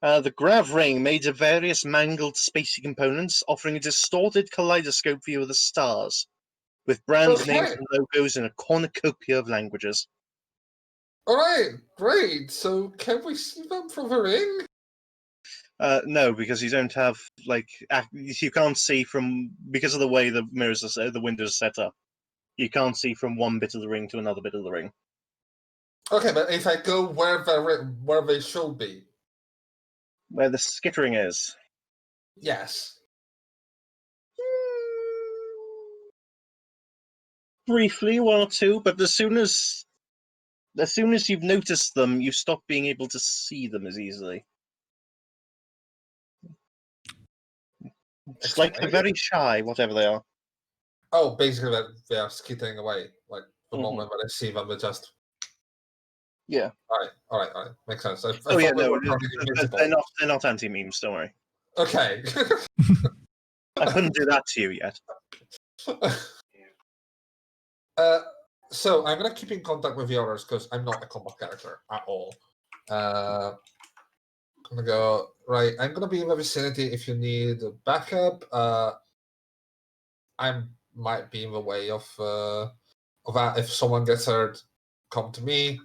the grav ring made of various mangled spacey components, offering a distorted kaleidoscope view of the stars, with brand names Okay. and logos in a cornucopia of languages. All right, great. So can we see them from the ring? No, because you don't have you can't see from because of the way the mirrors are the windows are set up. You can't see from one bit of the ring to another bit of the ring. Okay, but if I go where they should be, Where the skittering is. yes. Briefly, 1 or 2, but as soon as you've noticed them, you stop being able to see them as easily. It's like they're Explain? very shy, whatever they are. Oh, basically they are skittering away. Like the Mhm. moment when I see them, they just. Yeah. All right. Makes sense. I Oh thought yeah, they no, were probably invisible. they're not anti-memes. Don't worry. Okay. I couldn't do that to you yet. So I'm gonna keep in contact with the others because I'm not a combat character at all. I'm gonna go right. I'm gonna be in the vicinity if you need backup. I might be in the way of that. If someone gets hurt, come to me.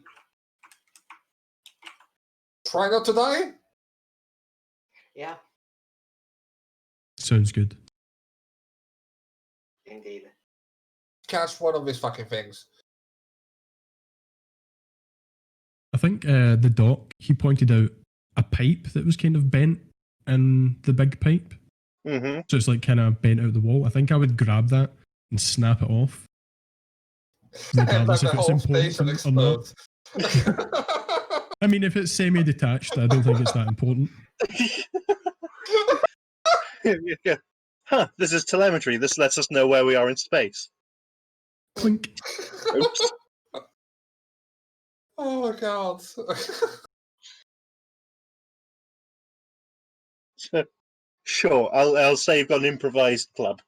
Try not to die. Yeah, Sounds good. indeed. Catch one of these fucking things. I think the doc, he pointed out a pipe that was kind of bent in the big pipe. Mm-hmm. So it's like kind of bent out the wall. I think I would grab that and snap it off. Regardless Like if the it's whole important station or not. explodes. I mean, if it's semi-detached, I don't think it's that important. Yeah. Huh, this is telemetry. This lets us know where we are in space. Clink. Oops. Oh my god. Sure, I'll say you've got an improvised club.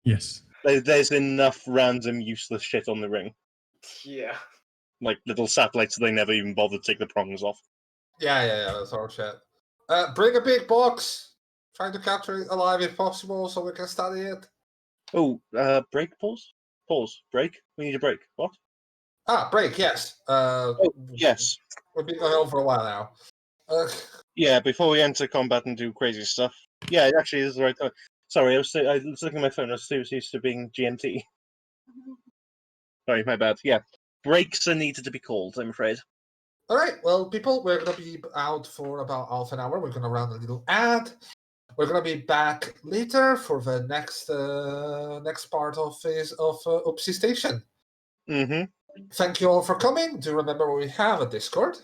Yes. There's enough random useless shit on the ring. Yeah. Like little satellites they never even bothered to take the prongs off. Yeah, that's all shit. Bring a big box. Try to capture it alive if possible so we can study it. Oh, break, pause? Pause, break? We need a break. What? Break, yes. Yes. We've been going on for a while now. Yeah, before we enter combat and do crazy stuff. Yeah, it actually is the right time. Sorry, I was looking at my phone. I was so used to being GMT. Sorry, my bad. Yeah, breaks are needed to be called, I'm afraid. All right, well, people, we're going to be out for about half an hour. We're going to run a little ad. We're going to be back later for the next part of Oopsie Station. Mm-hmm. Thank you all for coming. Do remember we have a Discord.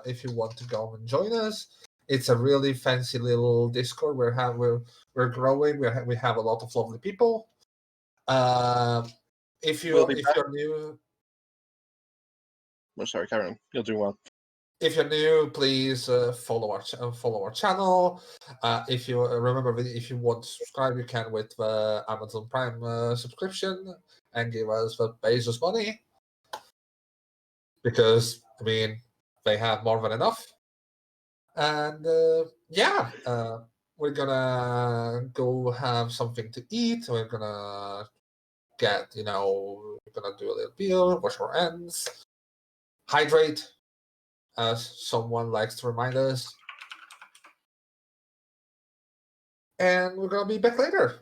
If you want to go and join us, it's a really fancy little Discord. We're growing. We have a lot of lovely people. If We'll be back. you're new, Oh, sorry, Karen. You'll do well. if you're new, please follow our channel. If you remember, if you want to subscribe, you can with the Amazon Prime subscription and give us the Bezos money. Because I mean, they have more than enough. And we're gonna go have something to eat. We're gonna we're gonna do a little beer, wash our hands, hydrate, as someone likes to remind us. And we're gonna be back later.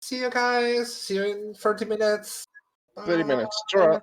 See you guys. See you in 30 minutes. 30 minutes. Bye. Ta-ra.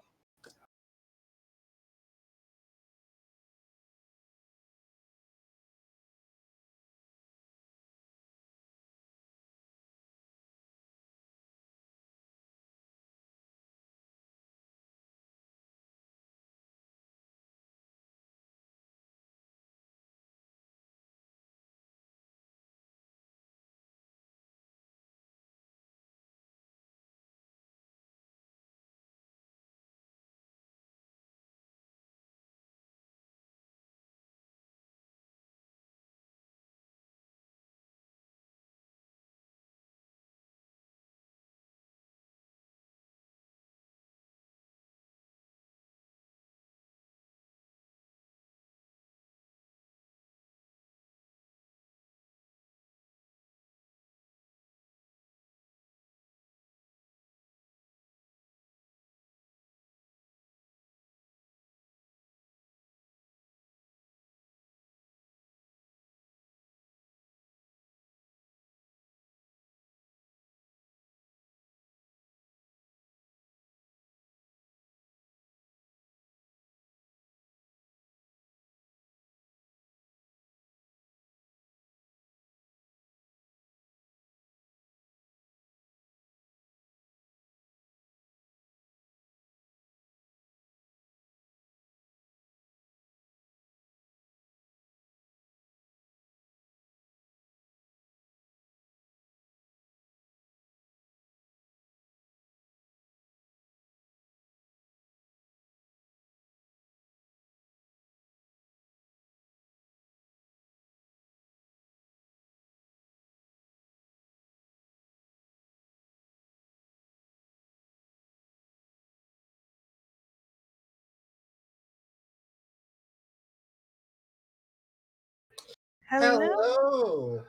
Hello. Hello.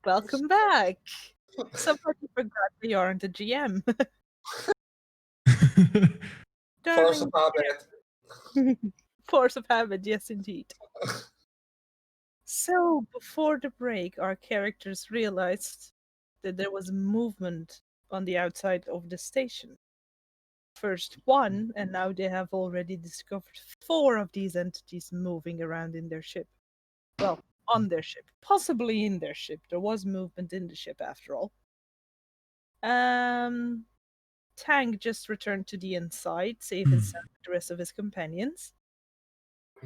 Welcome back. Somehow you forgot we aren't a GM. Force Darling. of habit. Force of habit, yes indeed. So, before the break, our characters realized that there was movement on the outside of the station. First one, and now they have already discovered 4 of these entities moving around in their ship. Well, on their ship, possibly in their ship. There was movement in the ship after all. Tang just returned to the inside, safe and sound with the rest of his companions.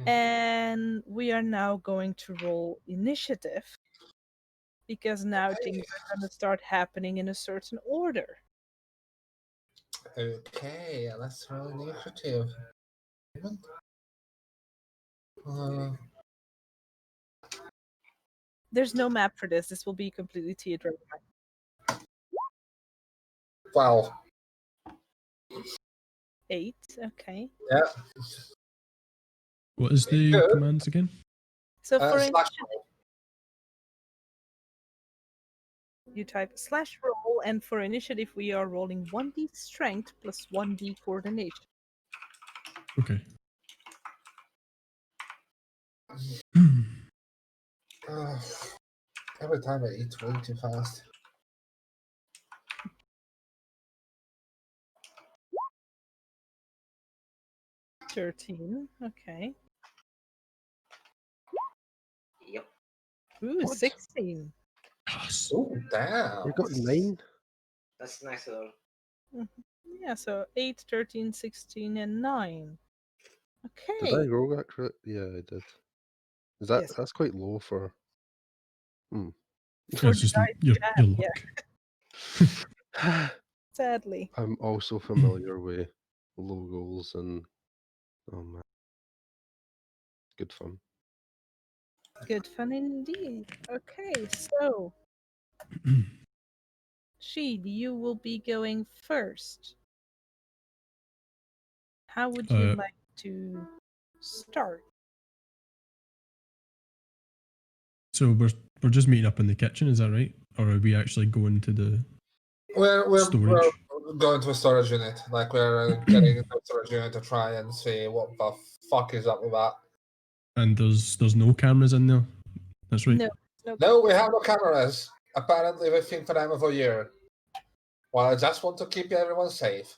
And we are now going to roll initiative because now things are going to start happening in a certain order. Okay, let's roll initiative. There's no map for this. This will be completely theater. Wow. 8, okay. Yeah. What is the Good. commands again? So for Slash initiative, roll. you type /roll, and for initiative we are rolling 1d strength plus 1d coordination. Okay. Every time I eat way too fast. $13. Okay. Yep. Ooh, What? 16. Yes. Oh, damn. We got 9. That's nice roll. Yeah, so 8, 13, 16, and 9. Did I Okay. roll that correct? Yeah, I did. Is that Yes. that's quite low for? For That's the just dice your you have, luck. yeah, sadly. I'm also familiar with low rolls and oh man, good fun. Good fun indeed. Okay, so Sheed, you will be going first. How would you like to start? So we're just meeting up in the kitchen, is that right? Or are we actually going to the We're storage? going to a storage unit. Like we're getting into a storage unit to try and see what the fuck is up with that. And there's no cameras in there. That's right. No. No, we have no cameras. Apparently, we think for them of a year. Well, I just want to keep everyone safe.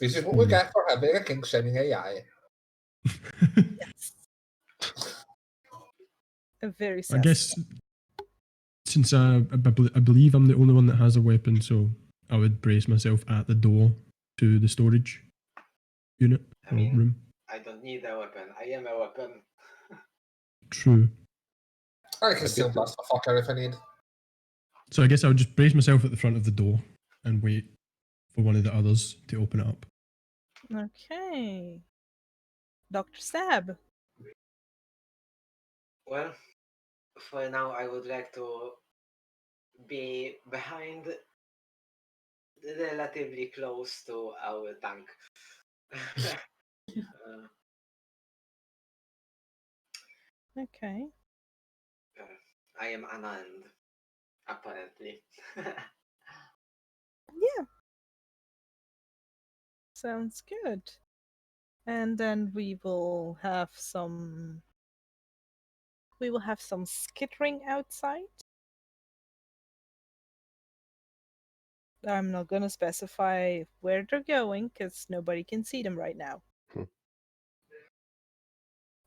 This is what we get for having a king-shaming AI. Yes. A very I sad. guess since I believe I'm the only one that has a weapon, so I would brace myself at the door to the storage unit I or mean- room. I don't need a weapon. I am a weapon. True. I can still blast the fucker if I need. So I guess I would just brace myself at the front of the door and wait for one of the others to open it up. Okay. Dr. Sab. Well, for now, I would like to be behind, relatively close to our tank. Okay. I am unarmed, apparently. Yeah. Sounds good. And then we will have some skittering outside. I'm not gonna specify where they're going because nobody can see them right now.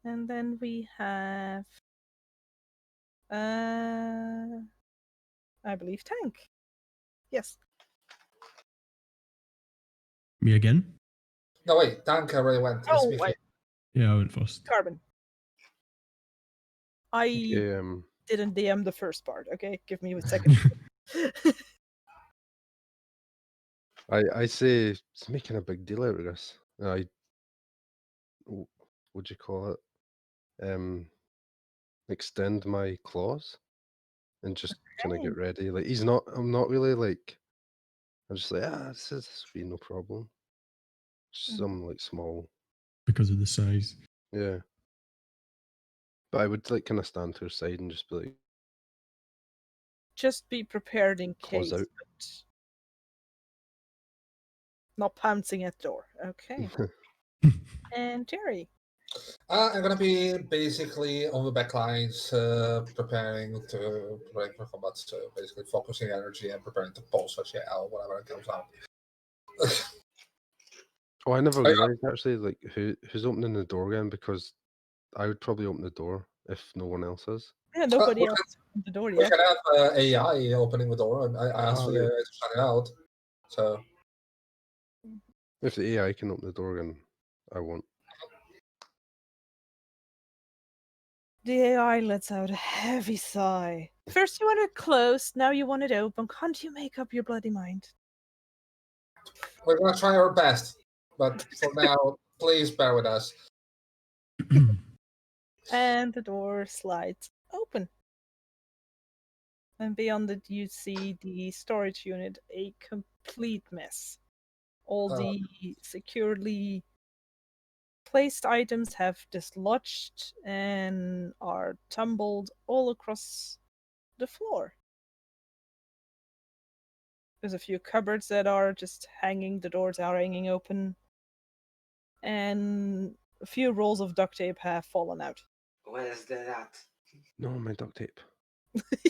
And then we have I believe tank. Yes. Me again? No, wait, tank already went. It's Oh, Mickey. Yeah, I went first. Carbon. I Okay, didn't DM the first part, okay? Give me a second. I say it's making a big deal out of this. What'd you call it? Extend my claws and just kind of get ready. Like I'm not really like. I'm just like this will be no problem. Some like small, Because of the size. yeah. But I would like kind of stand to her side and just be like, Just be prepared in claws case. out. But not pouncing at door. Okay. And Terry. I'm gonna be basically on the back lines, preparing to break for combat. So basically, focusing energy and preparing to pulse or shit out whatever comes out. Oh, I never realized actually like who's opening the door again, because I would probably open the door if no one else is. Yeah, nobody we else opened the door We yet. can have AI opening the door, and I asked Oh, the AI right. to shut it out. So If the AI can open the door again, I won't. The AI lets out a heavy sigh. First you want it closed, now you want it open. Can't you make up your bloody mind? we're gonna try our best, but for now, please bear with us. And the door slides open. And beyond it, you see the storage unit, a complete mess. All the securely placed items have dislodged and are tumbled all across the floor. There's a few cupboards that are just hanging, the doors are hanging open, and a few rolls of duct tape have fallen out. Where's the rat? No, my duct tape.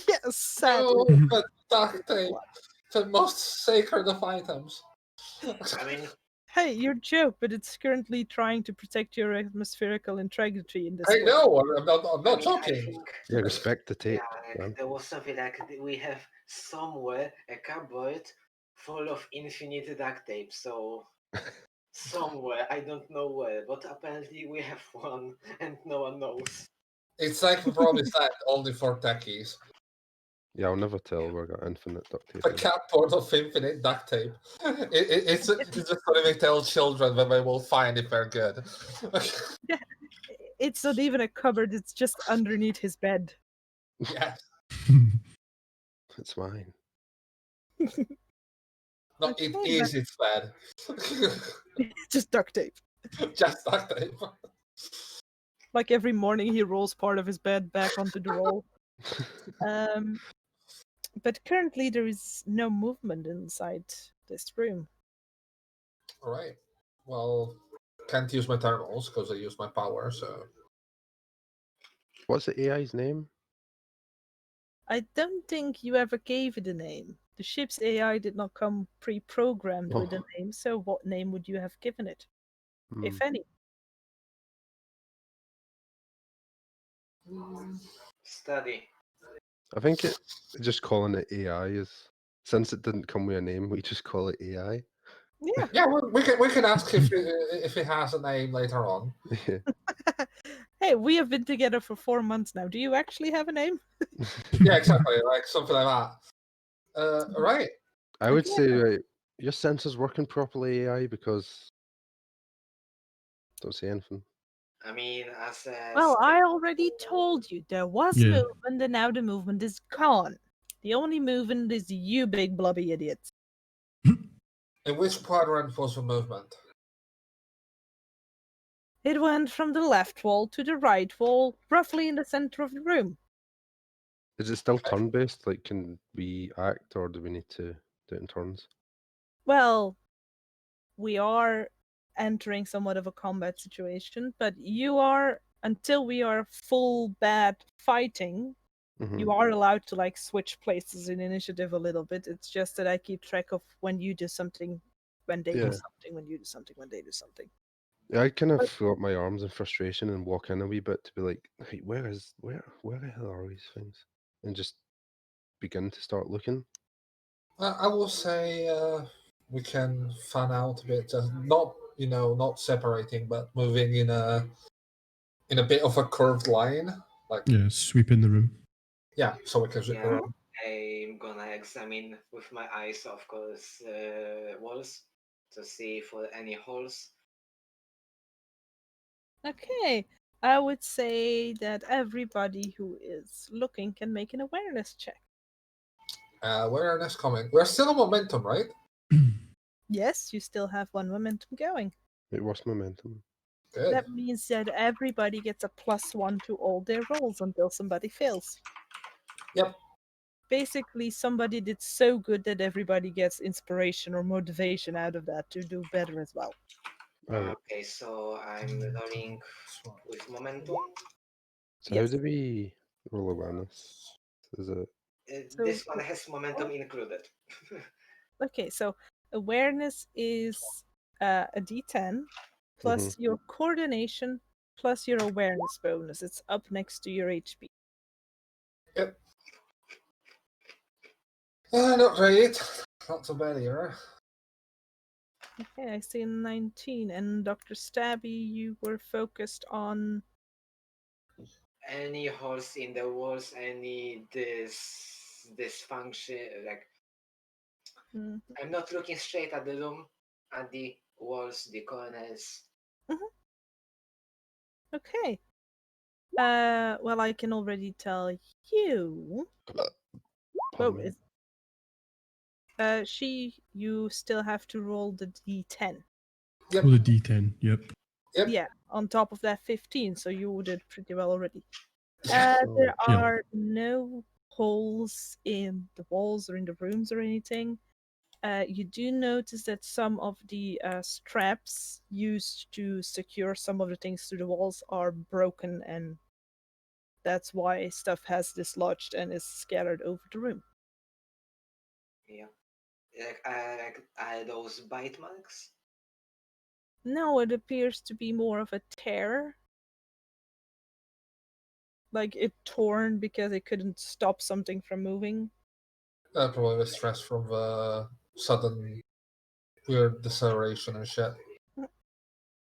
Yes, sadly. No, but duct tape, the most sacred of items. I mean, Hey, your joke, but it's currently trying to protect your atmospherical integrity in this I way. know, I'm not I mean, I joking. think, Yeah, respect the tape, yeah, man. there was something like we have somewhere a cupboard full of infinite duct tape. So somewhere, I don't know where, but apparently we have one, and no one knows. It's like the promised land, only for techies. Yeah, I'll never tell where I got infinite duct tape. The in. cupboard of infinite duct tape. It's just what we tell children when they will find if they're good. It's not even a cupboard, it's just underneath his bed. Yeah, It's mine. no, it Okay, is. It's bad. just duct tape. Just duct tape. Like every morning he rolls part of his bed back onto the roll. But currently there is no movement inside this room. All right. Well, can't use my thermals because I use my power. So What's the AI's name? I don't think you ever gave it a name. The ship's AI did not come pre-programmed with a Oh. name, so what name would you have given it, if Hmm. any? Study. I think just calling it AI is, since it didn't come with a name, we just call it AI. Yeah. yeah, we can ask if it has a name later on. Yeah. Hey, we have been together for 4 months now. Do you actually have a name? Yeah, exactly. Like something like that. Right. I would Yeah. say your sensors working properly, AI, because don't say anything. I mean, as a Well, I already told you there was Yeah. movement and now the movement is gone. The only movement is you big blubby idiots. In which quadrant was the movement? It went from the left wall to the right wall, roughly in the center of the room. Is it still turn-based? Like, can we act, or do we need to do it in turns? Well, we are entering somewhat of a combat situation, but you are, until we are full bad fighting, Mhm. you are allowed to like switch places in initiative a little bit. It's just that I keep track of when you do something, when they do Yeah. something, when you do something, when they do something. Yeah, I kind of But- throw up my arms in frustration and walk in a wee bit to be like, hey, where the hell are these things? And just begin to start looking. I will say we can fan out a bit, just not separating, but moving in a bit of a curved line. Like Yeah, sweeping the room. yeah, so we can zip Yeah, around. I'm gonna examine with my eyes, of course, walls to see for any holes. Okay, I would say that everybody who is looking can make an awareness check. Where are next coming? We're still on momentum, right? Yes, you still have one momentum going. It was momentum. Good. That means that everybody gets a +1 to all their rolls until somebody fails. Yep. Basically, somebody did so good that everybody gets inspiration or motivation out of that to do better as well. Alright. Okay, so I'm rolling with momentum. So Yes. how do we roll awareness? Is it So- This one has momentum included. Okay, so awareness is a d10 plus your coordination plus your awareness bonus. It's up next to your HP. Not great. Not so bad here. Okay, I see 19. And Dr. Stabby, you were focused on. Any holes in the walls, any dysfunction, like Mhm. I'm not looking straight at the room, at the walls, the corners. Okay. Well, I can already tell you. Oh, Pardon me. you still have to roll the d10. Yep. Roll a d10. Yep. Yep. Yeah, on top of that 15, so you did pretty well already. Yeah. There Yeah. are no holes in the walls or in the rooms or anything. You do notice that some of the straps used to secure some of the things to the walls are broken, and that's why stuff has dislodged and is scattered over the room. Yeah. Are those bite marks? No, it appears to be more of a tear. Like it torn because it couldn't stop something from moving. Probably the stress from the sudden weird deceleration and shit.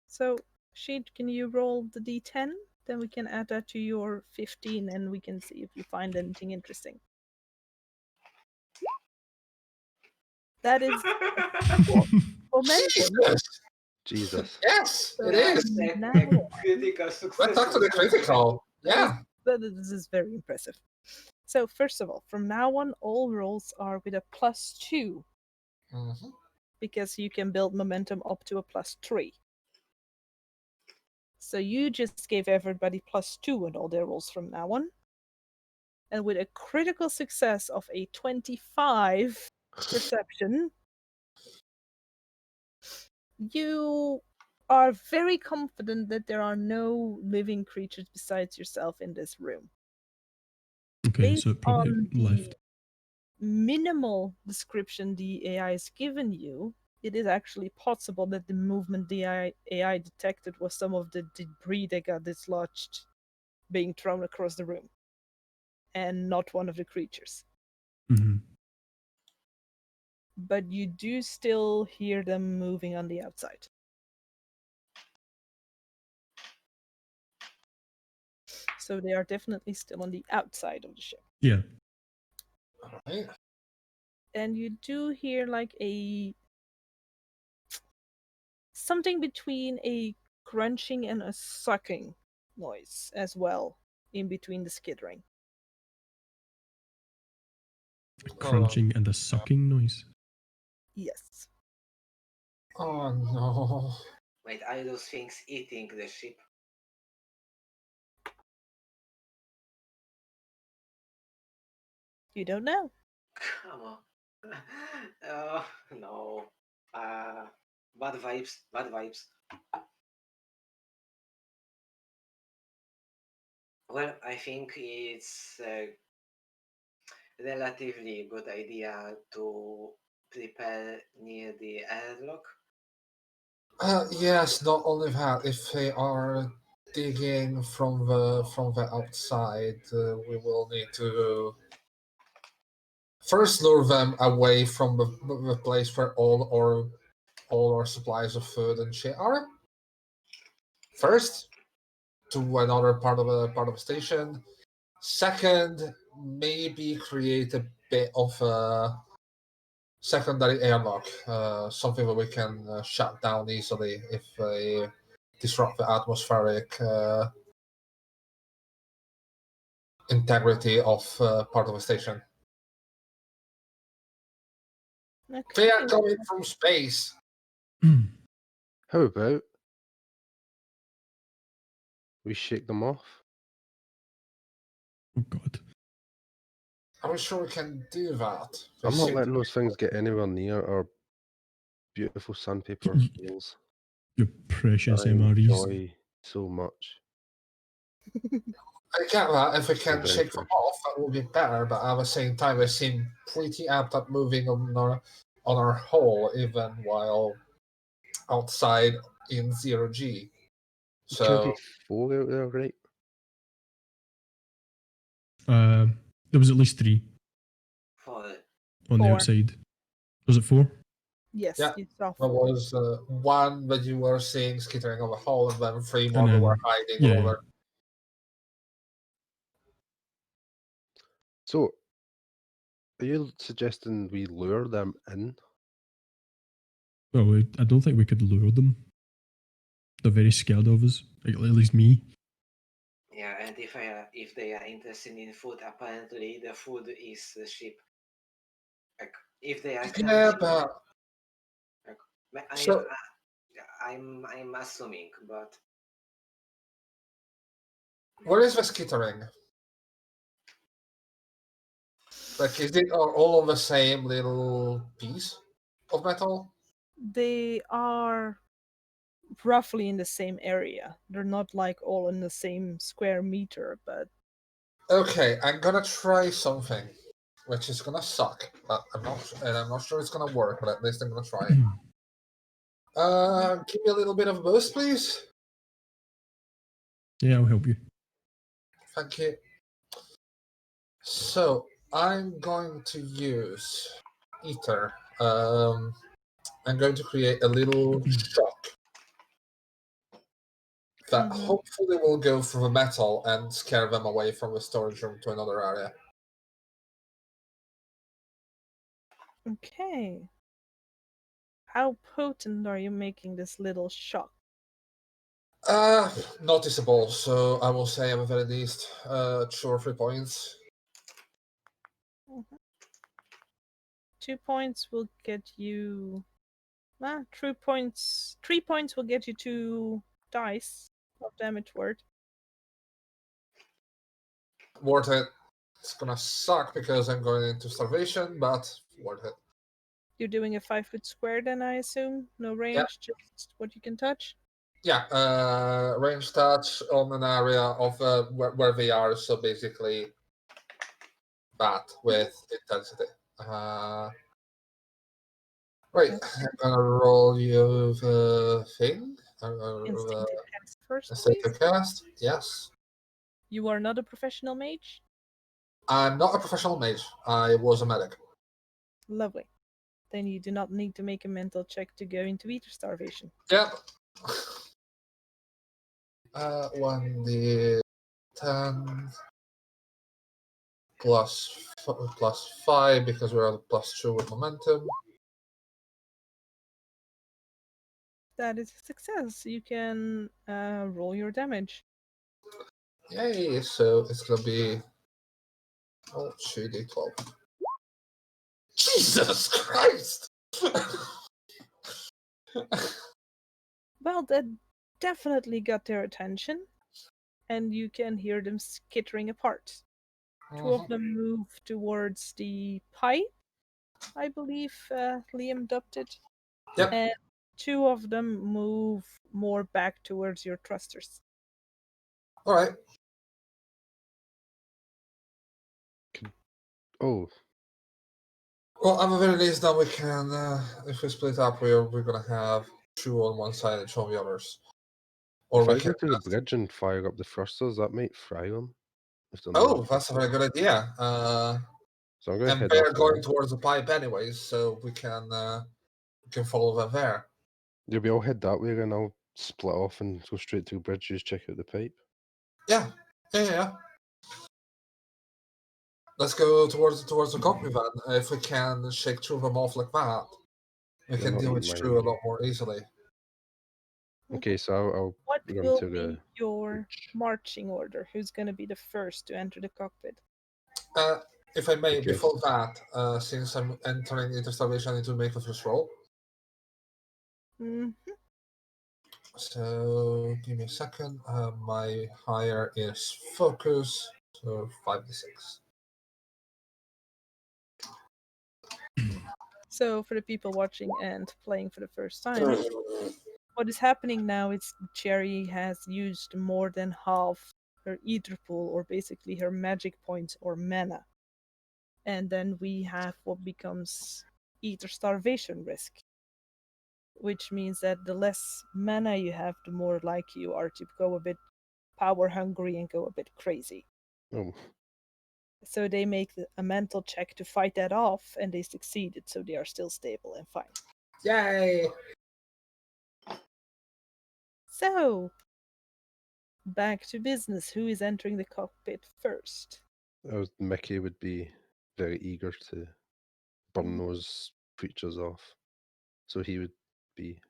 So, Sheet, can you roll the d10? Then we can add that to your 15 and we can see if you find anything interesting. That is momentum. Jesus! Jesus. Yes, So it is. now Critical success. Let's talk to the critical. Yeah. this is very impressive. So first of all, from now on, all rolls are with a +2 Mhm. because you can build momentum up to a +3. So you just gave everybody +2 on all their rolls from now on. And with a critical success of a 25 perception, you are very confident that there are no living creatures besides yourself in this room. Okay, Based so it probably on the left. minimal description the AI has given you, it is actually possible that the movement the AI detected was some of the debris that got dislodged being thrown across the room, and not one of the creatures. Hmm. But you do still hear them moving on the outside. So they are definitely still on the outside of the ship. Yeah. Alright. And you do hear like a something between a crunching and a sucking noise as well in between the skittering. A crunching and a sucking noise. Yes. Oh no. Wait, are those things eating the ship? You don't know. Come on. Oh, no. Bad vibes, bad vibes. Well, I think it's a relatively good idea to prepare near the airlock. Yes, not only that, if they are digging from the outside, we will need to first lure them away from the place where all our supplies of food and shit are. First, to another part of the station. Second, maybe create a bit of a secondary airlock, something that we can shut down easily if they disrupt the atmospheric integrity of part of the station. Okay. They are coming from space. How about we shake them off? Oh God. Are we sure we can do that? They I'm not seem letting to those things get anywhere near our beautiful sandpaper Y- wheels. Your precious I MREs. enjoy so much. I get that. If we can very shake them fresh. off, that will be better. But at the same time, they seem pretty amped up moving on our hull, even while outside in 0G. You can't So get four out there, right? There was at least 3 For on the 4. outside. Was it 4? Yes, Yeah, you saw there 4. was one that you were seeing skittering on the hull, and then 3 more And that then, were hiding yeah. over. So, are you suggesting we lure them in? Well, I don't think we could lure them. They're very scared of us. Like, at least me. yeah, and if they are interested in food, apparently the food is the ship. Like if they are Yeah, crunching, but so I'm assuming, but where is the skittering? Like, is it all of the same little piece? of metal? They are roughly in the same area. They're not like all in the same square meter, but Okay, I'm gonna try something, which is gonna suck. But I'm not sure it's gonna work. But at least I'm gonna try. Give me a little bit of boost, please. Yeah, I'll help you. Thank you. So I'm going to use ether. I'm going to create a little shock that hopefully will go through the metal and scare them away from the storage room to another area. okay. How potent are you making this little shock? Noticeable. So I will say at the very least 2 or 3 points. 2 points will get you. 3 points. 3 points will get you 2 dice of damage worth. Worth it. It's gonna suck because I'm going into starvation, but worth it. You're doing a 5-foot square, then I assume. No range, just what you can touch. Yeah, range touch on an area of where they are. So basically, that with intensity. Right, I'm gonna roll you the thing. I'm gonna roll Instinctive cast first, instinctive please. cast. Yes. You are not a professional mage? I'm not a professional mage. I was a medic. Lovely. Then you do not need to make a mental check to go into ether starvation. Yep. 1d10 plus 5 because we're at +2 with momentum. That is a success. You can roll your damage. Yay! So it's gonna be 2d12. Jesus Christ! Well, that definitely got their attention, and you can hear them skittering apart. 2 of them move towards the pipe, I believe Liam dubbed it. Yep. And 2 of them move more back towards your thrusters. All right. Oh, Well, at the very least, now we can, if we split up, we're gonna have 2 on one side and 2 on the others. Or if we I can. go to the bridge and fire up the thrusters, that might fry them. If they're Oh, not that's a very good idea. So I'm going to And head they're off. going towards the pipe anyways, so we can follow them there. Yeah, we all head that way, and I'll split off and go straight to the bridge. Just check out the pipe. Yeah. Let's go towards the cockpit van. If we can shake 2 of them off like that, we They're can not deal with eating 2 a my- lot more easily. Okay, so I'll What run will to be the your bridge. marching order? Who's going to be the first to enter the cockpit? If I may, Okay. before that, since I'm entering into starvation, I need to make the first roll. Mm-hmm. So give me a second. My higher is focus, so 5d6. So, for the people watching and playing for the first time, what is happening now is Cherry has used more than half her ether pool, or basically her magic points or mana. And then we have what becomes ether starvation risk, which means that the less mana you have, the more likely you are to go a bit power hungry and go a bit crazy. Oh, So they make a mental check to fight that off, and they succeeded, so they are still stable and fine. Yay! So, back to business. Who is entering the cockpit first? Mickey would be very eager to burn those creatures off, so he would be.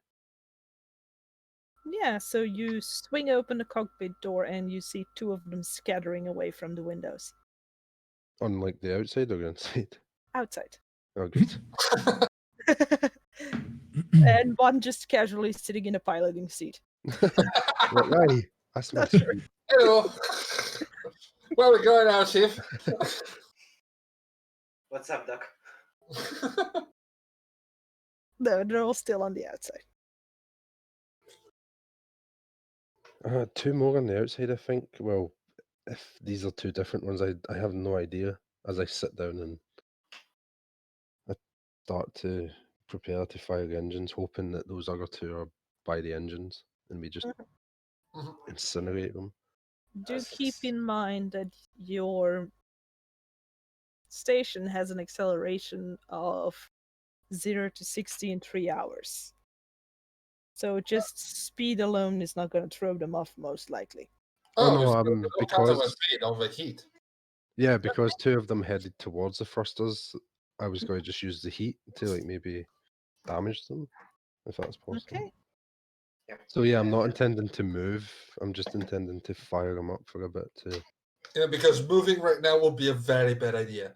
Yeah, so you swing open the cockpit door and you see 2 of them scattering away from the windows. On like the outside or the inside? Outside. Oh, good. And one just casually sitting in a piloting seat. Right, that's my Not sure. seat. Hello. Where are we going now, Chief? What's up, Doc? No, they're all still on the outside. Two more on the outside, I think. Well, if these are two different ones, I have no idea. As I sit down and I start to prepare to fire the engines, hoping that those other two are by the engines and we just Mhm. incinerate them. Do keep in mind that your station has an acceleration of 0 to 60 in 3 hours. So just speed alone is not going to throw them off, most likely. Oh, no, look at because the speed of the heat. yeah, because two of them headed towards the thrusters, I was going to just use the heat to like maybe damage them, if that's possible. Okay. Yeah. So yeah, I'm not intending to move. I'm just intending to fire them up for a bit to. Yeah, because moving right now will be a very bad idea.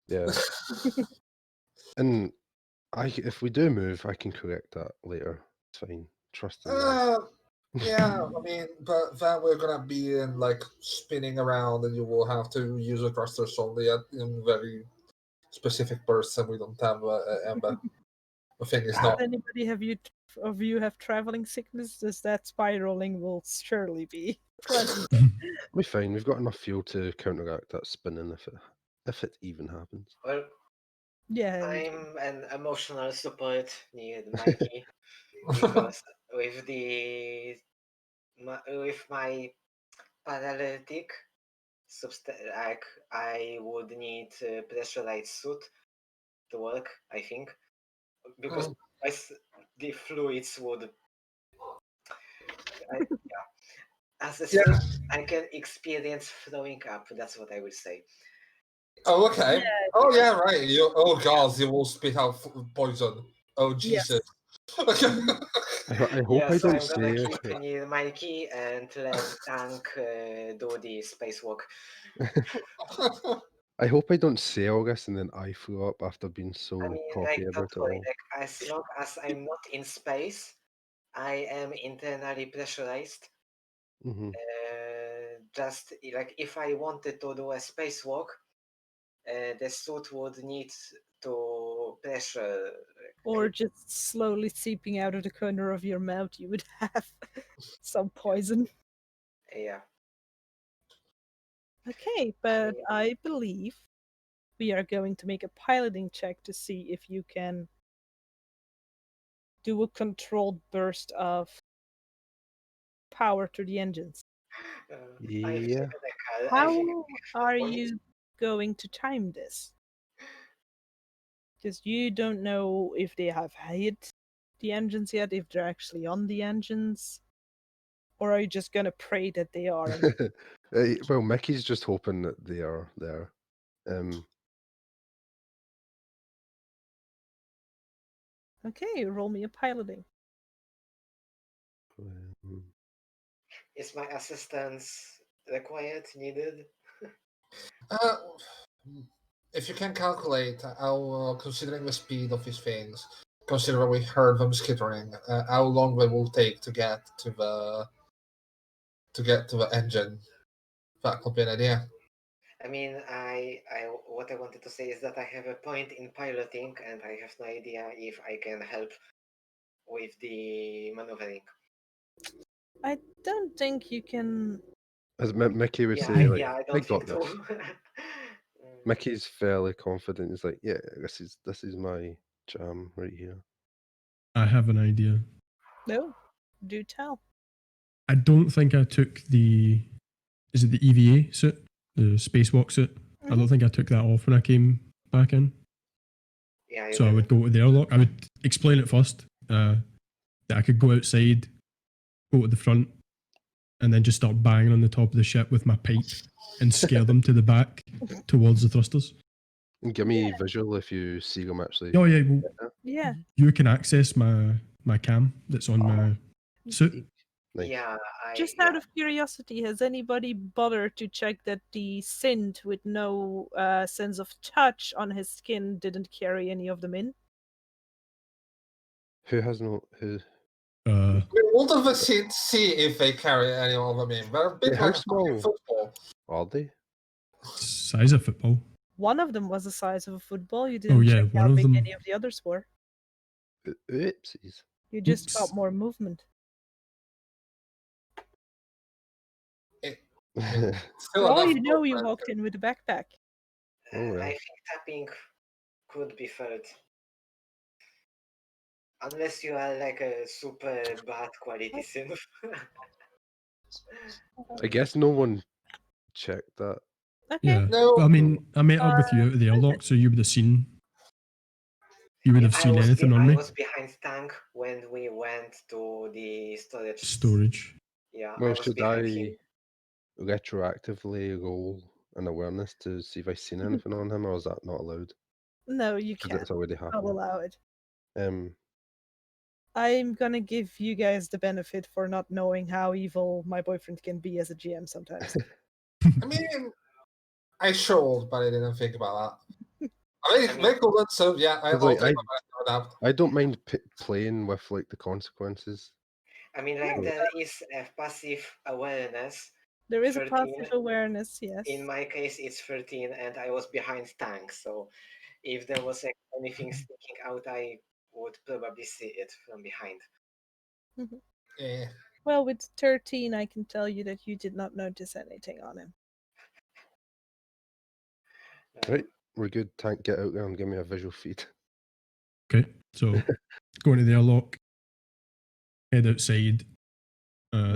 Yeah. And if we do move, I can correct that later. It's fine. Trust in me. Yeah, I mean, but then we're gonna be in like spinning around, and you will have to use the thrusters only in very specific bursts, and we don't have Ember. The thing is Does not. anybody of you have traveling sickness? As that spiraling will surely be present. We're fine. We've got enough fuel to counteract that spinning if it even happens. Well, Yeah. I'm an emotional support near Mikey because with my paralytic like I would need a pressurized suit to work. I think because the fluids would. As a suit, I can experience throwing up. That's what I will say. Oh, okay. Yeah, Oh, yeah, right. Oh, God, you will spit out poison. Oh, Jesus. I hope Yeah, I so don't I'm gonna say. keep near Mikey and let Tank do the spacewalk. I hope I don't say all this and then I throw up after being so I mean, cocky like, about don't it worry. all. Like, as long as I'm not in space, I am internally pressurized. Hmm. Just like if I wanted to do a spacewalk, the suit would need to pressure. or just slowly seeping out of the corner of your mouth, you would have some poison. Yeah. Okay, but I believe we are going to make a piloting check to see if you can do a controlled burst of power to the engines. Yeah. How are you going to time this? Because you don't know if they have hit the engines yet, if they're actually on the engines, or are you just gonna pray that they are? Well, Mickey's just hoping that they are there. Okay, roll me a piloting. Is my assistance required, needed? If you can calculate, considering the speed of these things, considering we heard them skittering, how long they will take to get to the engine, that could be an idea. I mean, what I wanted to say is that I have a point in piloting, and I have no idea if I can help with the maneuvering. I don't think you can. As Mickey would Yeah, say, like, I I don't got think this. so. Mickey's fairly confident. He's like, yeah, this is my jam right here. I have an idea. No, do tell. I don't think I took the. Is it the EVA suit? The spacewalk suit? I don't think I took that off when I came back in. Yeah, So I would go to the airlock. I would explain it first. That I could go outside, go to the front, and then just start banging on the top of the ship with my pipe and scare them to the back towards the thrusters. And give me visual if you see them actually. Oh yeah, well, Yeah. you can access my cam that's on my suit. Nice. Yeah, Just out of curiosity, has anybody bothered to check that the synth with no sense of touch on his skin didn't carry any of them in? Who has no who? All of us see if they carry any of them in. They're a bit Yeah, how like a fucking small football. are they? Size of football. One of them was the size of a football. You Oh didn't yeah, check one how of big them. any of the others were. Oopsies. You just Oops. got more movement. Still For all enough you know, you movement. walked in with a backpack. Oh, well. I think tapping could be felt. Unless you are like a super bad quality synth. I guess no one checked that. Okay. Yeah. No. Well, I mean, I met up with you out of the airlock, so you would have seen. You would have seen anything on I me. was behind tank when we went to the storage. Storage. Yeah, I Well, was should behind I him. retroactively roll an awareness to see if I've seen anything on him, or is that not allowed? No, you Because can't. it's already I'll happened. allow it. I'm gonna give you guys the benefit for not knowing how evil my boyfriend can be as a GM sometimes. I mean, I showed, but I didn't think about that. I mean- They couldn't, so yeah, I'll like, take that. I don't mind playing with like the consequences. I mean, like No. there is a passive awareness. There is a 13. passive awareness, yes. In my case, it's 13, and I was behind tank. So if there was like, anything sticking out, I would probably see it from behind. Yeah. Well, with 13, I can tell you that you did not notice anything on him. Right, we're good. Tank, get out there and give me a visual feed. Okay. So go into the airlock, head outside,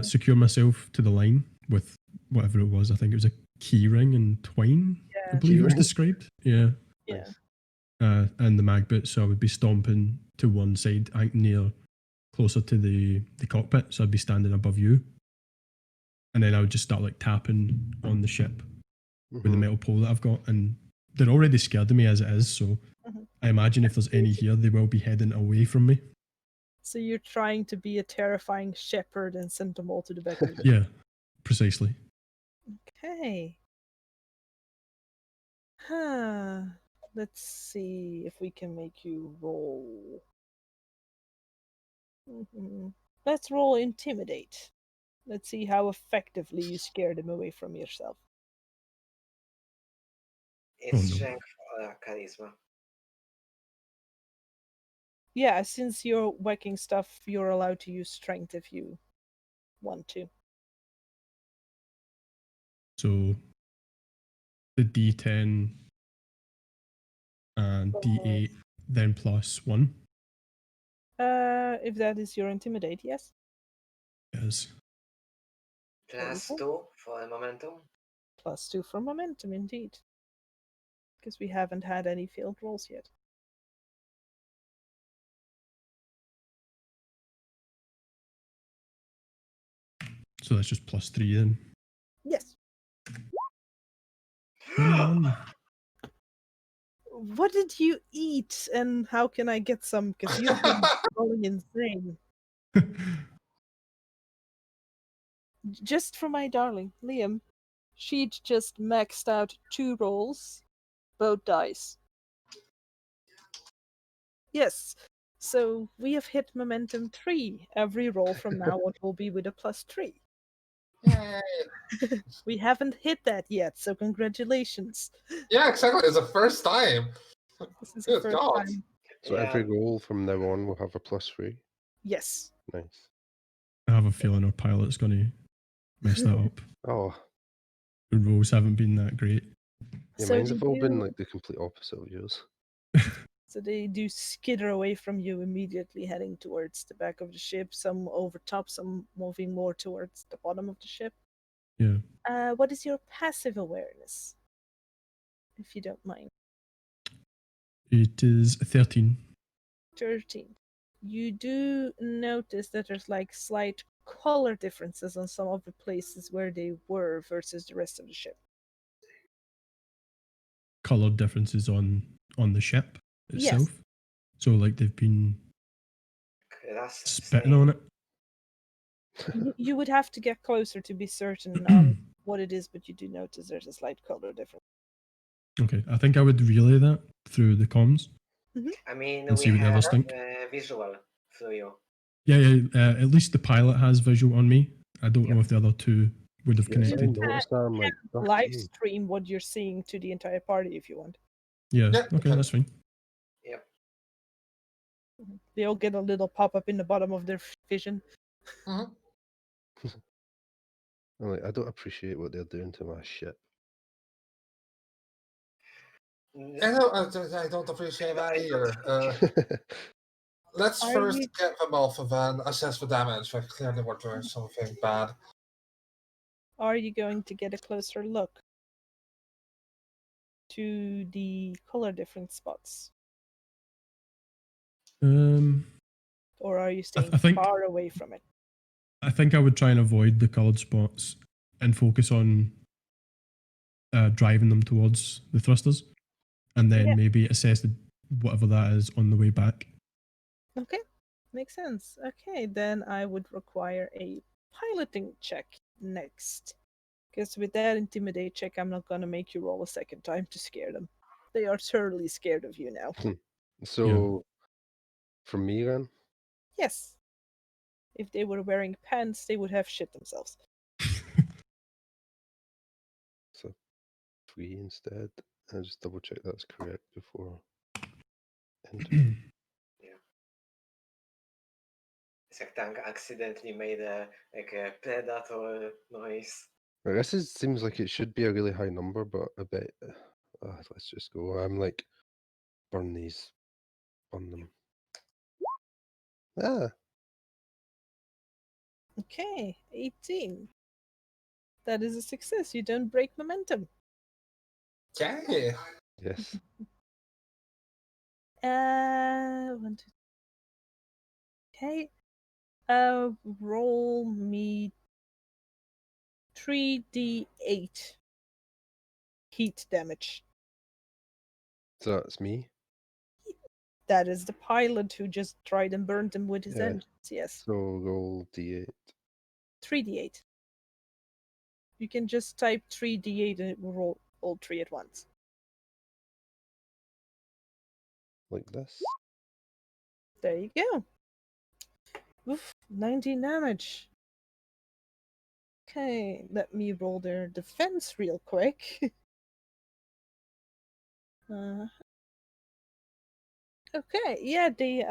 secure myself to the line with whatever it was. I think it was a key ring and twine. I Yeah. believe it was Keyring? described. Yeah. Yeah. Nice. And the mag bit, so I would be stomping to one side, I think near closer to the cockpit, so I'd be standing above you, and then I would just start like tapping on the ship with the Mhm. metal pole that I've got, and they're already scared of me as it is, so Mhm. I imagine if there's any here, they will be heading away from me. So you're trying to be a terrifying shepherd and send them all to the back of the Yeah, precisely. Okay. Huh. Let's see if we can make you roll. Let's roll intimidate. Let's see how effectively you scare them away from yourself. It's Oh, no. strength or charisma. Yeah, since you're whacking stuff, you're allowed to use strength if you want to. So the D10 and D8, then plus 1 If that is your intimidate, yes. is Plus Okay. 2 for momentum. Plus 2 for momentum, indeed. Because we haven't had any field rolls yet. so that's just plus 3 then. Yes. 21. What did you eat, and how can I get some? Because you've been rolling insane. Just for my darling, Liam, she'd just maxed out 2 rolls, both dice. Yes, so we have hit momentum 3. Every roll from now on will be with a plus 3. Yay. We haven't hit that yet, so congratulations. Yeah, exactly. It's the first time. This is the Good first God. time. So Yeah. every roll from now on will have a +3. Yes. Nice. I have a feeling our pilot's going to mess that up. Oh, The rolls haven't been that great. yeah, So mine's they have all been do- like the complete opposite of yours. So they do skitter away from you, immediately heading towards the back of the ship, some over top, some moving more towards the bottom of the ship. Yeah. What is your passive awareness? If you don't mind. It is 13. 13. You do notice that there's like slight color differences on some of the places where they were versus the rest of the ship. Colour differences on the ship Yes. itself. So like they've been Rust spitting stain. on it. You would have to get closer to be certain on what it is, but you do notice there's a slight color difference. Okay, I think I would relay that through the comms. I mean, And we see what the have others think. visual through you. Yeah. At least the pilot has visual on me. I don't know Yep. if the other two would have Yes, I connected. noticed that. I'm like, Live 13. stream what you're seeing to the entire party if you want. Yeah, Yeah, okay, okay. that's fine. Yep. They all get a little pop-up in the bottom of their vision. Mhm. I'm like, I don't appreciate what they're doing to my ship. I don't appreciate that either. Let's Are first you- get them off and then assess the damage. Like, clearly we're doing something bad. Are you going to get a closer look to the color difference spots? Or are you staying think- far away from it? I think I would try and avoid the coloured spots and focus on driving them towards the thrusters, and then Yeah. maybe assess whatever that is on the way back. Okay, makes sense. Okay, then I would require a piloting check next. Because with that intimidate check, I'm not gonna make you roll a second time to scare them. They are thoroughly scared of you now. So, for me then, Yes. If they were wearing pants, they would have shit themselves. so 3 instead. I'll just double check that's correct before entering. It's like Tank accidentally made a predator noise. Right, seems like it should be a really high number, but I bet. Let's just go. I'm like, burn these, burn them. Ah, Okay, 18. That is a success. You don't break momentum. Yeah. yes. One, two. Okay. Roll me 3d8 heat damage. So that's me. That is the pilot who just tried and burned them with his Yeah. engines. Yes. So roll d8. 3d8. You can just type 3d8 and it will roll all three at once. Like this. There you go. Oof, 19 damage. Okay, let me roll their defense real quick. Okay, yeah, they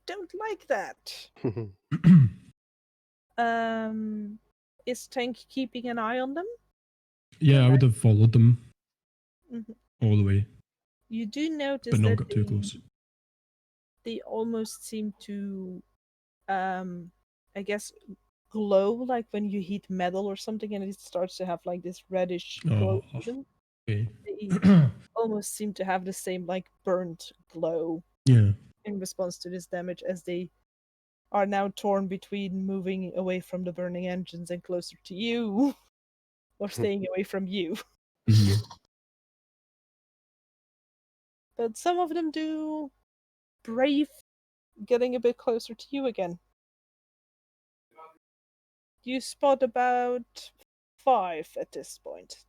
don't like that. Is Tank keeping an eye on them? Yeah, I would have followed them all the way, You do notice but not that got too close. they almost seem to, I guess, glow like when you heat metal or something, and it starts to have like this reddish glow Oh, to them. okay. They almost seem to have the same like burnt glow Yeah. in response to this damage, as they are now torn between moving away from the burning engines and closer to you, or staying away from you. Mhm. But some of them do brave getting a bit closer to you again. You spot about 5 at this point.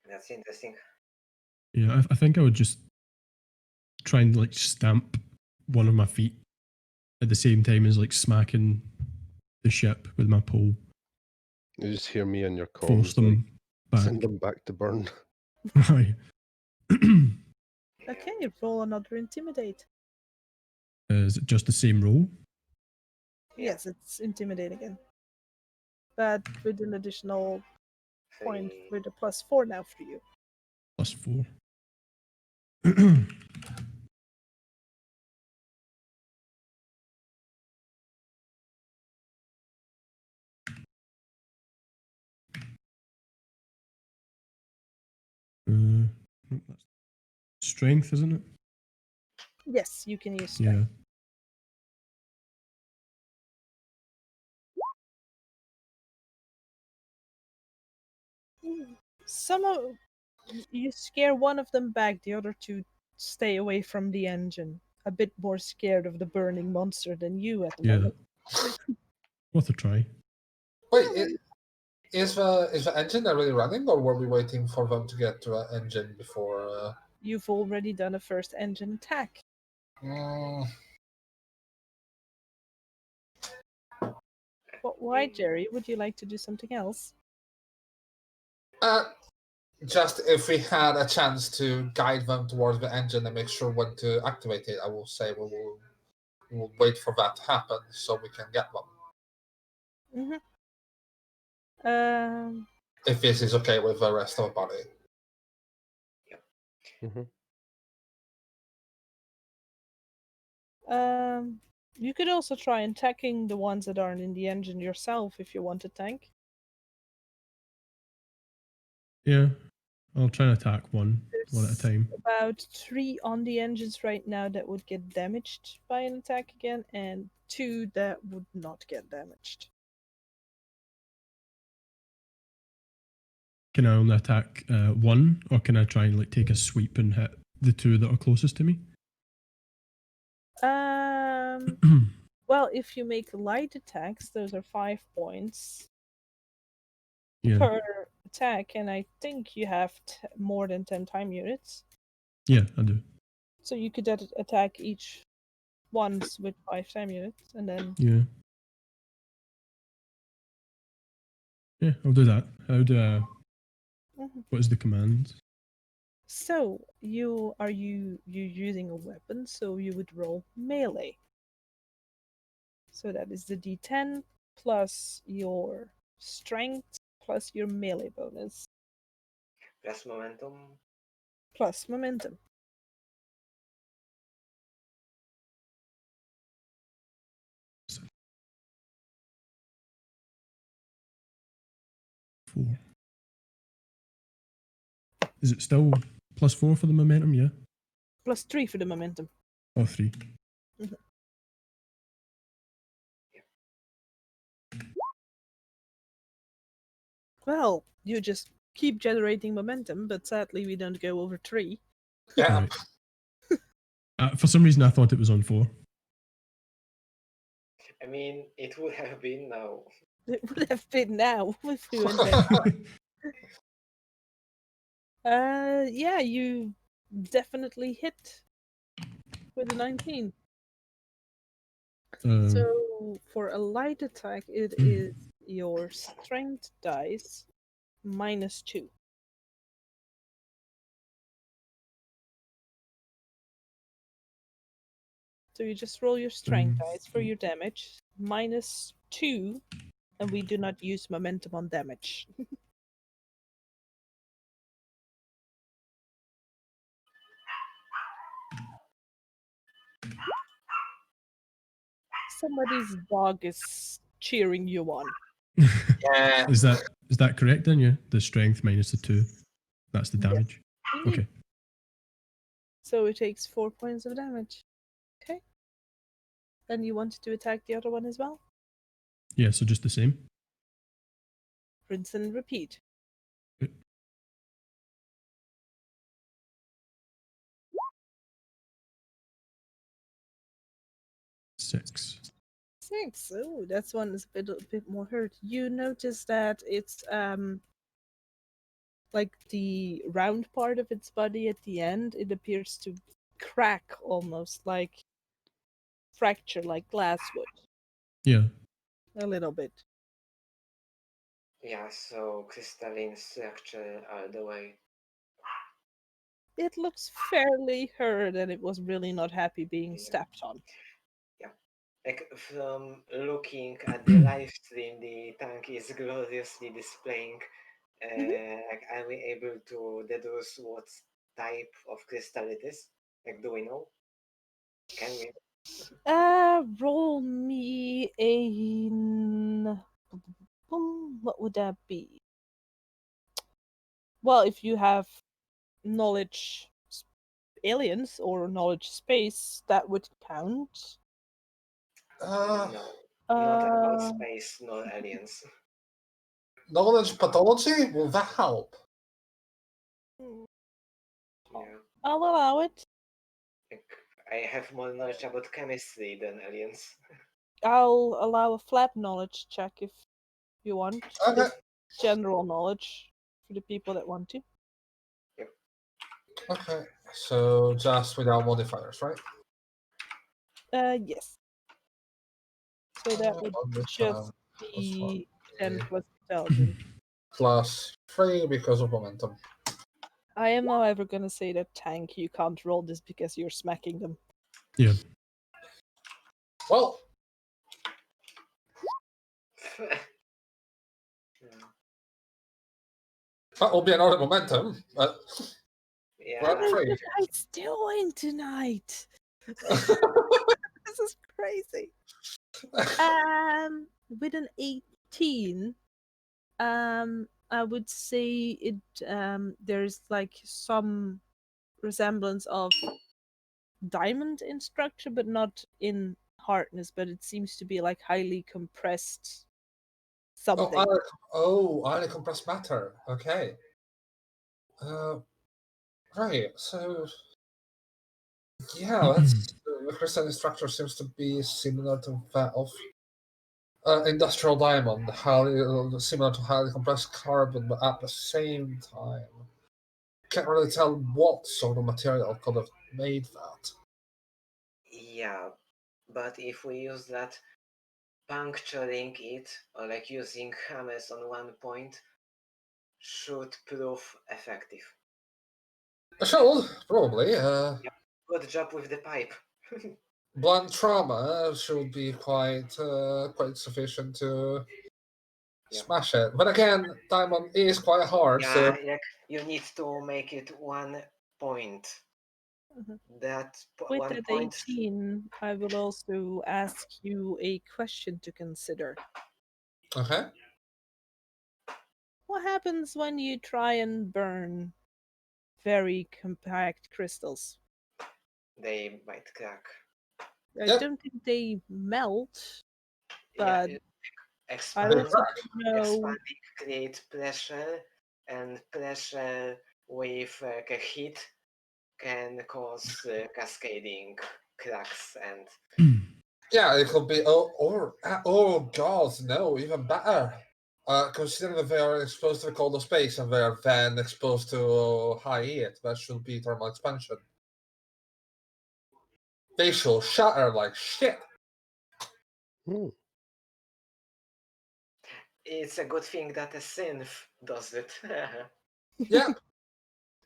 That's interesting. Yeah, I think I would just try and like stamp one of my feet at the same time as like smacking the ship with my pole. You just hear me on your comms. Force them back. Send them back to burn. Right. Okay, roll another intimidate. Is it just the same roll? Yes, it's intimidate again. But with an additional point, with a +4 now for you. +4. Nope, that's strength, isn't it? Yes, you can use strength. Some of you scare one of them back, the other two stay away from the engine. A bit more scared of the burning monster than you at the moment. Worth a try. Wait, is the engine already running, or were we waiting for them to get to an engine before? You've already done a first engine attack. But why, Jerry? Would you like to do something else? Just if we had a chance to guide them towards the engine and make sure when to activate it, I will say we'll wait for that to happen so we can get them. If this is okay with the rest of the body. You could also try attacking the ones that aren't in the engine yourself if you want to tank. Yeah, I'll try and attack one at a There's time. about 3 on the engines right now that would get damaged by an attack again, and 2 that would not get damaged. Can I only attack one, or can I try and like take a sweep and hit the 2 that are closest to me? Well, if you make light attacks, those are 5 points Yeah, per attack, and I think you have more than 10 time units. yeah, I do. So you could attack each once with 5 time units, and then Yeah. Yeah, I'll do that. How do I... What is the command? So you're using a weapon, so you would roll melee. So that is the D10 plus your strength plus your melee bonus Plus momentum. plus momentum. Four. Is it still +4 for the momentum? Yeah. Plus 3 for the momentum. Oh, 3. Well, you just keep generating momentum, but sadly we don't go over 3. Yeah. Right. For some reason, I thought it was on 4. I mean, it would have been now. It would have been now if we went there. Yeah, you definitely hit with a 19. So for a light attack, it is your strength dice -2. So you just roll your strength dice for your damage -2, and we do not use momentum on damage. Somebody's dog is cheering you on. Yeah. Is that correct then? Yeah, the strength minus the 2. That's the damage. Indeed. Okay. So it takes 4 points of damage. Okay. And you wanted to attack the other one as well? Yeah, so just the same. Rinse and repeat. Okay. 6. 6. Oh, that's one is a bit more hurt. You notice that it's like the round part of its body at the end, it appears to crack almost, like fracture, like glass would. Yeah. A little bit. Yeah, so crystalline structure all the way. It looks fairly hurt, and it was really not happy being Yeah. stepped on. Yeah. Like from looking at the live stream, the tank is gloriously displaying. Like, are we able to deduce what type of crystal it is? Like, do we know? Can we? Roll me a. What would that be? Well, if you have knowledge aliens or knowledge space, that would count. No, not about space, nor aliens. Knowledge pathology? Will that help? Yeah. I'll allow it. Like, I have more knowledge about chemistry than aliens. I'll allow a flat knowledge check if you want. Okay. Just general knowledge for the people that want to. Okay. So just without modifiers, right? Yes. So that would just be 10 plus intelligence. +3 because of momentum. I am, however, gonna say that Tank, you can't roll this because you're smacking them. Yeah. Well, that will be another momentum. But Yeah. Grab No, free. but I still win tonight. This is crazy. With an 18, I would say it. There's like some resemblance of diamond in structure, but not in hardness. But it seems to be like highly compressed something. Highly compressed matter. Okay. Right. So, yeah, the crystalline structure seems to be similar to that of industrial diamond, similar to highly compressed carbon, but at the same time, can't really tell what sort of material could have made that. Yeah, but if we use that, puncturing it or like using hammers on one point should prove effective. Should probably. Good job with the pipe. Blunt trauma should be quite sufficient to Yeah. smash it. But again, diamond is quite hard, Yeah, so like you need to make it 1 point. Mhm. That With 1 that point. 18, I will also ask you a question to consider. okay. What happens when you try and burn very compact crystals? They might crack. I Yep. don't think they melt, Yeah, but I expand, also don't know. expanding create pressure, and pressure with a heat can cause cascading cracks and Yeah, it could be. Oh god, no, even better. Considering that they are exposed to the colder space and they are then exposed to high heat, that should be thermal expansion. They shall shatter like shit. Hmm. it's a good thing that a synth does it. Yeah,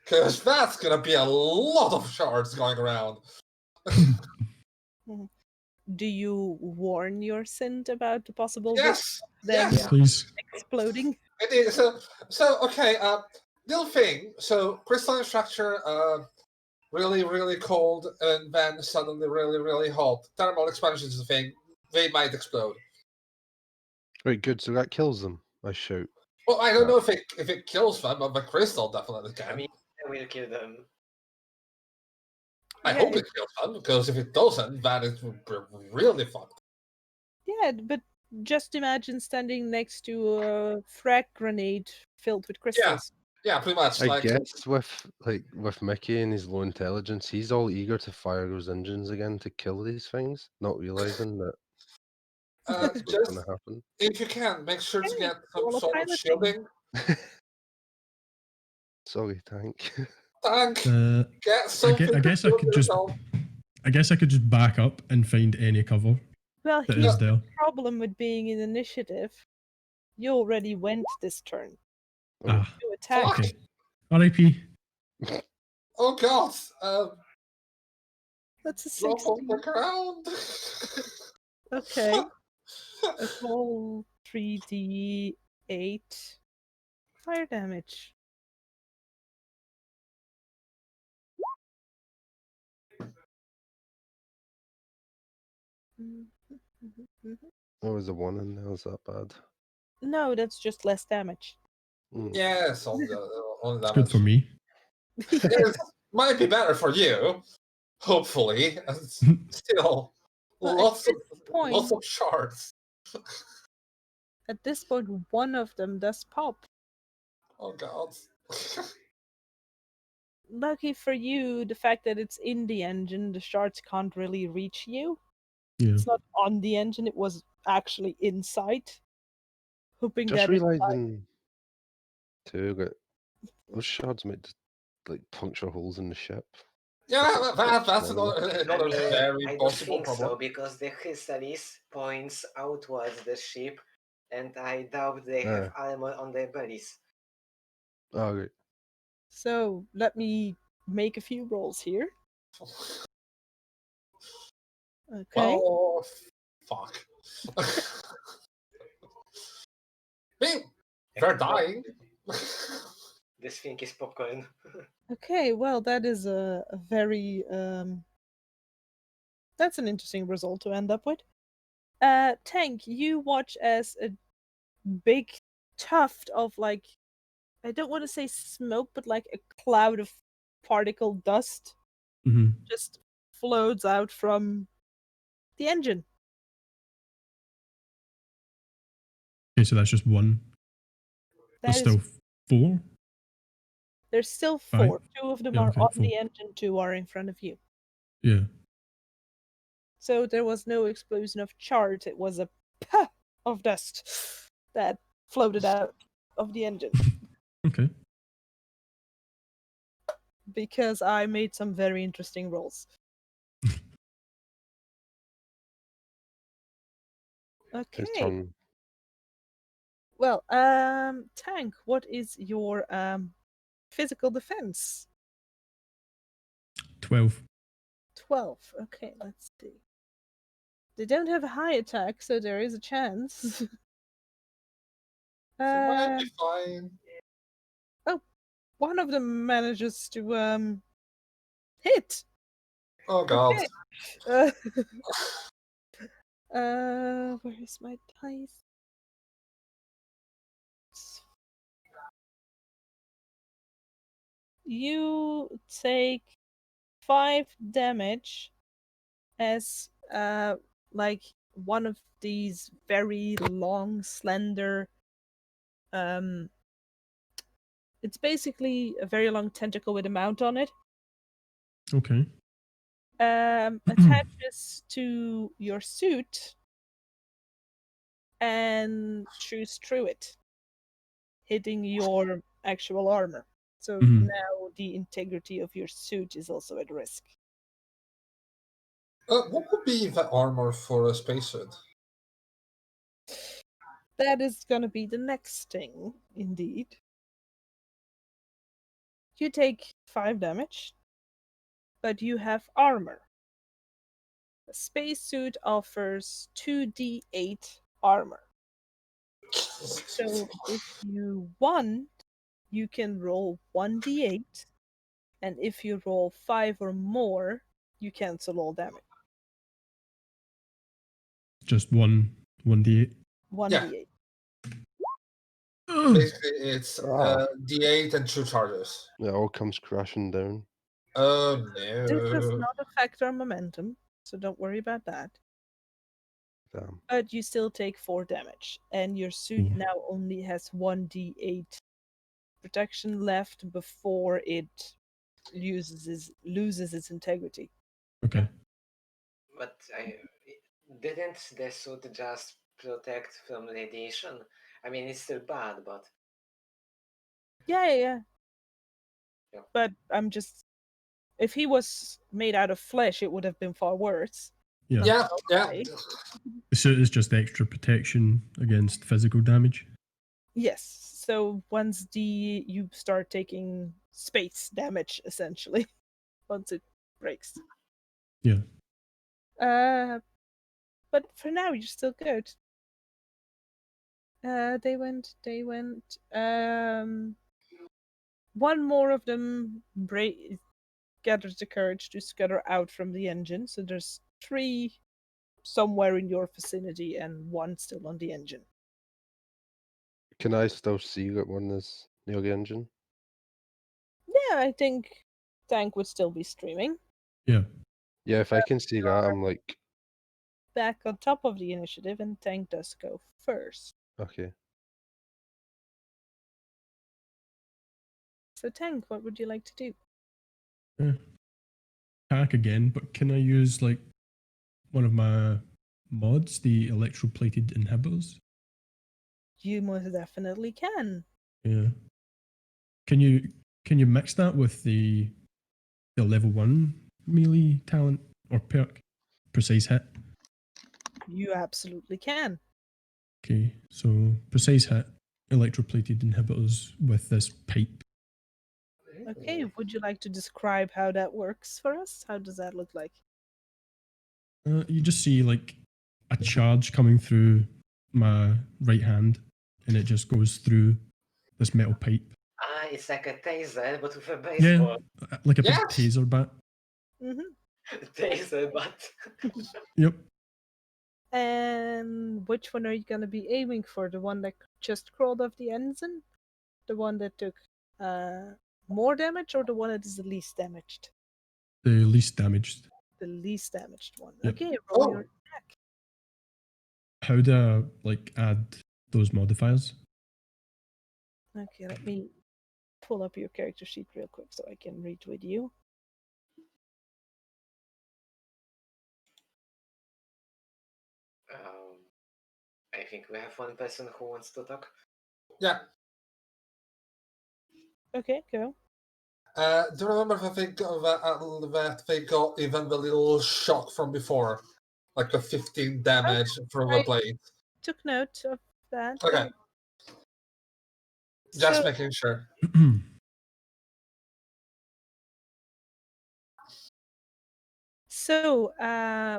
because that's gonna be a lot of shards going around. Do you warn your synth about the possible risk Yes, of them yes, Please. exploding? it is. So okay. Little thing. So crystalline structure. Really, really cold, and then suddenly really, really hot. Thermal expansion is the thing. They might explode. Right, good. So that kills them. I shout. Well, I don't know if it kills them, but the crystal definitely can. I mean, I will kill them. I Yeah, hope it kills them, because if it doesn't, then it's really fucked. Yeah, but just imagine standing next to a frag grenade filled with crystals. Yeah, pretty much. I Like, guess with Mickey and his low intelligence, he's all eager to fire those engines again to kill these things, not realizing that that's what's just going to happen. if you can, make sure to Okay, get some roll a sort of piloting. shielding. Sorry, Tank. Tank, get I something I to guess I shield could just yourself. back up and find any cover Well, that here's is there. the problem with being in initiative. You already went this turn. Oh, Ah, You attack. Fuck. okay. R.I.P. Oh god. That's a Drop on 16. the ground. Okay. A roll 3d8 fire damage. there was a 1 in there. Was that bad? No, that's just less damage. Yes, on the It's damage. good for me. It might be better for you, hopefully. Still, Well, lots at this point, of shards. at this point, one of them does pop. Oh god. Lucky for you, the fact that it's in the engine, the shards can't really reach you. Yeah. It's not on the engine, it was actually inside. Hoping Just that it realizing too that those shards might just, like puncture holes in the ship. Yeah, that's Small. another very I don't possible think problem. so, because the chrysalis points outwards the ship, and I doubt they have armor on their bellies. Oh, right. So let me make a few rolls here. Okay. Well, fuck. Hey, they're dying. This thing is popcorn. Okay, well, that is a very that's an interesting result to end up with. Tank, you watch as a big tuft of, like, I don't want to say smoke, but like a cloud of particle dust Hmm. just floats out from the engine. Okay, so that's just one. That There's is, still four. there's still Five? four. Two of them Yeah, are okay, on four. the engine, two are in front of you. Yeah. So there was no explosion of charge, it was a puff of dust that floated out of the engine. Okay. Because I made some very interesting rolls. His Okay. turn. Well, Tank, what is your physical defense? 12. 12. Okay, let's see. They don't have a high attack, so there is a chance. So might uh, be fine. one of them manages to hit. Oh god. Okay. Where is my dice? You take 5 damage as like one of these very long, slender it's basically a very long tentacle with a mount on it. Okay. Attaches to your suit and chews through it, hitting your actual armor. So Mhm. now the integrity of your suit is also at risk. What would be the armor for a spacesuit? That is gonna be the next thing, indeed. You take 5 damage, but you have armor. A spacesuit offers 2d8 armor. So if you want, you can roll 1d8, and if you roll 5 or more, you cancel all damage. Just 1d8. 1d8. Basically, it's Ah. D8 and 2 charges. It all comes crashing down. Oh This does no. not affect our momentum, so don't worry about that. Damn. But you still take 4 damage, and your suit Mm. now only has 1d8 protection left before it loses its integrity. Okay. But didn't the suit just protect from radiation? I mean, it's still bad, but Yeah. Yeah. But I'm just, if he was made out of flesh, it would have been far worse. Yeah. Yeah, yeah. Okay. The suit is just extra protection against physical damage. Yes. So once you start taking space damage, essentially, once it breaks. Yeah. But for now, you're still good. They went. One more of them gathers the courage to scatter out from the engine. So there's 3 somewhere in your vicinity and 1 still on the engine. Can I still see that one is near the engine? Yeah, I think Tank would still be streaming. Yeah. Yeah, if I can see that, I'm like, Back on top of the initiative, and Tank does go first. okay. So Tank, what would you like to do? Attack again, but can I use like one of my mods, the electroplated inhibitors? You most definitely can. Yeah. Can you mix that with the level 1 melee talent or perk? Precise hit. You absolutely can. Okay, so precise hit, electroplated inhibitors with this pipe. Okay, would you like to describe how that works for us? How does that look like? You just see like a charge coming through my right hand, and it just goes through this metal pipe. Ah, it's like a taser, but with a Yeah, baseball. like a big Yes! taser bat. Mm-hmm. Taser, but Yep. And which one are you going to be aiming for? The one that just crawled off the engine? The one that took more damage, or the one that is the least damaged? The least damaged. The least damaged one. Yep. Okay, roll Oh. your attack. How do I like add those modifiers? Okay, let me pull up your character sheet real quick so I can read with you. I think we have one person who wants to talk. Yeah. Okay, go. Do you remember that they got even the little shock from before? Like the 15 damage from the Right. blade. Took note of that. Okay. Just So, making sure.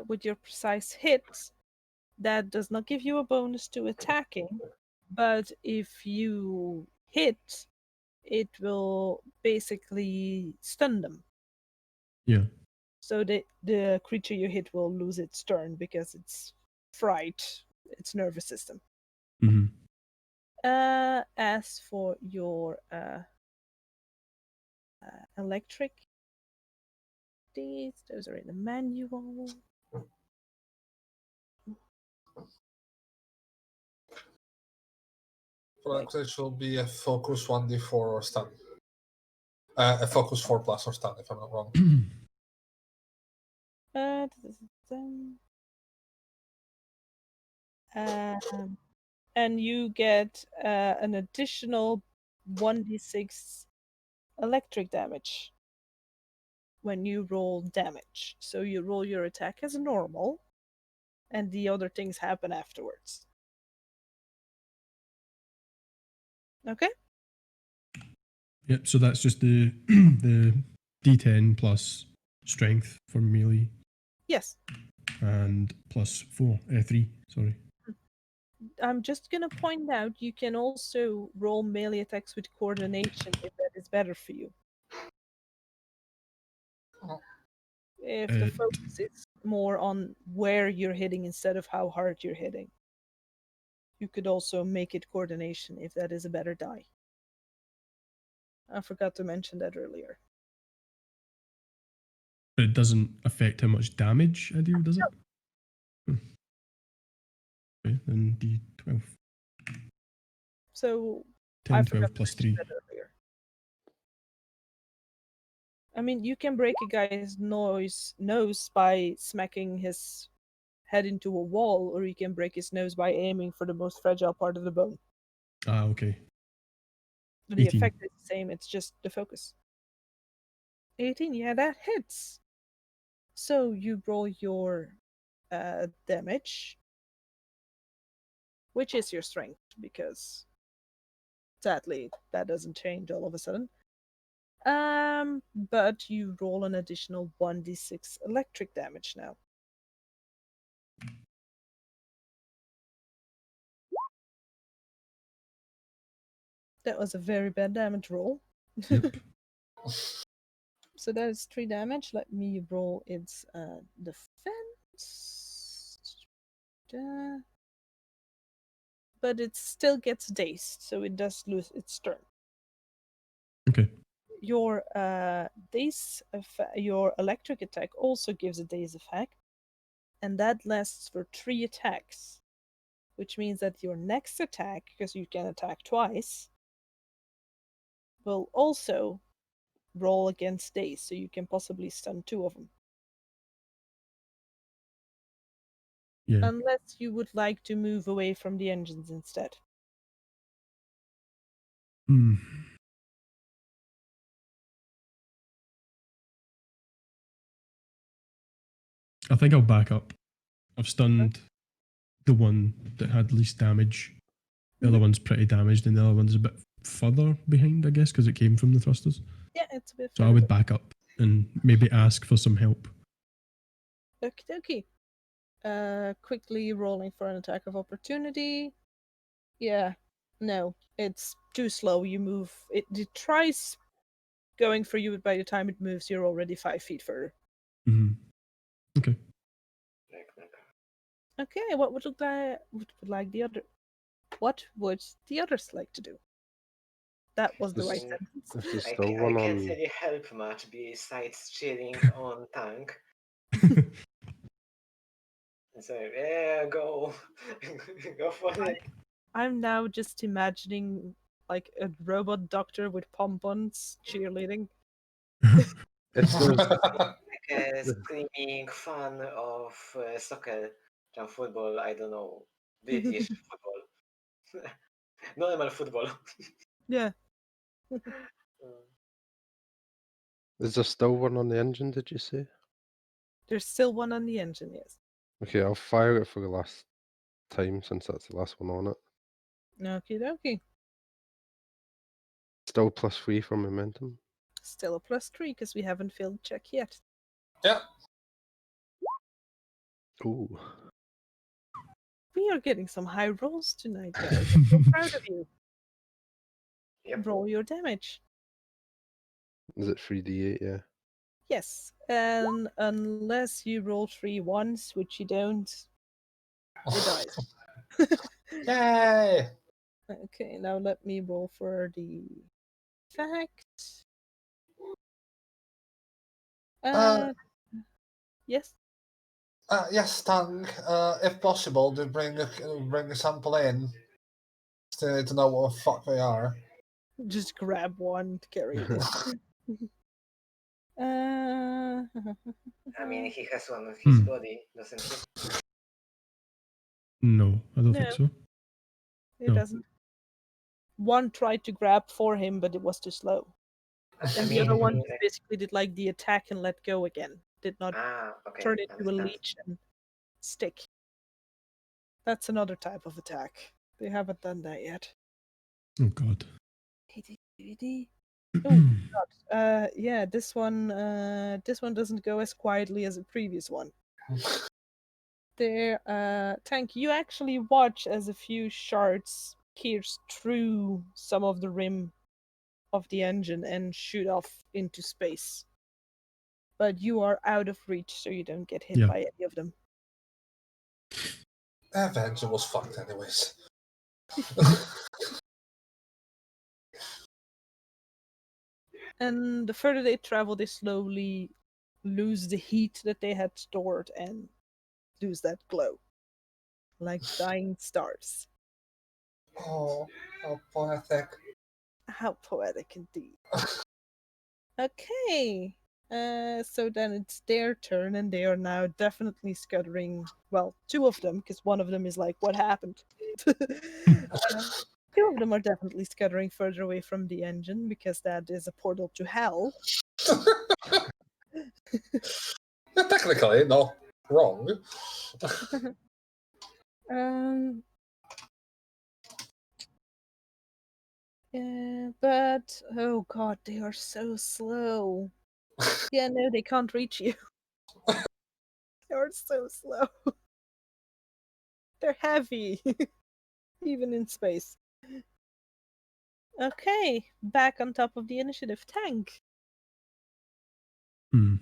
with your precise hit, that does not give you a bonus to attacking, but if you hit, it will basically stun them. Yeah. So the creature you hit will lose its turn because it's fried its nervous system. Hmm. As for your electric, those are in the manual. For it will be a focus 1d4 or stun. A focus 4 plus or stun, if I'm not wrong. And you get an additional 1d6 electric damage when you roll damage. So you roll your attack as normal, and the other things happen afterwards. Okay? Yep. So that's just the the D10 plus strength for melee Yes. and plus 3. Sorry. I'm just going to point out you can also roll melee attacks with coordination if that is better for you. If the focus is more on where you're hitting instead of how hard you're hitting. You could also make it coordination if that is a better die. I forgot to mention that earlier. But it doesn't affect how much damage I do, does it? Okay, then D12. So 10, I 12 forgot plus to mention 3. that earlier. I mean, you can break a guy's nose by smacking his head into a wall, or you can break his nose by aiming for the most fragile part of the bone. Ah, okay. The 18. effect is the same, it's just the focus. 18, yeah, that hits. So you roll your damage, which is your strength, because sadly that doesn't change all of a sudden. But you roll an additional 1d6 electric damage now. That was a very bad damage roll. Yep. So that is 3 damage. Let me roll its defense. But it still gets dazed, so it does lose its turn. Okay. Your your electric attack also gives a daze effect, and that lasts for 3 attacks, which means that your next attack, because you can attack twice, will also roll against daze, so you can possibly stun 2 of them. Yeah. Unless you would like to move away from the engines instead. Hmm. I think I'll back up. I've stunned the one that had least damage. The other one's pretty damaged, and the other one's a bit further behind, I guess, because it came from the thrusters. Yeah, it's a bit. So I would back up and maybe ask for some help. Okie dokie. Quickly rolling for an attack of opportunity. Yeah, no, it's too slow. You move. It tries going for you, but by the time it moves, you're already 5 feet further. Mhm. Okay. Okay, what would the other? What would the others like to do? That was the right Is- sentence. If there's I, still I one can't on, really help much besides cheering on Tank. So yeah, go, go for it. I'm now just imagining like a robot doctor with pompons cheerleading. it's there's Like a screaming fan of soccer and football. I don't know, British football, normal football. Yeah, is there still one on the engine? Did you say? there's still one on the engine. Yes. Okay, I'll fire it for the last time since that's the last one on it. Okie dokie. Still +3 for momentum. Still a +3 because we haven't failed the check yet. Yeah. Ooh. We are getting some high rolls tonight, guys. I'm so proud of you. Yep. Roll your damage. Is it 3d8? Yeah. Yes, and unless you roll 3 once, which you don't, it dies. Yay! Okay, now let me roll for the fact. Yes. Yes, Tank. If possible, do bring a sample in. Still need to know what the fuck they are. Just grab one to carry it in. I mean, he has one on his Hmm. body, doesn't he? No, I don't No. think so. It No. doesn't. One tried to grab for him, but it was too slow. I And the mean, other one like, basically did like the attack and let go again. Did not okay, turn into a understand. leech and stick. That's another type of attack. They haven't done that yet. Oh God. Oh God. Yeah, this one doesn't go as quietly as the previous one. There, Tank, you actually watch as a few shards pierce through some of the rim of the engine and shoot off into space. But you are out of reach, so you don't get hit Yeah. by any of them. Avenger was fucked anyways. And the further they travel, they slowly lose the heat that they had stored and lose that glow. Like dying stars. Oh, how poetic. How poetic indeed. Okay. So then it's their turn, and they are now definitely scuttering. Well, two of them, because one of them is like, "What happened?" Two of them are definitely scuttering further away from the engine because that is a portal to hell. Yeah, technically, not wrong. Yeah, but oh god, they are so slow. Yeah, no, they can't reach you. They are so slow. They're heavy, even in space. Okay, back on top of the initiative. Tank, Hmm.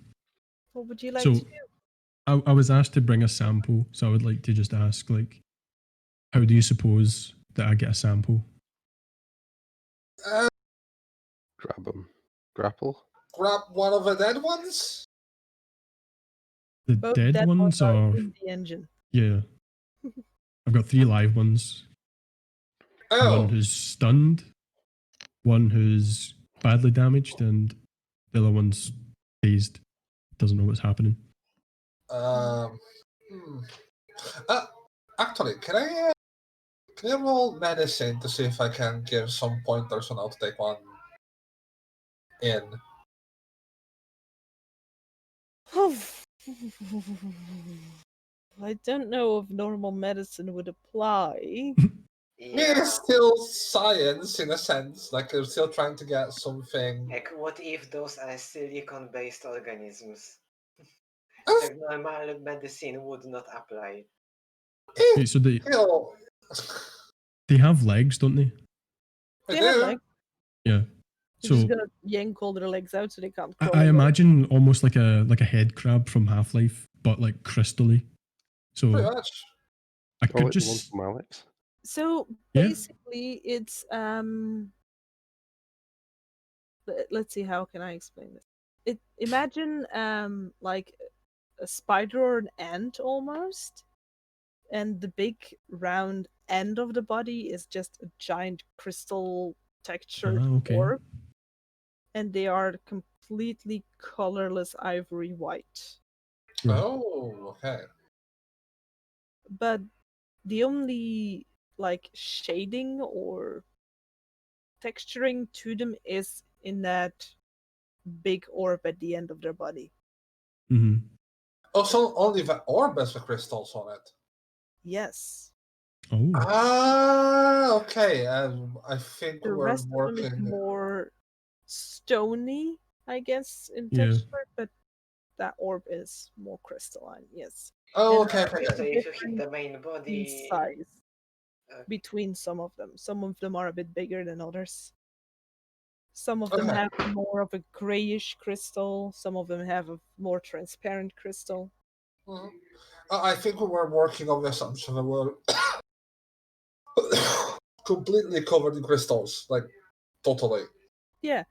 what would you like So to do? I was asked to bring a sample, so I would like to just ask, like, how do you suppose that I get a sample? Grab him. Grapple. Grab one of the dead ones? The Both dead dead ones are or in the engine. yeah? I've got 3 live ones. Oh! One who's stunned, one who's badly damaged, and the other one's dazed. Doesn't know what's happening. Hmm. Actually, can I roll medicine to see if I can give some pointers on how to take one in? I don't know if normal medicine would apply. Yeah. It's still science in a sense. Like they're still trying to get something. Like, what if those are silicon-based organisms? Uh, Like, normal medicine would not apply. Wait, so you know, they have legs, don't they? I They have do. legs. Yeah. You're just So gonna yank all their legs out so they can't crawl. I away. imagine almost like a head crab from Half-Life, but like crystally. Pretty So much. I I could like the one just from Alex. So Yeah. basically, it's let's see, how can I explain this? Imagine like a spider or an ant almost, and the big round end of the body is just a giant crystal textured okay. orb, and they are completely colorless ivory white. Right. Oh, okay. But the only like shading or texturing to them is in that big orb at the end of their body. hmm Also, only the orb has the crystals on it. Yes. Oh. Ah, okay. I think The we're rest of them is working. more stony, I guess, in Yeah. texture, but that orb is more crystalline, yes. Oh, And okay, there okay, is So a okay. if you hit difference the main in body, size uh, between some of them. Some of them are a bit bigger than others. Some of them Okay. have more of a grayish crystal. Some of them have a more transparent crystal. Mhm. I think we were working on the assumption that we're completely covered in crystals, like totally. Yeah.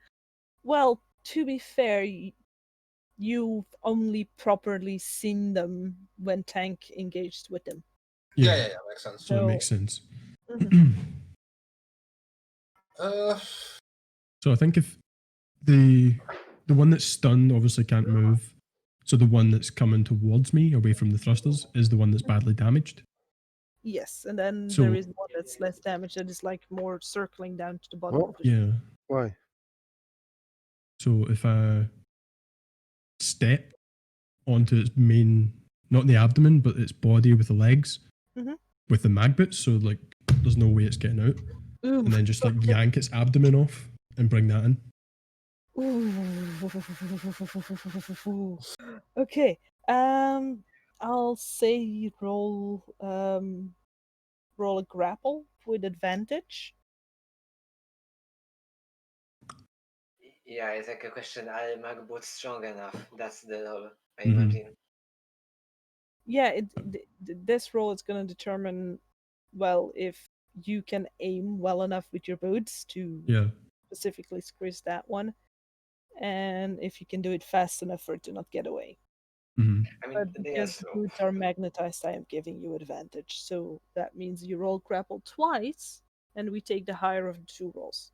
Well, to be fair, you've only properly seen them when Tank engaged with them. Yeah, Yeah. yeah, yeah, makes sense. So it So- makes sense. Mhm. So I think if the one that's stunned obviously can't move, so the one that's coming towards me away from the thrusters is the one that's badly damaged. Yes, and then So- there is one that's less damaged that is like more circling down to the bottom What? of the Yeah. Why? So if I step onto its main, not the abdomen, but its body with the legs, Mhm. with the mag boots, so like there's no way it's getting out, Ooh. and then just like yank its abdomen off and bring that in. Ooh. Okay. I'll say roll a grapple with advantage. yeah, it's like a question: are Magboot strong enough? That's the role, I Mhm. imagine. Yeah, this roll is going to determine, well, if you can aim well enough with your boots to Yeah. specifically squeeze that one, and if you can do it fast enough for it to not get away. hmm I mean, But they because also. the boots are magnetized, I am giving you advantage. So that means you roll grapple twice, and we take the higher of the two rolls.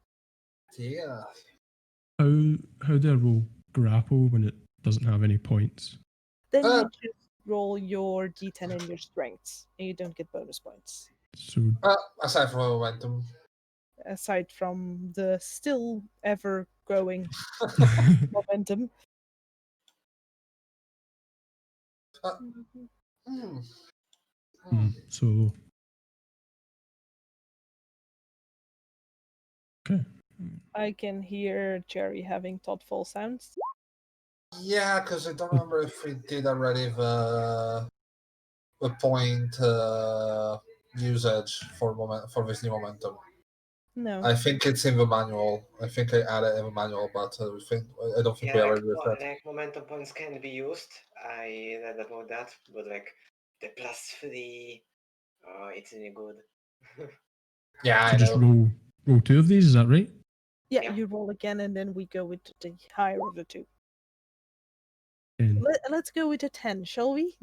Yeah. How do I roll grapple when it doesn't have any points? Then Uh, you just roll your d10 and your strengths, and you don't get bonus points. So Aside from momentum. Aside from the still ever growing momentum. Hmm. so okay. I can hear Jerry having thoughtful sounds. Yeah, because I don't remember if we did already the point usage for this new momentum. No. I think it's in the manual. I think I added in the manual, but I don't think we Yeah, already did that. like momentum points can be used. I read about that, but like the +3, oh, it's really good. Yeah, So I just know. roll two of these, is that right? Yeah, Yeah. you roll again, and then we go with the higher of the two. And Let's go with a 10, shall we?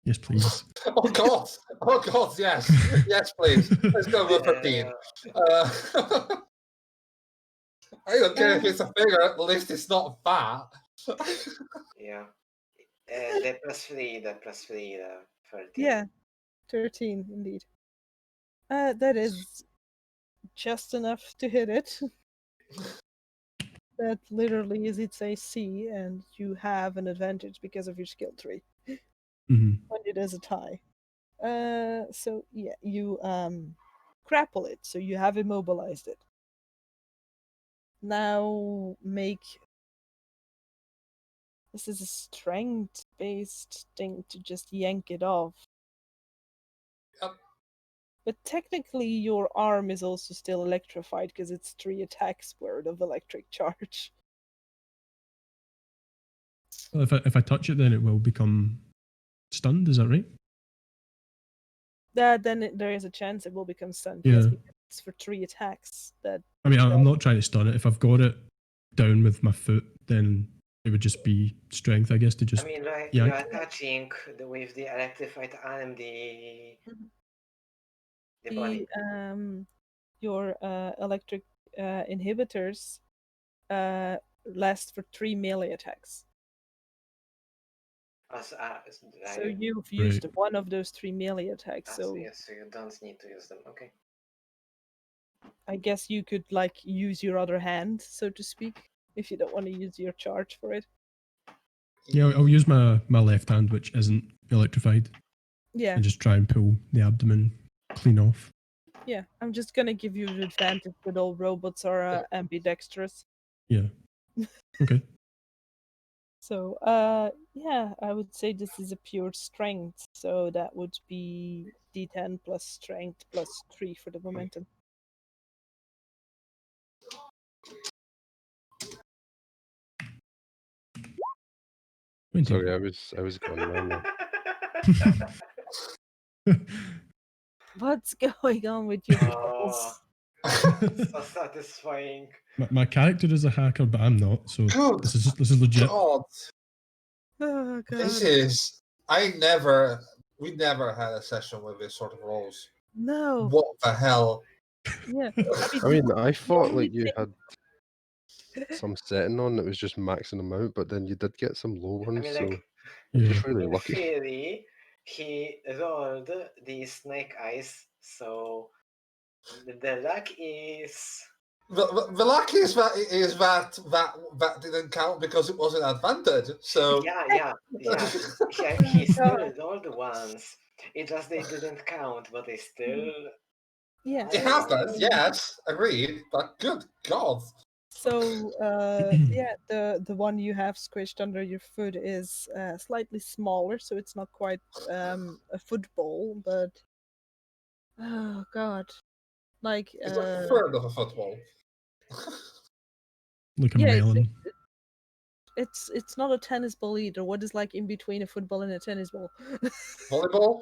yes, please. Oh god! Oh god! Yes, yes, please. Let's go with 13. I don't care if it's a figure. At least it's not that. Yeah. The +3, the 13. Yeah, 13 indeed. That is just enough to hit it. That literally is its AC, and you have an advantage because of your skill tree hmm when it is a tie. So yeah, you grapple it, so you have immobilized it. Now make... This is a strength-based thing to just yank it off. Yep. But technically your arm is also still electrified because it's 3 attacks worth of electric charge. Well, if I touch it, then it will become stunned. Is that right? Then there is a chance it will become stunned. Yeah. Yes, because it's for 3 attacks. That I mean, I'm not trying to stun it. If I've got it down with my foot, then it would just be strength, I guess, to just I mean, like, yank. you are touching with the electrified arm the body. Your electric inhibitors last for 3 melee attacks. So you've used Right. one of those 3 melee attacks. So yes, so you don't need to use them. Okay. I guess you could like use your other hand, so to speak, if you don't want to use your charge for it. Yeah, I'll use my left hand, which isn't electrified, Yeah, and just try and pull the abdomen clean off. yeah. I'm just gonna give you an advantage that all robots are ambidextrous. Yeah. Okay. So, yeah, I would say this is a pure strength. So that would be D10 plus strength plus 3 for the momentum. Sorry, I was gone now. What's going on with your Oh, balls? so satisfying. my character is a hacker, but I'm not. So Good this is legit. God, Oh this god. is. We never had a session with this sort of roles. No. What the hell? Yeah. I mean, I thought only like you had some setting on that was just maxing them out, but then you did get some low I ones, mean, so like, Yeah. just really in lucky. theory, he rolled the snake eyes, so the luck is. The luck is that didn't count because it was an advantage. So Yeah. He still rolled once. It just they didn't count, but they still. Yeah. it happened. Yes, agreed. But good God. So, yeah, the one you have squished under your foot is slightly smaller, so it's not quite a football, but oh god, like It's a third of a football. Like a yeah, melon. it's not a tennis ball either. What is like in between a football and a tennis ball? Volleyball.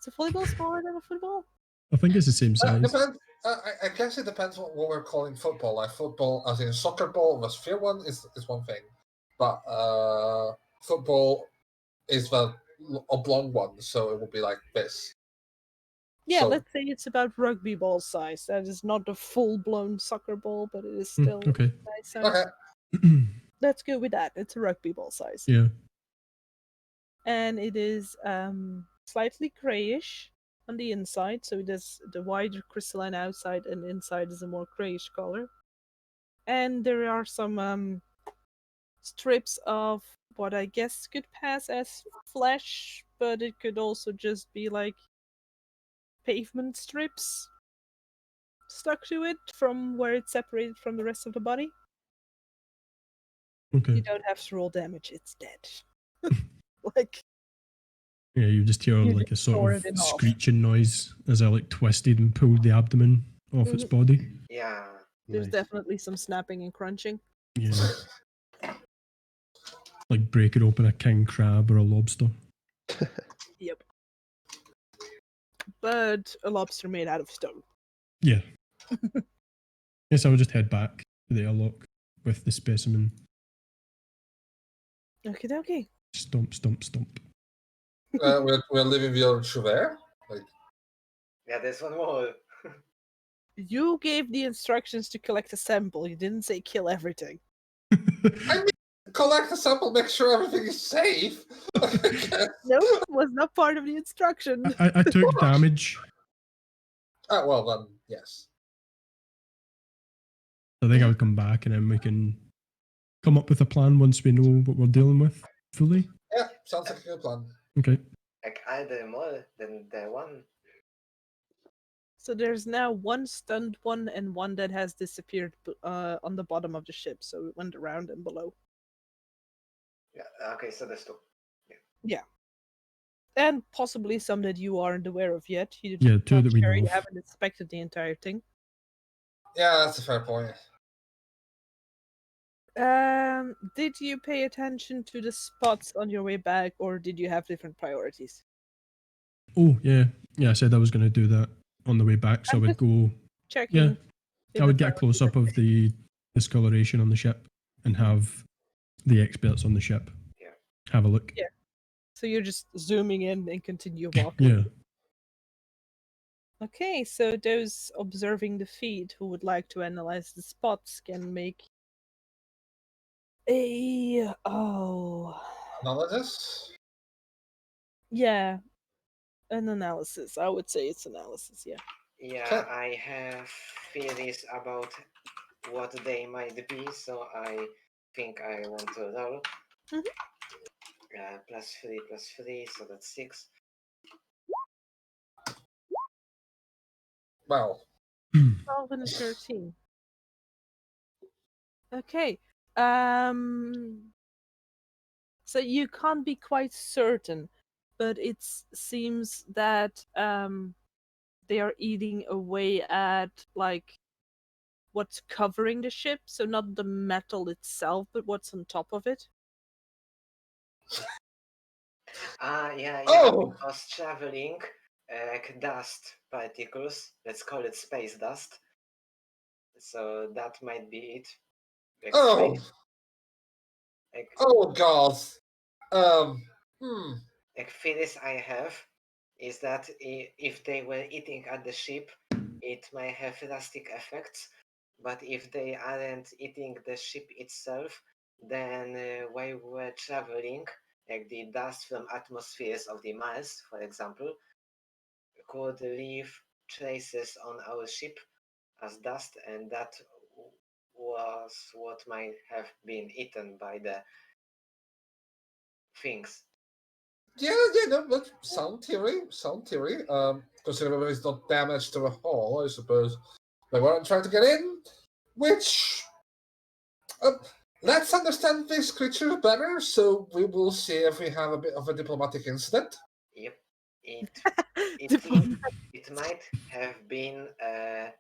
Is a volleyball smaller than a football? I think it's the same size. Depends. I guess it depends on what we're calling football. Like football, as in soccer ball, the sphere one is one thing, but football is the oblong one, so it will be like this. Yeah, So- let's say it's about rugby ball size. That is not a full-blown soccer ball, but it is Hmm, still okay. nice size. Okay. Let's go with that. It's a rugby ball size. Yeah. And it is slightly grayish on the inside, so it has the wider crystalline outside, and inside is a more grayish color. And there are some strips of what I guess could pass as flesh, but it could also just be like pavement strips stuck to it from where it's separated from the rest of the body. Okay. You don't have to roll damage, it's dead. Like, Yeah, you just hear You like a just sort tore of it off. screeching noise as I like twisted and pulled the abdomen off its body. Yeah. there's Nice. definitely some snapping and crunching. Yeah. Like breaking open a king crab or a lobster. Yep. But a lobster made out of stone. Yeah. Yes, I will just head back to the airlock with the specimen. Okay. Stomp, stomp, stomp. We're leaving the other two there. Like, Yeah, there's one more. You gave the instructions to collect a sample. You didn't say kill everything. collect a sample, make sure everything is safe. No, it was not part of the instruction. I took damage. Well then, yes. I think I would come back and then we can come up with a plan once we know what we're dealing with fully. Yeah, sounds like a good plan. Okay. Like either more than the one. So there's now one stunned one and one that has disappeared on the bottom of the ship. So it went around and below. Yeah. Okay, so there's two. Yeah. And possibly some that you aren't aware of yet. You Yeah, two not that we sure, know you of. haven't inspected the entire thing. Yeah, that's a fair point. Did you pay attention to the spots on your way back, or did you have different priorities? Oh, yeah. Yeah, I said I was going to do that on the way back, so I I'm would just go. checking. Yeah, if I would the get a close up of the discoloration on the ship and have the experts on the ship Yeah. have a look. Yeah. So you're just zooming in and continue walking. Yeah. Okay, so those observing the feed who would like to analyze the spots can make a Analysis? yeah, an analysis. I would say it's analysis. Yeah. Yeah, Okay. I have theories about what they might be, so I think I want to roll. Mhm. +3, so that's 6. Well, 12 and a 13. Okay. So you can't be quite certain, but it seems that they are eating away at like what's covering the ship, so not the metal itself, but what's on top of it. Yeah, Oh! because traveling, like dust particles, let's call it space dust. So that might be it. Like Oh! space, like, Oh, God. Hmm. like theories I have is that if they were eating at the ship, it might have drastic effects. But if they aren't eating the ship itself, then while we're traveling, like the dust from atmospheres of the Mars, for example, could leave traces on our ship as dust, and that was what might have been eaten by the things. Yeah, no, but sound theory. Considering it's not damage to the hull, I suppose they weren't trying to get in. Which, let's understand this creature better, so we will see if we have a bit of a diplomatic incident. Yep. Diplomat. It might have been a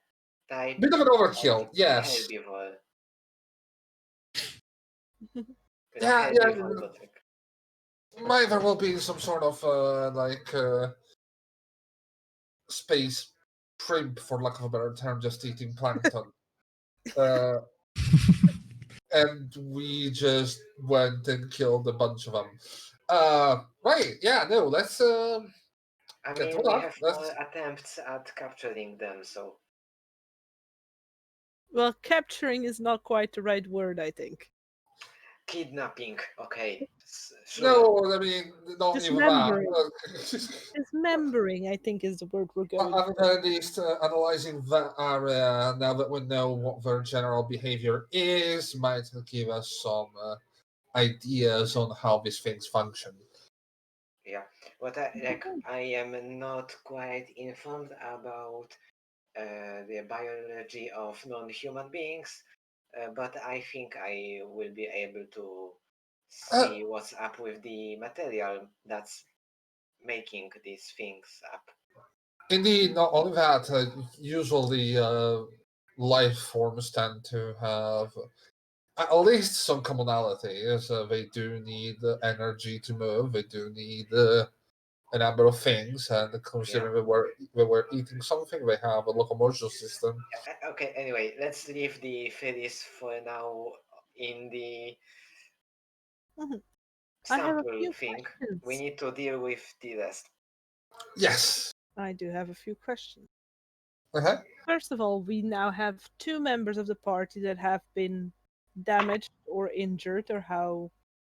type Bit of an overkill, yes. herbivore. Yeah, Herbivore, but like, might very well be some sort of space shrimp, for lack of a better term, just eating plankton. And we just went and killed a bunch of them. Right, yeah, no, let's I get mean, to we that. have more attempts at capturing them, so Well, capturing is not quite the right word, I think. kidnapping. Okay, sure. No, I mean, not even Dismembering. that. Dismembering, I think, is the word we're going for. At least analyzing that area, now that we know what their general behavior is, might give us some ideas on how these things function. Yeah, but I am not quite informed about the biology of non-human beings, but I think I will be able to see what's up with the material that's making these things up. Indeed, not only that, usually life forms tend to have at least some commonality. They do need energy to move. They do need a number of things, and considering they were eating something, they have a locomotion system. Okay, anyway, let's leave the theories for now in the Mhm. I have a sample few thing. questions. We need to deal with the rest. Yes. I do have a few questions. Okay. First of all, we now have 2 members of the party that have been damaged or injured, or how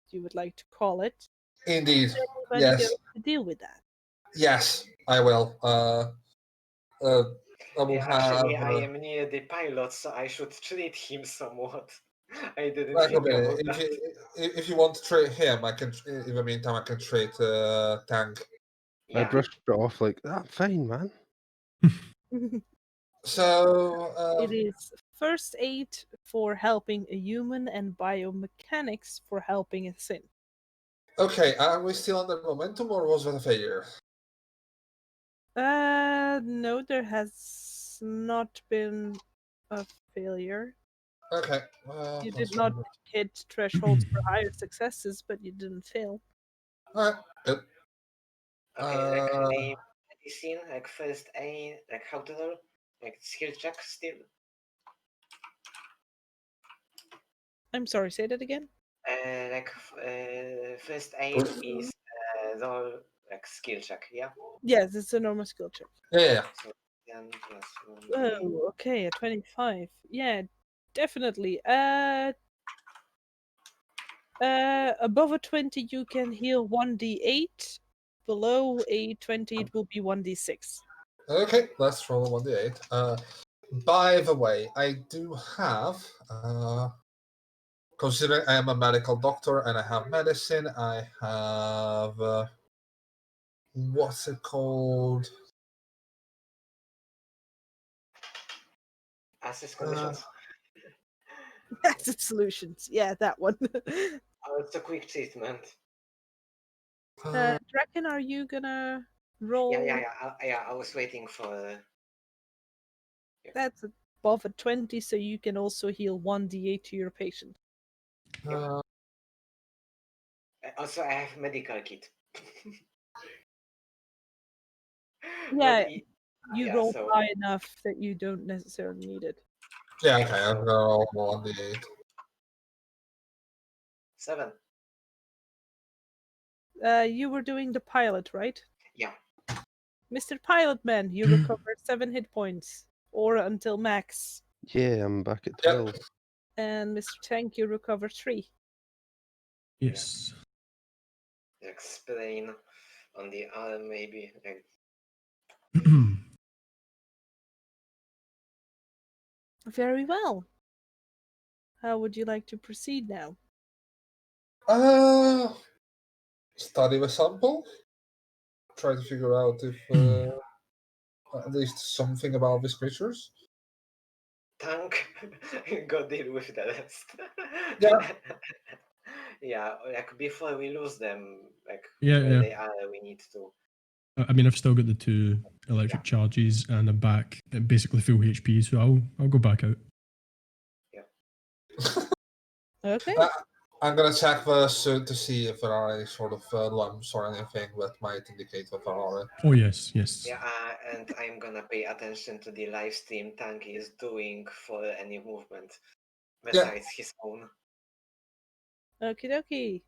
you would like to call it. Indeed. Is anybody Yes. going to deal with that? Yes, I will. I will Actually, have. I am near the pilot, so I should treat him somewhat. I didn't Wait a think minute. about that. If you want to trade him, I can. In the meantime, I can trade Tank. I Yeah, brushed it off like, I'm fine, man. So, It is first aid for helping a human and biomechanics for helping a synth. okay, are we still under momentum or was it a failure? No, there has not been a failure. Okay. You That's did not fine. hit thresholds for higher successes, but you didn't fail. Alright, good. Okay, like Uh, name medicine, like first aid, like how to roll, like skill check still. I'm sorry, say that again? First aid is roll like skill check, yeah? Yes, it's a normal skill check. yeah. So 10 plus 1. Oh, okay, a 25. Yeah, definitely. Above a 20, you can heal 1d8. Below a 20, it will be 1d6. Okay, let's roll 1d8. By the way, I do have, considering I am a medical doctor and I have medicine, I have, what's it called? Assist conditions. Acid solutions. Yeah, that one. Oh, it's a quick treatment. Draken, are you gonna roll? Yeah, I was waiting for. That's above a 20, so you can also heal 1d8 to your patient. Also, I have medical kit. Yeah, But you yeah, roll so high enough that you don't necessarily need it. Yeah, okay, I'm gonna roll 1d8. 7. You were doing the pilot, right? Yeah. Mr. Pilot Man, you recover 7 hit points, or until max. Yeah, I'm back at Yep. 12. And Mr. Tank, you recover 3. Yes. Like sprain on the arm, maybe. Like, Very well. How would you like to proceed now? Study the sample. Try to figure out if at least something about these creatures. tank, go deal with the rest. Yeah. Yeah, like before we lose them, like Yeah, where yeah. they are, we need to. I mean, I've still got the 2 electric charges and I'm back at basically full HP, so I'll go back out. Okay. I'm gonna check the suit to see if there are any sort of lumps or anything that might indicate that there are. Oh yes, yes. Yeah, and I'm gonna pay attention to the live stream Tank is doing for any movement besides his own. Okie dokie.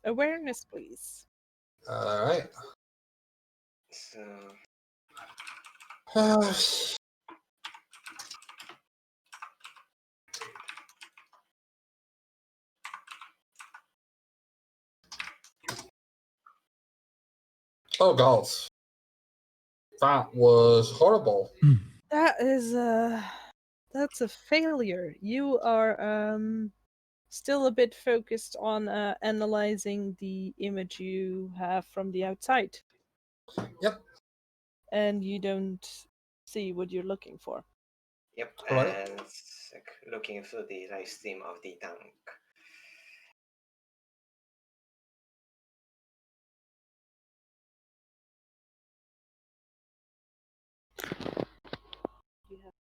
Awareness, please. All right. So Oh god, that was horrible. That is that's a failure. You are still a bit focused on analyzing the image you have from the outside. Yep. And you don't see what you're looking for. yep, Alright. and like looking through the live stream of the Tank. You have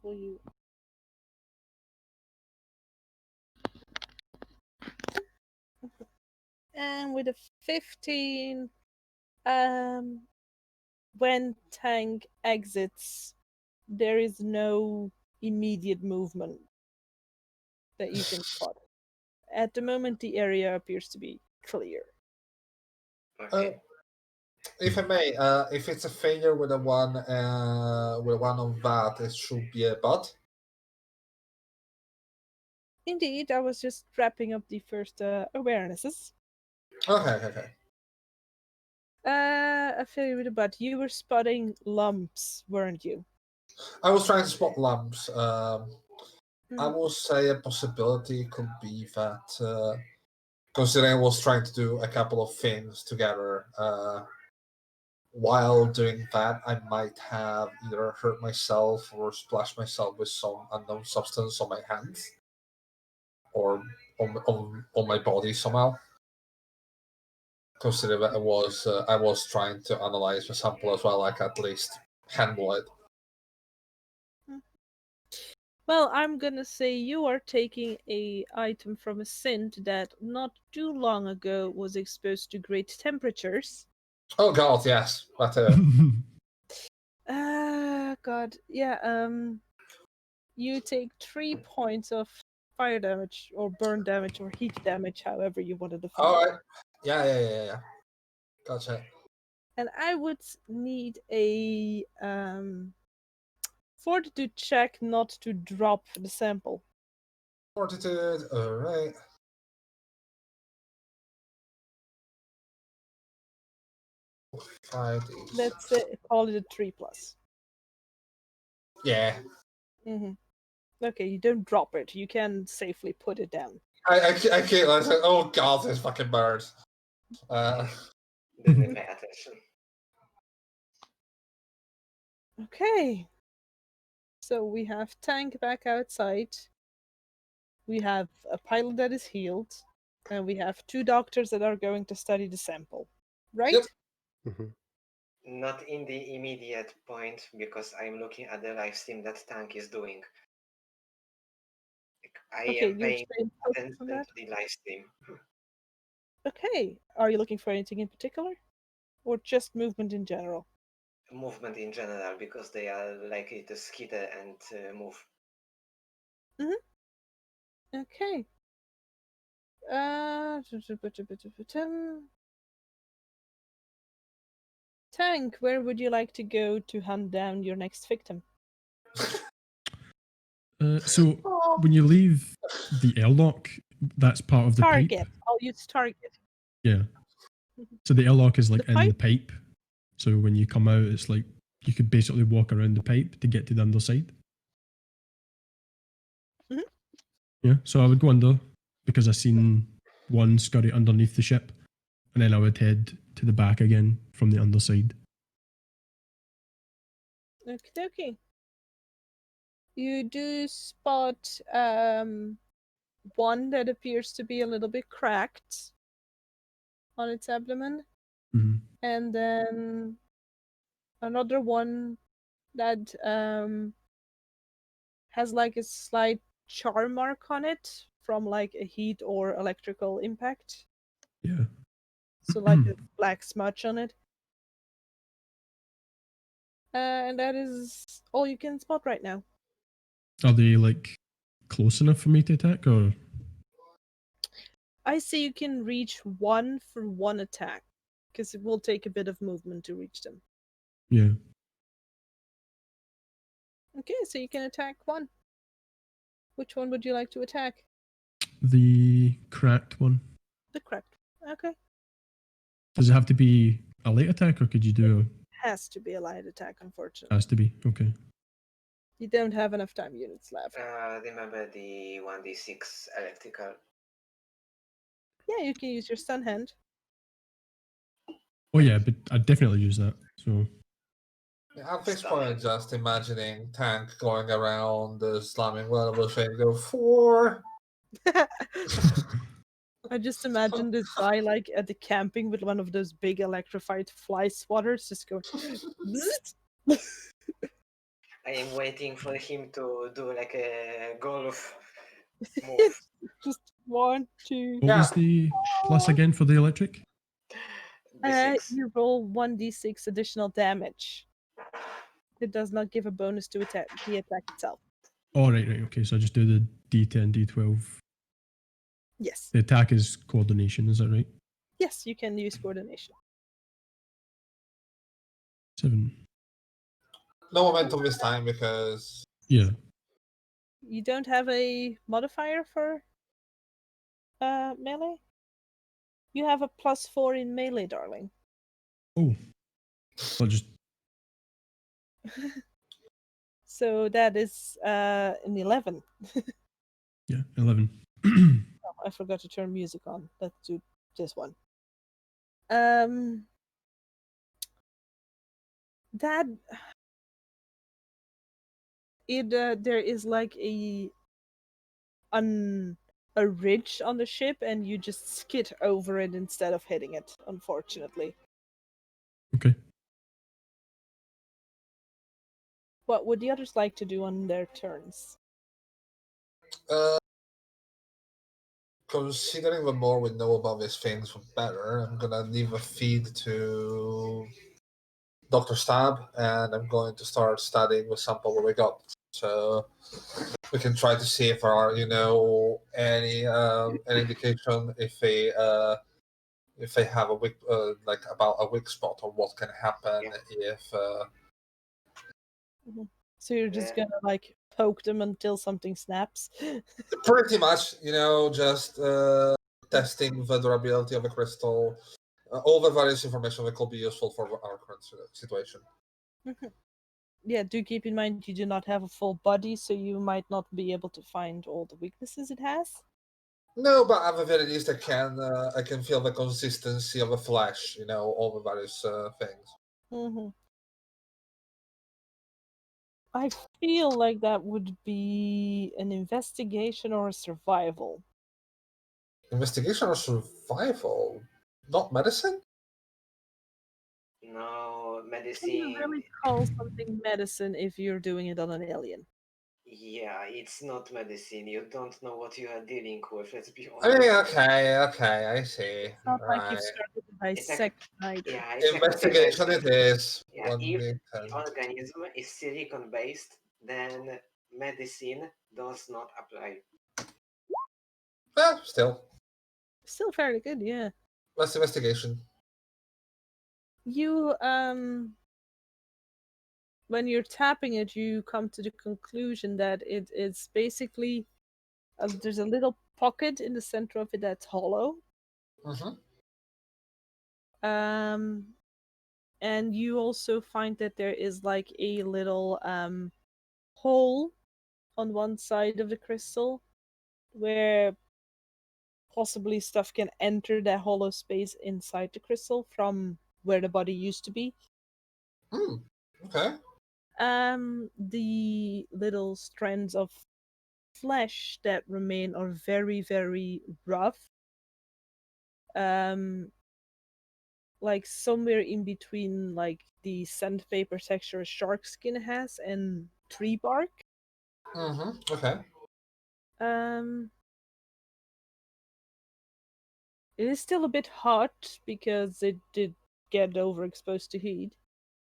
Will you and with a 15, when Tank exits, there is no immediate movement that you can spot. At the moment, the area appears to be clear. Okay. If I may, if it's a failure with a one on that, it should be a but. Indeed, I was just wrapping up the first awarenesses. Okay. A failure with a but. You were spotting lumps, weren't you? I was trying to spot lumps. I Mhm. will say a possibility could be that considering I was trying to do a couple of things together. While doing that, I might have either hurt myself or splashed myself with some unknown substance on my hands or on my body somehow. Considering that I was trying to analyze the sample as well, I could at least handle it. Well, I'm gonna say you are taking a item from a synth that not too long ago was exposed to great temperatures. Oh god, yes. But God, yeah. You take 3 points of fire damage or burn damage or heat damage, however you want to define it. alright. Yeah. Gotcha. And I would need a fortitude check not to drop the sample. Fortitude, alright. Let's call it a 3+. Yeah. Okay, you don't drop it. You can safely put it down. I can't. I said, oh god, this fucking bird. Didn't pay attention. Okay. So we have Tank back outside. We have a pilot that is healed. And we have 2 doctors that are going to study the sample. Right? Yep. Mhm. Not in the immediate point, because I'm looking at the live stream that Tank is doing. I Okay, am you're paying staying focused attention on to that? the live stream. Okay. Are you looking for anything in particular? Or just movement in general? Movement in general, because they are likely to skitter and move. Okay. Tank, where would you like to go to hunt down your next victim? So when you leave the airlock, that's part of the Target. pipe. I'll use target. Yeah. So the airlock is like The in the pipe. So when you come out, it's like you could basically walk around the pipe to get to the underside. Mhm. Yeah. So I would go under because I seen one scurry underneath the ship, and then I would head to the back again from the underside. Okie dokie. You do spot one that appears to be a little bit cracked on its abdomen, Mhm. and then another one that has like a slight char mark on it from like a heat or electrical impact. Yeah. So like a black smudge on it. And that is all you can spot right now. Are they like close enough for me to attack, or? I say you can reach one for one attack, because it will take a bit of movement to reach them. Yeah. Okay, so you can attack one. Which one would you like to attack? The cracked one. The cracked. Okay. Does it have to be a late attack, or could you do Has to be a light attack, a? unfortunately. Has to be. Okay. You don't have enough time units left. Remember the 1d6 electrical. Yeah, you can use your stun hand. Oh yeah, but I'd definitely use that. So At this point, I'm just imagining Tank going around slamming one of those things, go 4. I just imagine this guy like at the camping with one of those big electrified fly swatters just going. I am waiting for him to do like a golf move. Just 1, 2. what was the plus again for the electric? D6. You roll 1d6 additional damage. It does not give a bonus to the attack itself. Oh right. Okay. So I just do the D10, D12. Yes. The attack is coordination. Is that right? Yes, you can use coordination. 7. No momentum this time because Yeah. You don't have a modifier for melee? You have a +4 in melee, darling. Oh. I'll just. So that is an 11. Yeah. 11. I forgot to turn music on. Let's do this one. That there is like a ridge on the ship, and you just skid over it instead of hitting it. Unfortunately, Okay. what would the others like to do on their turns? Considering the more we know about these things, the better. I'm gonna leave a feed to Dr. Stab, and I'm going to start studying the sample that we got. So we can try to see if there are, any indication if they have a weak, about a weak spot, or what can happen if. So you're just gonna like poke them until something snaps. Pretty much, just testing the durability of the crystal, all the various information that could be useful for our current situation. Yeah, do keep in mind you do not have a full body, so you might not be able to find all the weaknesses it has. No, but at the very least, I can feel the consistency of the flesh, all the various things. I feel like that would be an investigation or a survival. Investigation or survival, not medicine. No, Can you medicine. really call something medicine if you're doing it on an alien? Yeah, it's not medicine. You don't know what you are dealing with. Let's be I mean, honest. okay, I see. It's not like you've Right. started to It's dissect either. Yeah, it's Investigation it is. Yeah, if the organism is silicon based, then medicine does not apply. Still. Still fairly good, yeah. Less investigation. You when you're tapping it, you come to the conclusion that it is basically there's a little pocket in the center of it that's hollow. And you also find that there is like a little hole on one side of the crystal where possibly stuff can enter that hollow space inside the crystal from where the body used to be. Okay. The little strands of flesh that remain are very, very rough. Like somewhere in between like the sandpaper texture a shark skin has and tree bark. Okay. It is still a bit hot because it did get overexposed to heat,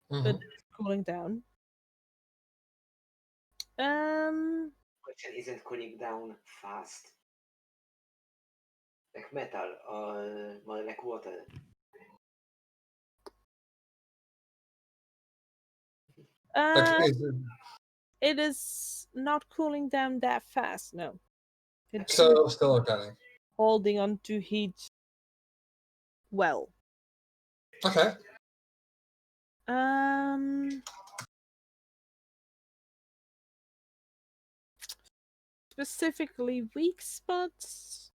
but it's cooling down. Question isn't cooling down fast. Like metal or more like water. It is not cooling down that fast, no. It's So still organic. holding on to heat well. Okay. Specifically weak spots.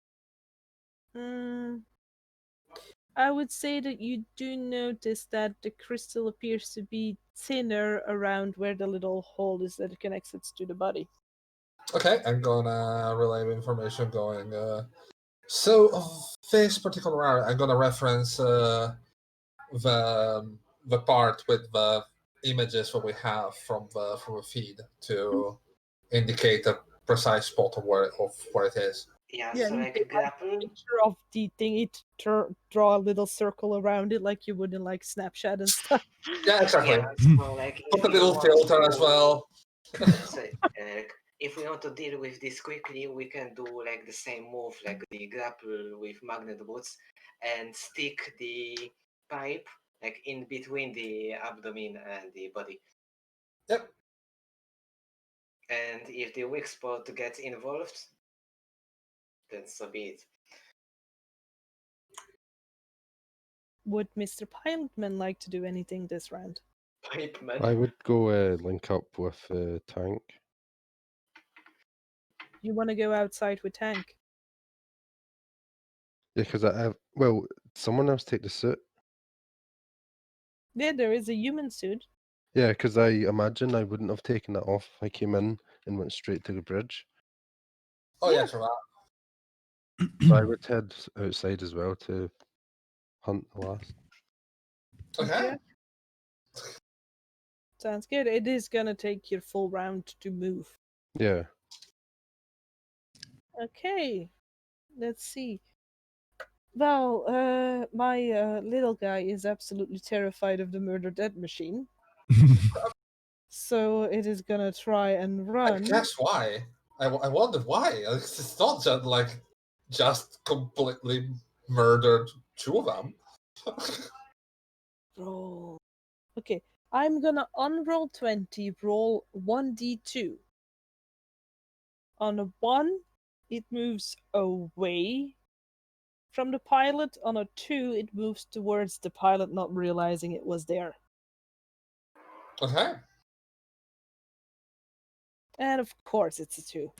I would say that you do notice that the crystal appears to be thinner around where the little hole is that connects it to the body. Okay, I'm gonna relay the information going. So this particular area, I'm gonna reference the part with the images that we have from the feed to indicate a precise spot of where it is. Yeah, Yeah, so you like take a grapple. picture of the thingy to draw a little circle around it like you would in like Snapchat and stuff. Yeah, exactly. Yeah, so like Put a little filter as well. So, if we want to deal with this quickly, we can do like the same move, like the grapple with magnet boots, and stick the pipe like in between the abdomen and the body. Yep. And if the weak spot gets involved, then so be it. Would Mr. Pilotman like to do anything this round? Pipeman. I would go link up with Tank. You want to go outside with Tank? Yeah, because I have. Well, someone else take the suit. Yeah, there is a human suit. Yeah, because I imagine I wouldn't have taken that off if I came in and went straight to the bridge. Oh Yeah. yeah, true. So I would head outside as well to hunt the last. Okay. Yeah. Sounds good. It is gonna take your full round to move. Yeah. Okay. Let's see. Well, my little guy is absolutely terrified of the murder dead machine. So it is gonna try and I run. guess why? I wonder why. It's not just completely murdered two of them. Roll. Okay, I'm gonna unroll 20, roll 1d2. On a 1, it moves away from the pilot. On a 2, it moves towards the pilot, not realizing it was there. Okay. And of course, it's a 2.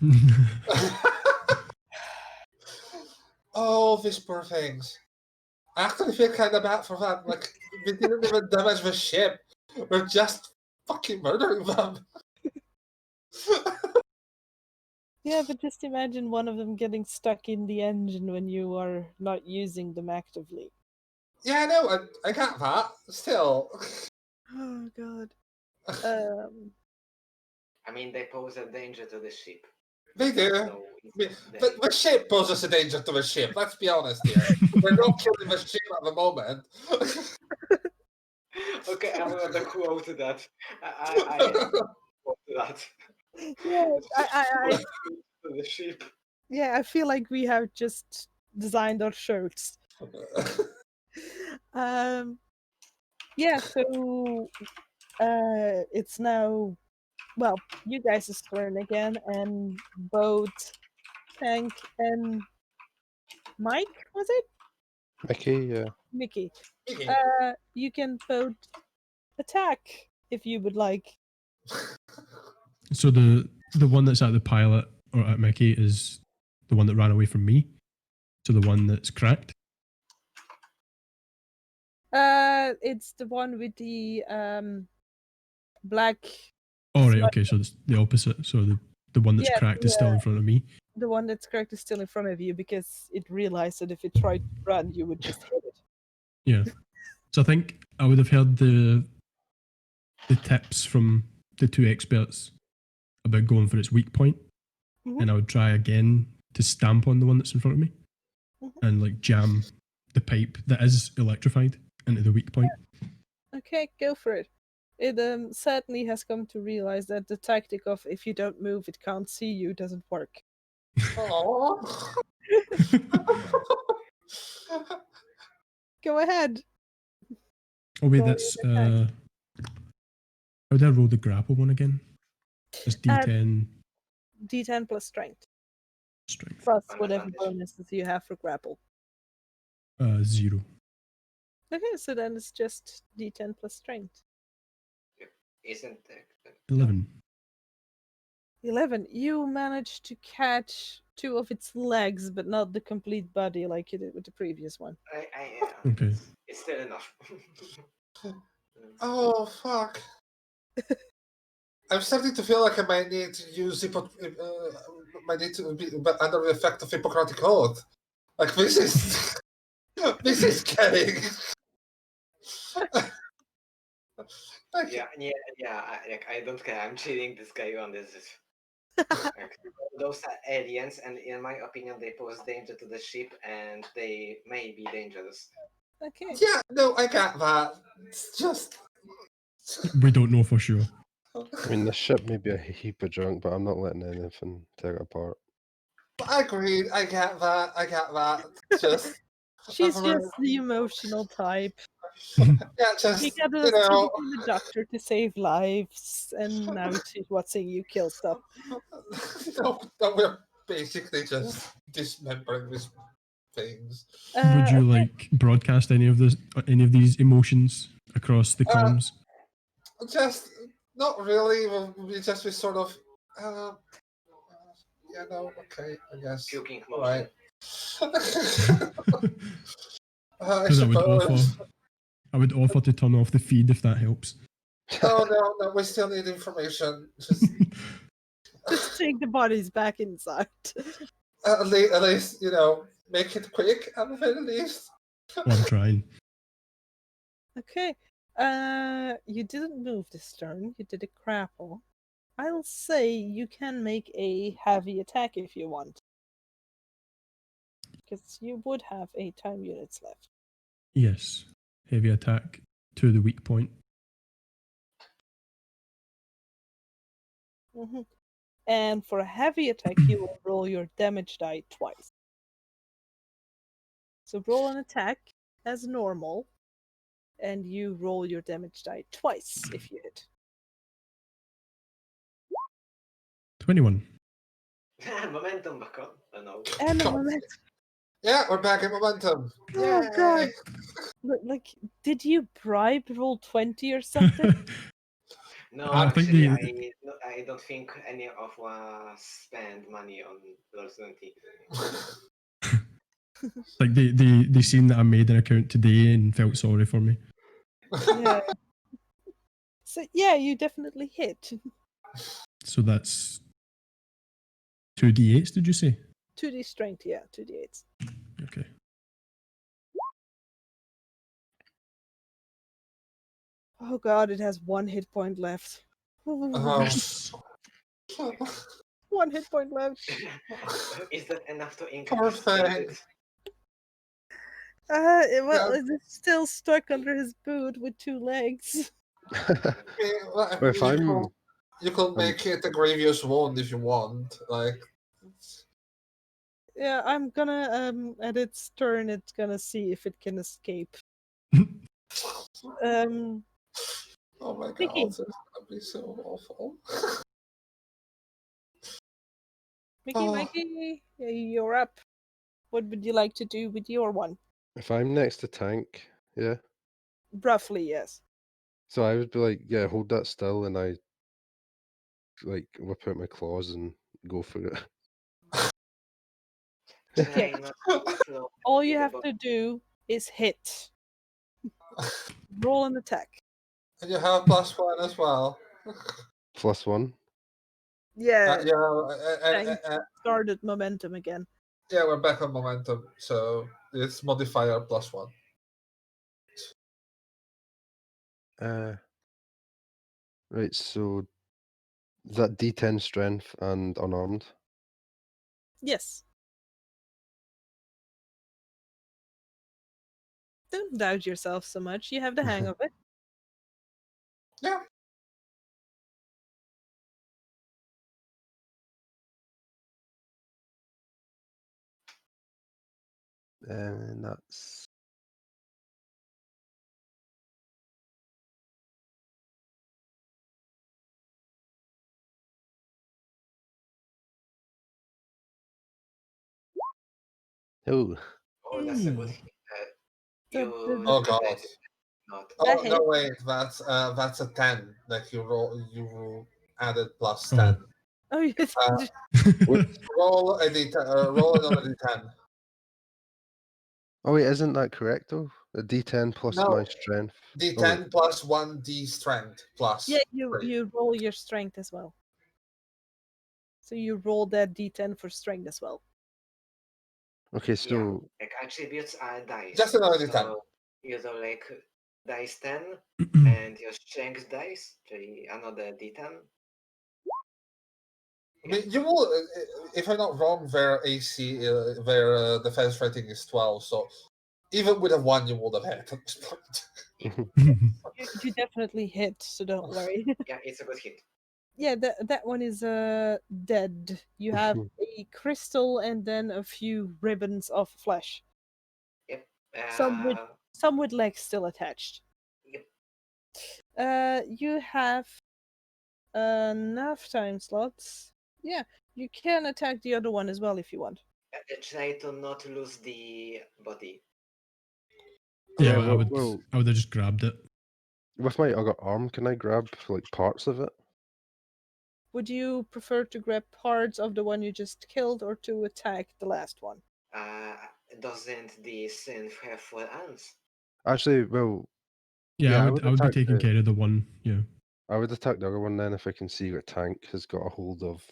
Oh, these poor things. I actually feel kind of bad for them. Like, we didn't even damage the ship. We're just fucking murdering them. Yeah, but just imagine one of them getting stuck in the engine when you are not using them actively. Yeah, I know. I got that. Still. Oh god. I mean, they pose a danger to the ship. They do. So But the ship poses a danger to the ship. Let's be honest here. We're not killing the ship at the moment. okay, I'm gonna quote that. I quote that. Yeah, I To the ship. yeah, I feel like we have just designed our shirts. Yeah, so it's now, well, you guys' turn again, and both Tank and Mike, was it? Mickey, yeah. Mickey. Okay. You can both attack if you would like. So the one that's at the pilot or at Mickey is the one that ran away from me. So the one that's cracked. It's the one with the black. Oh right, okay. So it's the opposite. So the one that's Yeah, cracked is still in front of me. The one that's cracked is still in front of you because it realized that if it tried to run, you would just hit it. Yeah. So I think I would have heard the tips from the two experts about going for its weak point, Mhm. and I would try again to stamp on the one that's in front of me, and like jam the pipe that is electrified into the weak point. Okay, go for it. It certainly has come to realize that the tactic of if you don't move, it can't see you doesn't work. Aww. Go ahead. Oh wait, Roll that's your attack. how did I roll the grapple one again? It's D10 D10 plus strength, strength. plus An whatever advantage. bonuses you have for grapple. 0. Okay, so then it's just D10 plus strength. Isn't 11. 11. You managed to catch 2 of its legs, but not the complete body like you did with the previous one. Okay. It's still enough. Oh, fuck. I'm starting to feel like I might need to use might need to be under the effect of Hippocratic Oath. Like, this is... this is getting... like, I don't care. I'm cheating this guy on this. Those are aliens, and in my opinion, they pose danger to the ship, and they may be dangerous. Okay. yeah, no, I got that. It's just... We don't know for sure. I mean, the ship may be a heap of junk, but I'm not letting anything tear it apart. Agreed, I get that. Just... She's just the emotional type. Yeah, just, You gotta you know... be the doctor to save lives, and now she's watching you kill stuff. no, we're basically just dismembering these things. Would you like broadcast any of these emotions across the comms? Just not really. We sort of. Yeah, no, okay, I guess. Puking All motion. right. I Because suppose. I would offer to turn off the feed if that helps. No, we still need information. Just Just take the bodies back inside. at least, make it quick at the very least. Well, I'm trying. Okay. You didn't move this turn. You did a grapple. I'll say you can make a heavy attack if you want. Because you would have 8 time units left. Yes. Heavy attack to the weak point. Mhm. And for a heavy attack, you will roll your damage die twice. So roll an attack as normal, and you roll your damage die twice if you hit. 21. Momentum back on. Oh, no. And a God. momentum. Yeah, we're back in momentum. Oh Yay! god! Like, did you bribe roll 20 or something? No, I think actually, I don't think any of us spend money on Roll 20. Like they seen that I made an account today and felt sorry for me. Yeah. So yeah, you definitely hit. So that's 2d8s, did you say? 2d strength, yeah, 2d8s. Okay. Oh god, it has 1 hit point left. Yes. 1 hit point left. Is that enough to Poor incapacitate thing. it? Well, Yeah. it's still stuck under his boot with 2 legs. Well, If I'm you could make it a grievous wound if you want. Like, Yeah, I'm gonna at its turn it's gonna see if it can escape. Um oh my god, Mickey. this is gonna be so awful. Oh. Mikey, you're up. What would you like to do with your one? if I'm next to tank, yeah. Roughly, yes. So I would be like, yeah, hold that still, and I like whip out my claws and go for it. Try not to float All with you the have body. to do is hit. Roll an attack. And you have +1 as well. +1. Yeah, Yeah, started momentum again. yeah, we're back on momentum, so it's modifier +1. Right, so is that D10 strength and unarmed? Yes. Don't doubt yourself so much. You have the hang of it. Yeah. And that's oh. Oh, that's a good Hey. hit. The- You Oh god. not. Oh That no, hit. wait, that's a 10. Like you added +10. Oh, you Roll a d10. Roll another d10. Oh wait, isn't that correct though? A D10 plus No. my strength. D10 plus 1d strength plus. yeah, 3. you roll your strength as well. So you roll that d10 for strength as well. Okay, Yeah, so like attributes are dice. Just another d10. So you do like dice 10 Hmm. and your strength dice, another d10. I mean, you will, if I'm not wrong, their AC, their defense rating is 12. So even with a 1, you would have hit at this point. You definitely hit, so don't worry. Yeah, it's a good hit. Yeah, that one is dead. You have a crystal and then a few ribbons of flesh. Yep. Some with legs still attached. Yep. You have enough time slots. Yeah, you can attack the other one as well if you want. Try to not lose the body. Yeah, Yeah, I would well- have just grabbed it. with my other arm, can I grab like parts of it? Would you prefer to grab parts of the one you just killed or to attack the last one? Doesn't the synth have 4 arms? Actually, well, Yeah, Yeah, I I would would be attack taking the- care of the one. Yeah. I would attack the other one then if I can see that Tank has got a hold of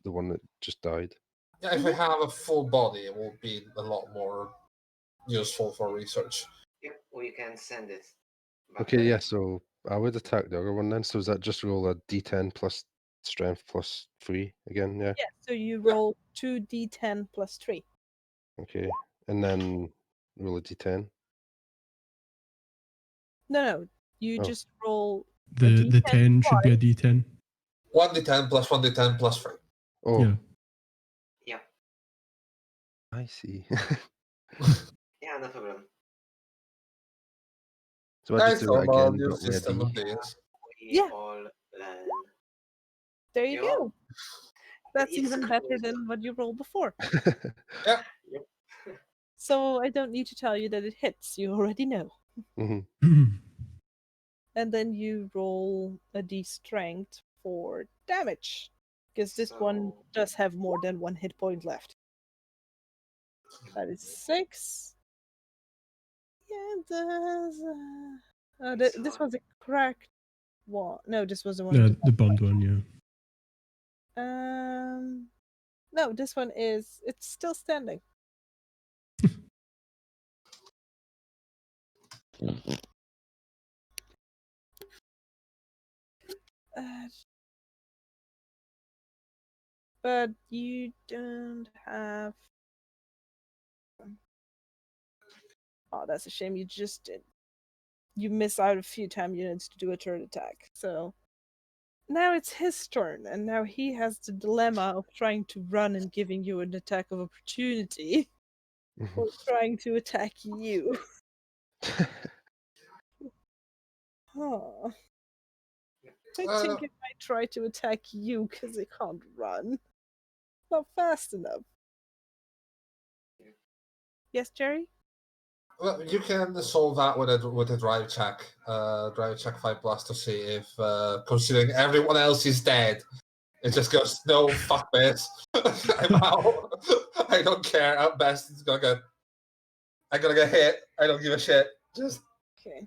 the one that just died. Yeah, if we have a full body, it will be a lot more useful for research. Yep, we can send it. Back Okay, there. yeah, so I would attack the other one then. So is that just roll a d10 plus strength plus 3 again? Yeah. Yeah, so you Yeah. roll 2d10 plus 3. Okay. And then roll a d10. No, you Oh. just roll The D10 10 should be a twice. D10. 1d10 plus 1d10 plus 3. Oh, Yeah. Yep. I see. Yeah, no problem. So I I just do thought it about again, new but with a system D. of this. We Yeah. all learn. There you Yeah. go. That's It's even better close. than what you rolled before. Yeah. Yep. So I don't need to tell you that it hits. You already know. hmm And then you roll a d strength for damage. Because this one So- does have more than 1 hit point left. That is 6. Yeah, it does. This was a cracked one. No, this was the one. with The bond one, yeah. No, this one is. It's still standing. But you don't have. Oh, that's a shame. You just did. You miss out a few time units to do a turn attack. So now it's his turn, and now he has the dilemma of trying to run and giving you an attack of opportunity, or trying to attack you. Huh. I think it might try to attack you because it can't run. Not fast enough. Yes, Jerry? Well, you can solve that with a drive check. Drive check 5+ to see if, considering everyone else is dead, it just goes, no, fuck this. I'm out. I don't care. At best, I'm gonna get hit. I don't give a shit. Just Okay.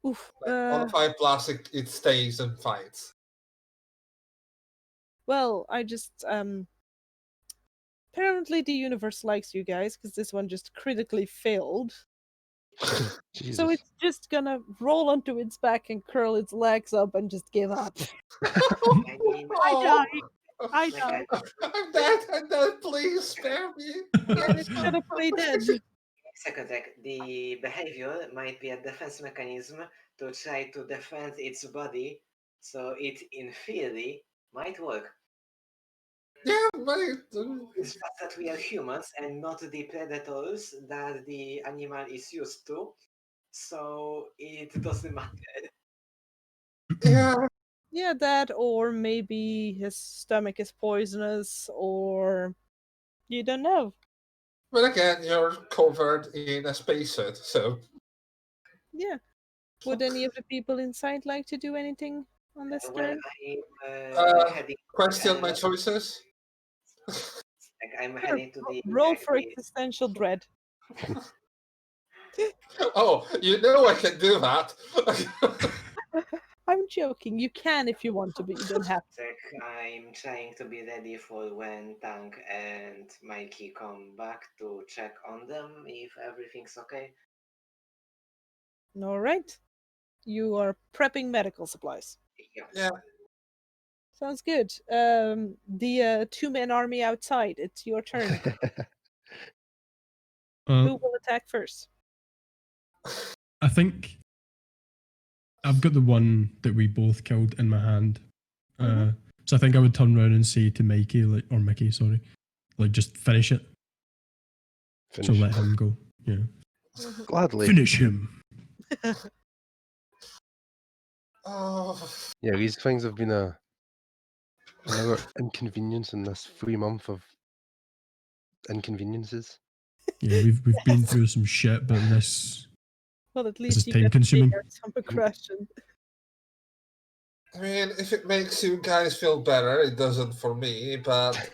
Oof. on a 5+, it stays and fights. Well, I just apparently the universe likes you guys because this one just critically failed. Jesus. So it's just gonna roll onto its back and curl its legs up and just give up. I mean, I die. I'm dead. Please spare me. And it's gonna play dead. second attack, the behavior might be a defense mechanism to try to defend its body, so it, in theory, might work. Yeah, but It's just that we are humans and not the predators that the animal is used to, so it doesn't matter. yeah. Yeah, that, or maybe his stomach is poisonous, or you don't know. But again, you're covered in a spacesuit, so Yeah. Would any of the people inside like to do anything on this Well, turn? I'm heading. question my choices. Like I'm Sure, heading to the. Roll for the- existential dread. Oh, you know I can do that. I'm joking. You can if you want to, but you don't have Like, I'm trying to be ready for when Tank and Mikey come back to check on them if everything's okay. to. All right. You are prepping medical supplies. Yeah. Sounds good. The two-man army outside. It's your turn. Who will attack first? I think I've got the one that we both killed in my hand. So I think I would turn around and say to Mikey, or Mickey, sorry, just finish it. Finish. So let him go. Yeah. Gladly. Finish him. Oh, Yeah, these things have been another inconvenience in this 3 month of inconveniences. Yeah, we've been through some shit, but this Well, at is least you time get to consuming. figure some aggression. I mean, if it makes you guys feel better, it doesn't for me, but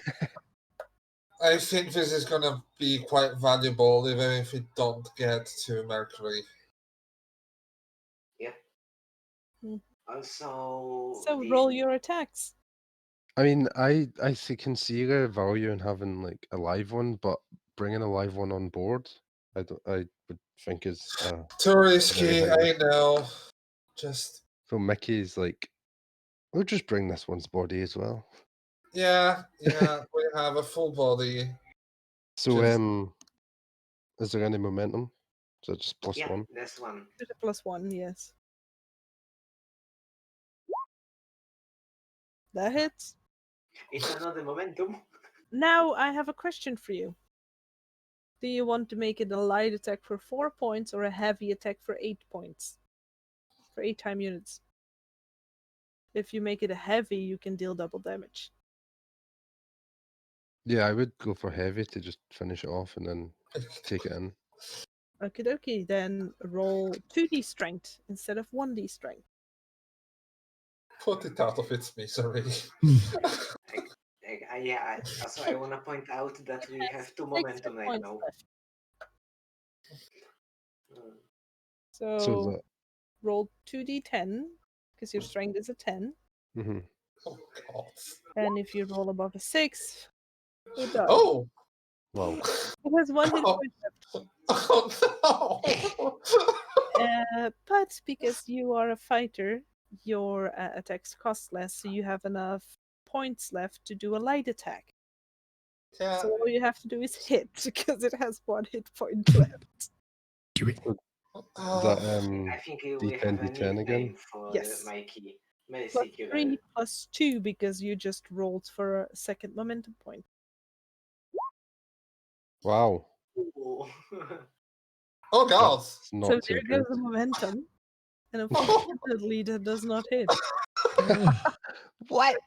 I think this is gonna be quite valuable, even if we don't get to Mercury. Also, So roll your attacks. I mean, I can see the value in having like a live one, but bringing a live one on board, I would think is Too risky, high I risk. know. Just so Mickey's like, we'll just bring this one's body as well. yeah, we have a full body. So Just- is there any momentum? So just plus yeah, one. that's one. With a +1, yes. That hits. It's another momentum. Now I have a question for you. Do you want to make it a light attack for 4 points or a heavy attack for 8 points? For 8 time units. If you make it a heavy, you can deal double damage. Yeah, I would go for heavy to just finish it off and then take it in. Okie dokie, then roll 2d strength instead of 1d strength. Put it out of its misery. Also, I want to point out that we have 2 Six momentum right points now. left. Mm. So So that. roll 2d10, because your strength is a 10. hmm Oh god. And if you roll above a 6, it does. Oh! Wow. It has 1 hit Oh. point left. Oh no! But because you are a fighter, your attacks cost less, so you have enough points left to do a light attack. Yeah. So all you have to do is hit, because it has 1 hit point left. Do it. Is that I think we D10, have a D10 again? nickname for Yes. Mikey. Plus Mercy 3, plus 2, because you just rolled for a second momentum point. Wow. Ooh. Oh god! That's not So too there good. goes the momentum. And Oh. unfortunately, that does not hit. Oh, What?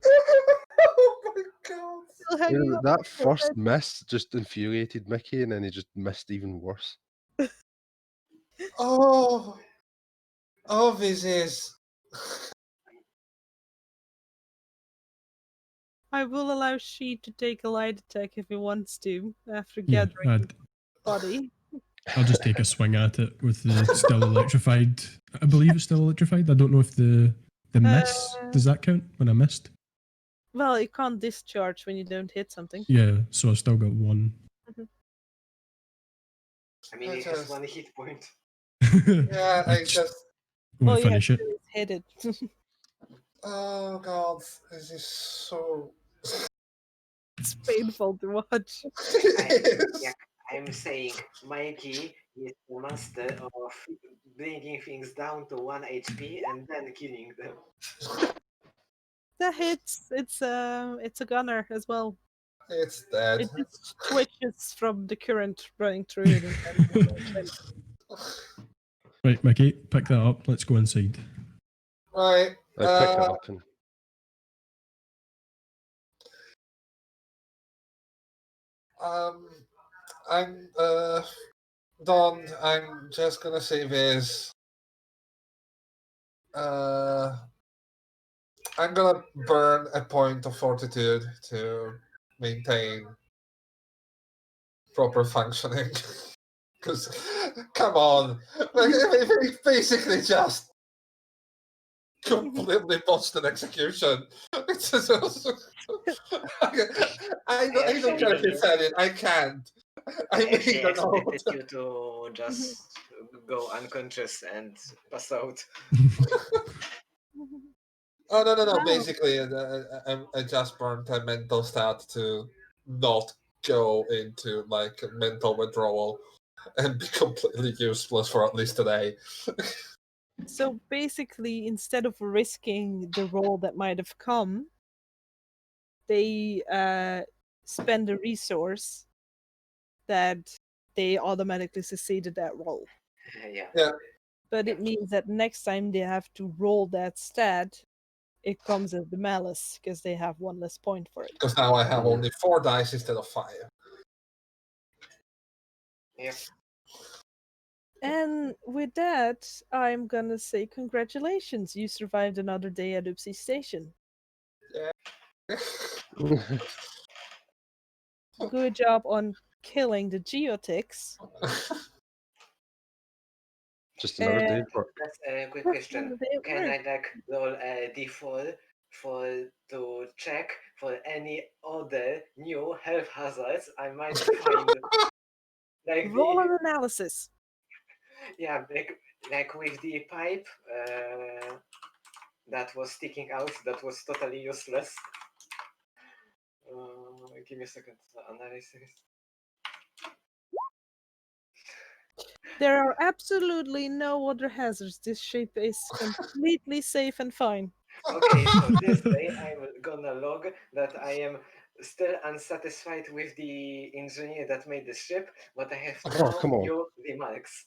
Oh my god! Still hanging on. That first miss just infuriated Mickey, and then he just missed even worse. Oh! Oh, this is. I will allow she to take a light attack if he wants to, after yeah. gathering body. I'll just take a swing at it with the still electrified. I believe it's still electrified. I don't know if the miss does that count when I missed. Well, it can't discharge when you don't hit something. Yeah, so I've still got one. I mean, it has 1 hit point. Yeah, I just. want All to you have finish to it. do is hit it. Oh god, this is so. It's painful to watch. I'm saying Mikey is the master of bringing things down to 1 HP and then killing them. That hits. It's a gunner as well. It's dead. It just twitches from the current running through it. And then Right, Mickey, pick that up. Let's go inside. Right. I pick it up and I'm Don, I'm just gonna say this. I'm gonna burn a point of fortitude to maintain proper functioning. Because, come on, like, it's basically just completely botched an execution. It's just, I don't care if you said it. I can't. I I actually made a note. expected you to just go unconscious and pass out. Oh no! Wow. Basically, I just burned a mental stat to not go into like mental withdrawal and be completely useless for at least today. So basically, instead of risking the roll that might have come, they spend a resource that they automatically succeeded that roll. Yeah. But it means that next time they have to roll that stat, it comes as the malice because they have 1 less point for it. Because now I have only 4 dice instead of 5. Yep. And with that, I'm gonna say congratulations. You survived another day at Oopsie Station. Yeah. good job on killing the geotics. Just another day's And work. That's a quick Yes, question. it Can I worked. like roll a d4 to check for any other new health hazards I might find? Like Roll the an analysis. yeah, like with the pipe that was sticking out, that was totally useless. Give me a second. Analysis. There are absolutely no other hazards. This ship is completely safe and fine. Okay, so this day I'm gonna log that I am still unsatisfied with the engineer that made the ship, but I have to Oh, know come on. new remarks.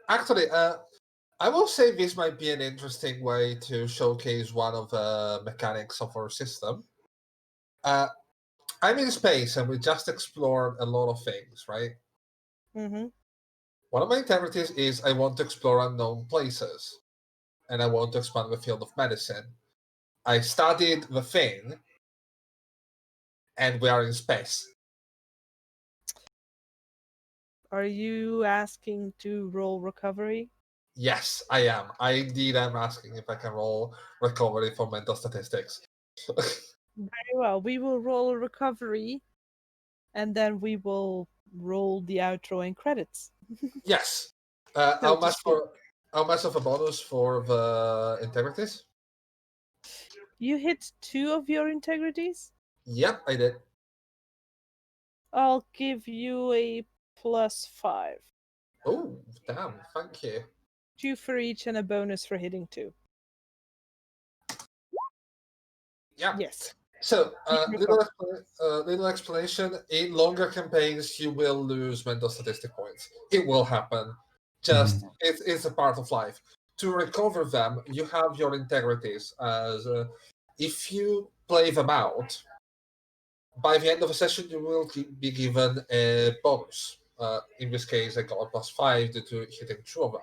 Actually, I will say this might be an interesting way to showcase one of the mechanics of our system. I'm in space and we just explored a lot of things, right? Mm-hmm. One of my integrities is I want to explore unknown places and I want to expand the field of medicine. I studied the thing and we are in space. Are you asking to roll recovery? Yes, I am. I indeed am asking if I can roll recovery for mental statistics. Very well. We will roll a recovery, and then we will roll the outro and credits. Yes. So How to much speak. how much of a bonus for the integrities? You hit 2 of your integrities? Yep, I did. I'll give you a +5. Oh, damn! Thank you. 2 for each and a bonus for hitting 2. Yeah. Yes. So, You little explanation. In longer campaigns, you will lose mental statistic points. It will happen. Just it's a part of life. To recover them, you have your integrities. As if you play them out, by the end of a session, you will be given a bonus. In this case, I got a +5 due to hitting 2 of them.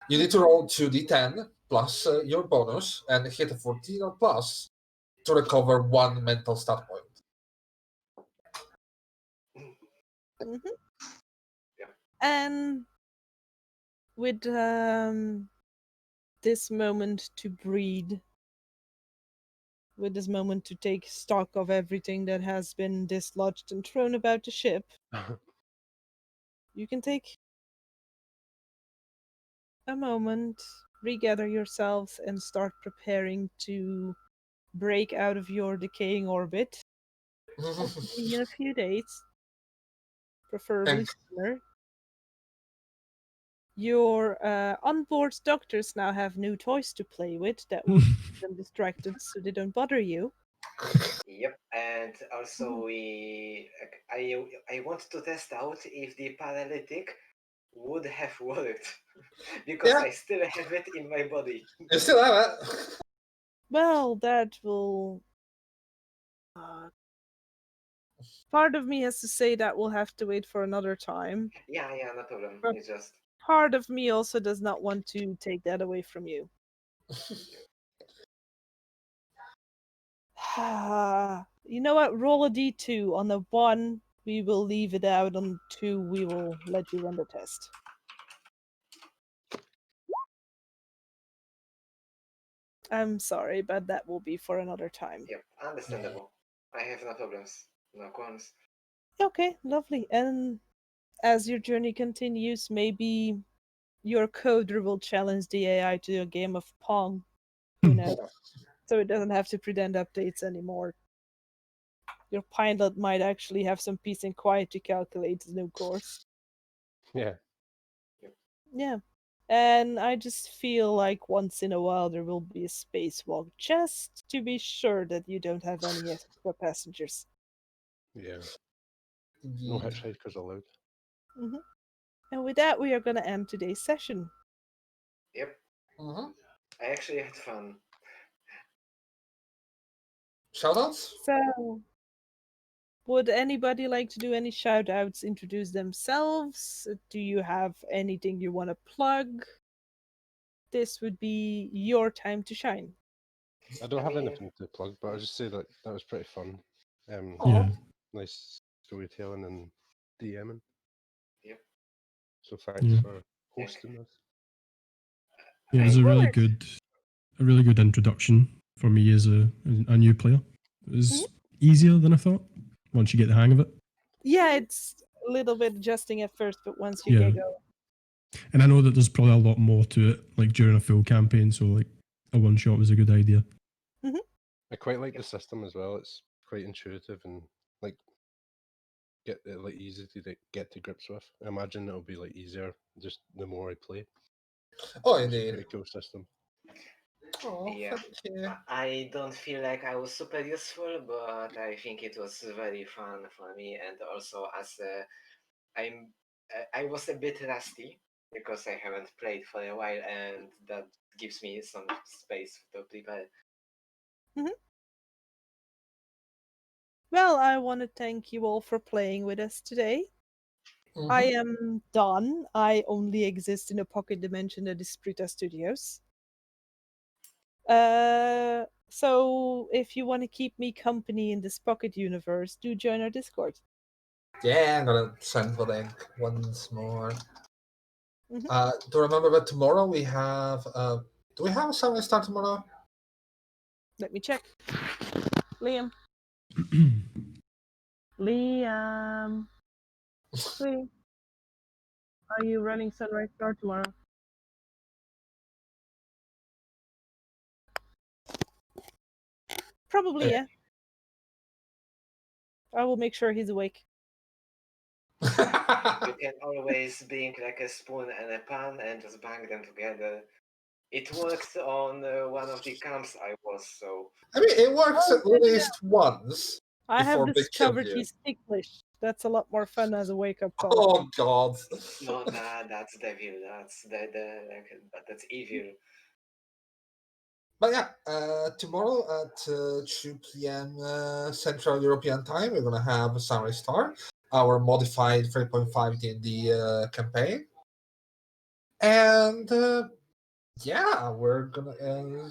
You need to roll 2d10 plus your bonus and hit a 14 or plus to recover 1 mental stat point. Mm-hmm. Yeah. And with this moment to breathe, with this moment to take stock of everything that has been dislodged and thrown about the ship, you can take a moment, regather yourselves, and start preparing to break out of your decaying orbit. Hopefully in a few days, preferably And sooner. Your onboard doctors now have new toys to play with that will keep them distracted so they don't bother you. Yep, and also I want to test out if the paralytic would have worked because yeah, I still have it in my body. you still have it. Well, that will. Part of me has to say that we'll have to wait for another time. Yeah, no problem. But It's just part of me also does not want to take that away from you. You know what? Roll a d2. On the 1, we will leave it out. On 2, we will let you run the test. I'm sorry, but that will be for another time. yep, understandable. I have no problems, no qualms. Okay, lovely. And as your journey continues, maybe your coder will challenge the AI to a game of Pong. Who knows? So it doesn't have to pretend updates anymore. Your pilot might actually have some peace and quiet to calculate the new course. Yeah. Yeah. And I just feel like once in a while there will be a spacewalk just to be sure that you don't have any extra passengers. Yeah. No Indeed. hitchhikers allowed. Hmm. And with that, we are going to end today's session. Yep, Mm-hmm. I actually had fun. Shoutouts? So, would anybody like to do any shout outs, introduce themselves? Do you have anything you want to plug? This would be your time to shine. I don't I have mean, anything to plug, but I'll just say that was pretty fun. Yeah. Nice storytelling and DMing. Yep. So thanks Yeah. for hosting us. Yeah, it was a Of really course. good introduction for me as a new player. It was easier than I thought once you get the hang of it. Yeah, it's a little bit adjusting at first, but once you Yeah. get going. And I know that there's probably a lot more to it, like during a full campaign, so like a one shot was a good idea. I quite like the system as well. It's quite intuitive and like get it like easy to get to grips with. I imagine it'll be like easier just the more I play. Oh, It's a indeed. pretty cool system. Oh, Yeah. thank you. I don't feel like I was super useful, but I think it was very fun for me, and also as I was a bit rusty because I haven't played for a while, and that gives me some space to prepare. Well, I want to thank you all for playing with us today. I am done. I only exist in a pocket dimension that is Sprita Studios. So if you want to keep me company in this pocket universe, do join our Discord. Yeah, I'm gonna send the link once more. Mhm. Do remember that tomorrow we have do we have a Sunday Star tomorrow? Let me check. Liam. Liam. Liam. Are you running Sunrise Star tomorrow? Probably, yeah. I will make sure he's awake. You can always bring like a spoon and a pan and just bang them together. It works on one of the camps I was, so I mean, it works Oh, at yeah, yeah. least once. I have Before they kill discovered you. he's ticklish. That's a lot more fun as a wake-up call. Oh God! no, that's devil. That's that's evil. But yeah, tomorrow at 2 p.m. Central European Time, we're gonna have a Sunrise Star, our modified 3.5 D&D campaign, and yeah, we're gonna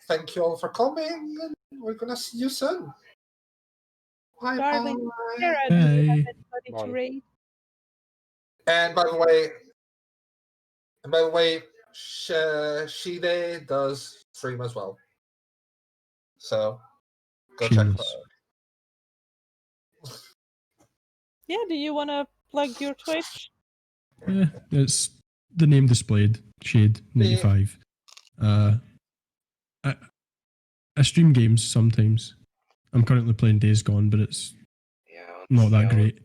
thank you all for coming, and we're gonna see you soon. Bye Darling, bye. Sarah, do you have Hey. anybody to Bye. raid? And by the way, Shide does stream as well, so go check her Shameless. out. Yeah, do you want to plug your Twitch? Yeah, it's the name displayed, Shade95. I stream games sometimes. I'm currently playing Days Gone, but it's Yeah, not that honestly, great.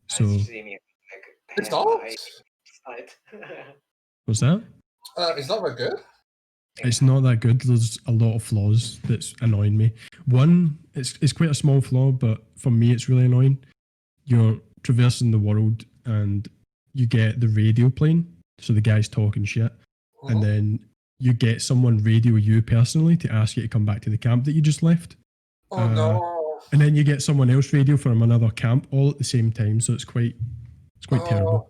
So, I stream it like It's half not. I site. what's that? It's not very good. It's not that good. There's a lot of flaws that's annoying me. One, it's quite a small flaw, but for me, it's really annoying. You're traversing the world and you get the radio playing, so the guy's talking shit, and then you get someone radio you personally to ask you to come back to the camp that you just left. Oh no! And then you get someone else radio from another camp all at the same time, so it's quite terrible.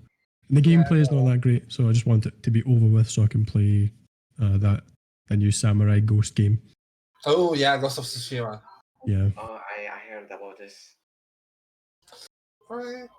And the yeah, gameplay is not that great, so I just want it to be over with so I can play the new Samurai Ghost game. Oh yeah, Ghost of Tsushima. Yeah. Oh, I heard about this. Alright.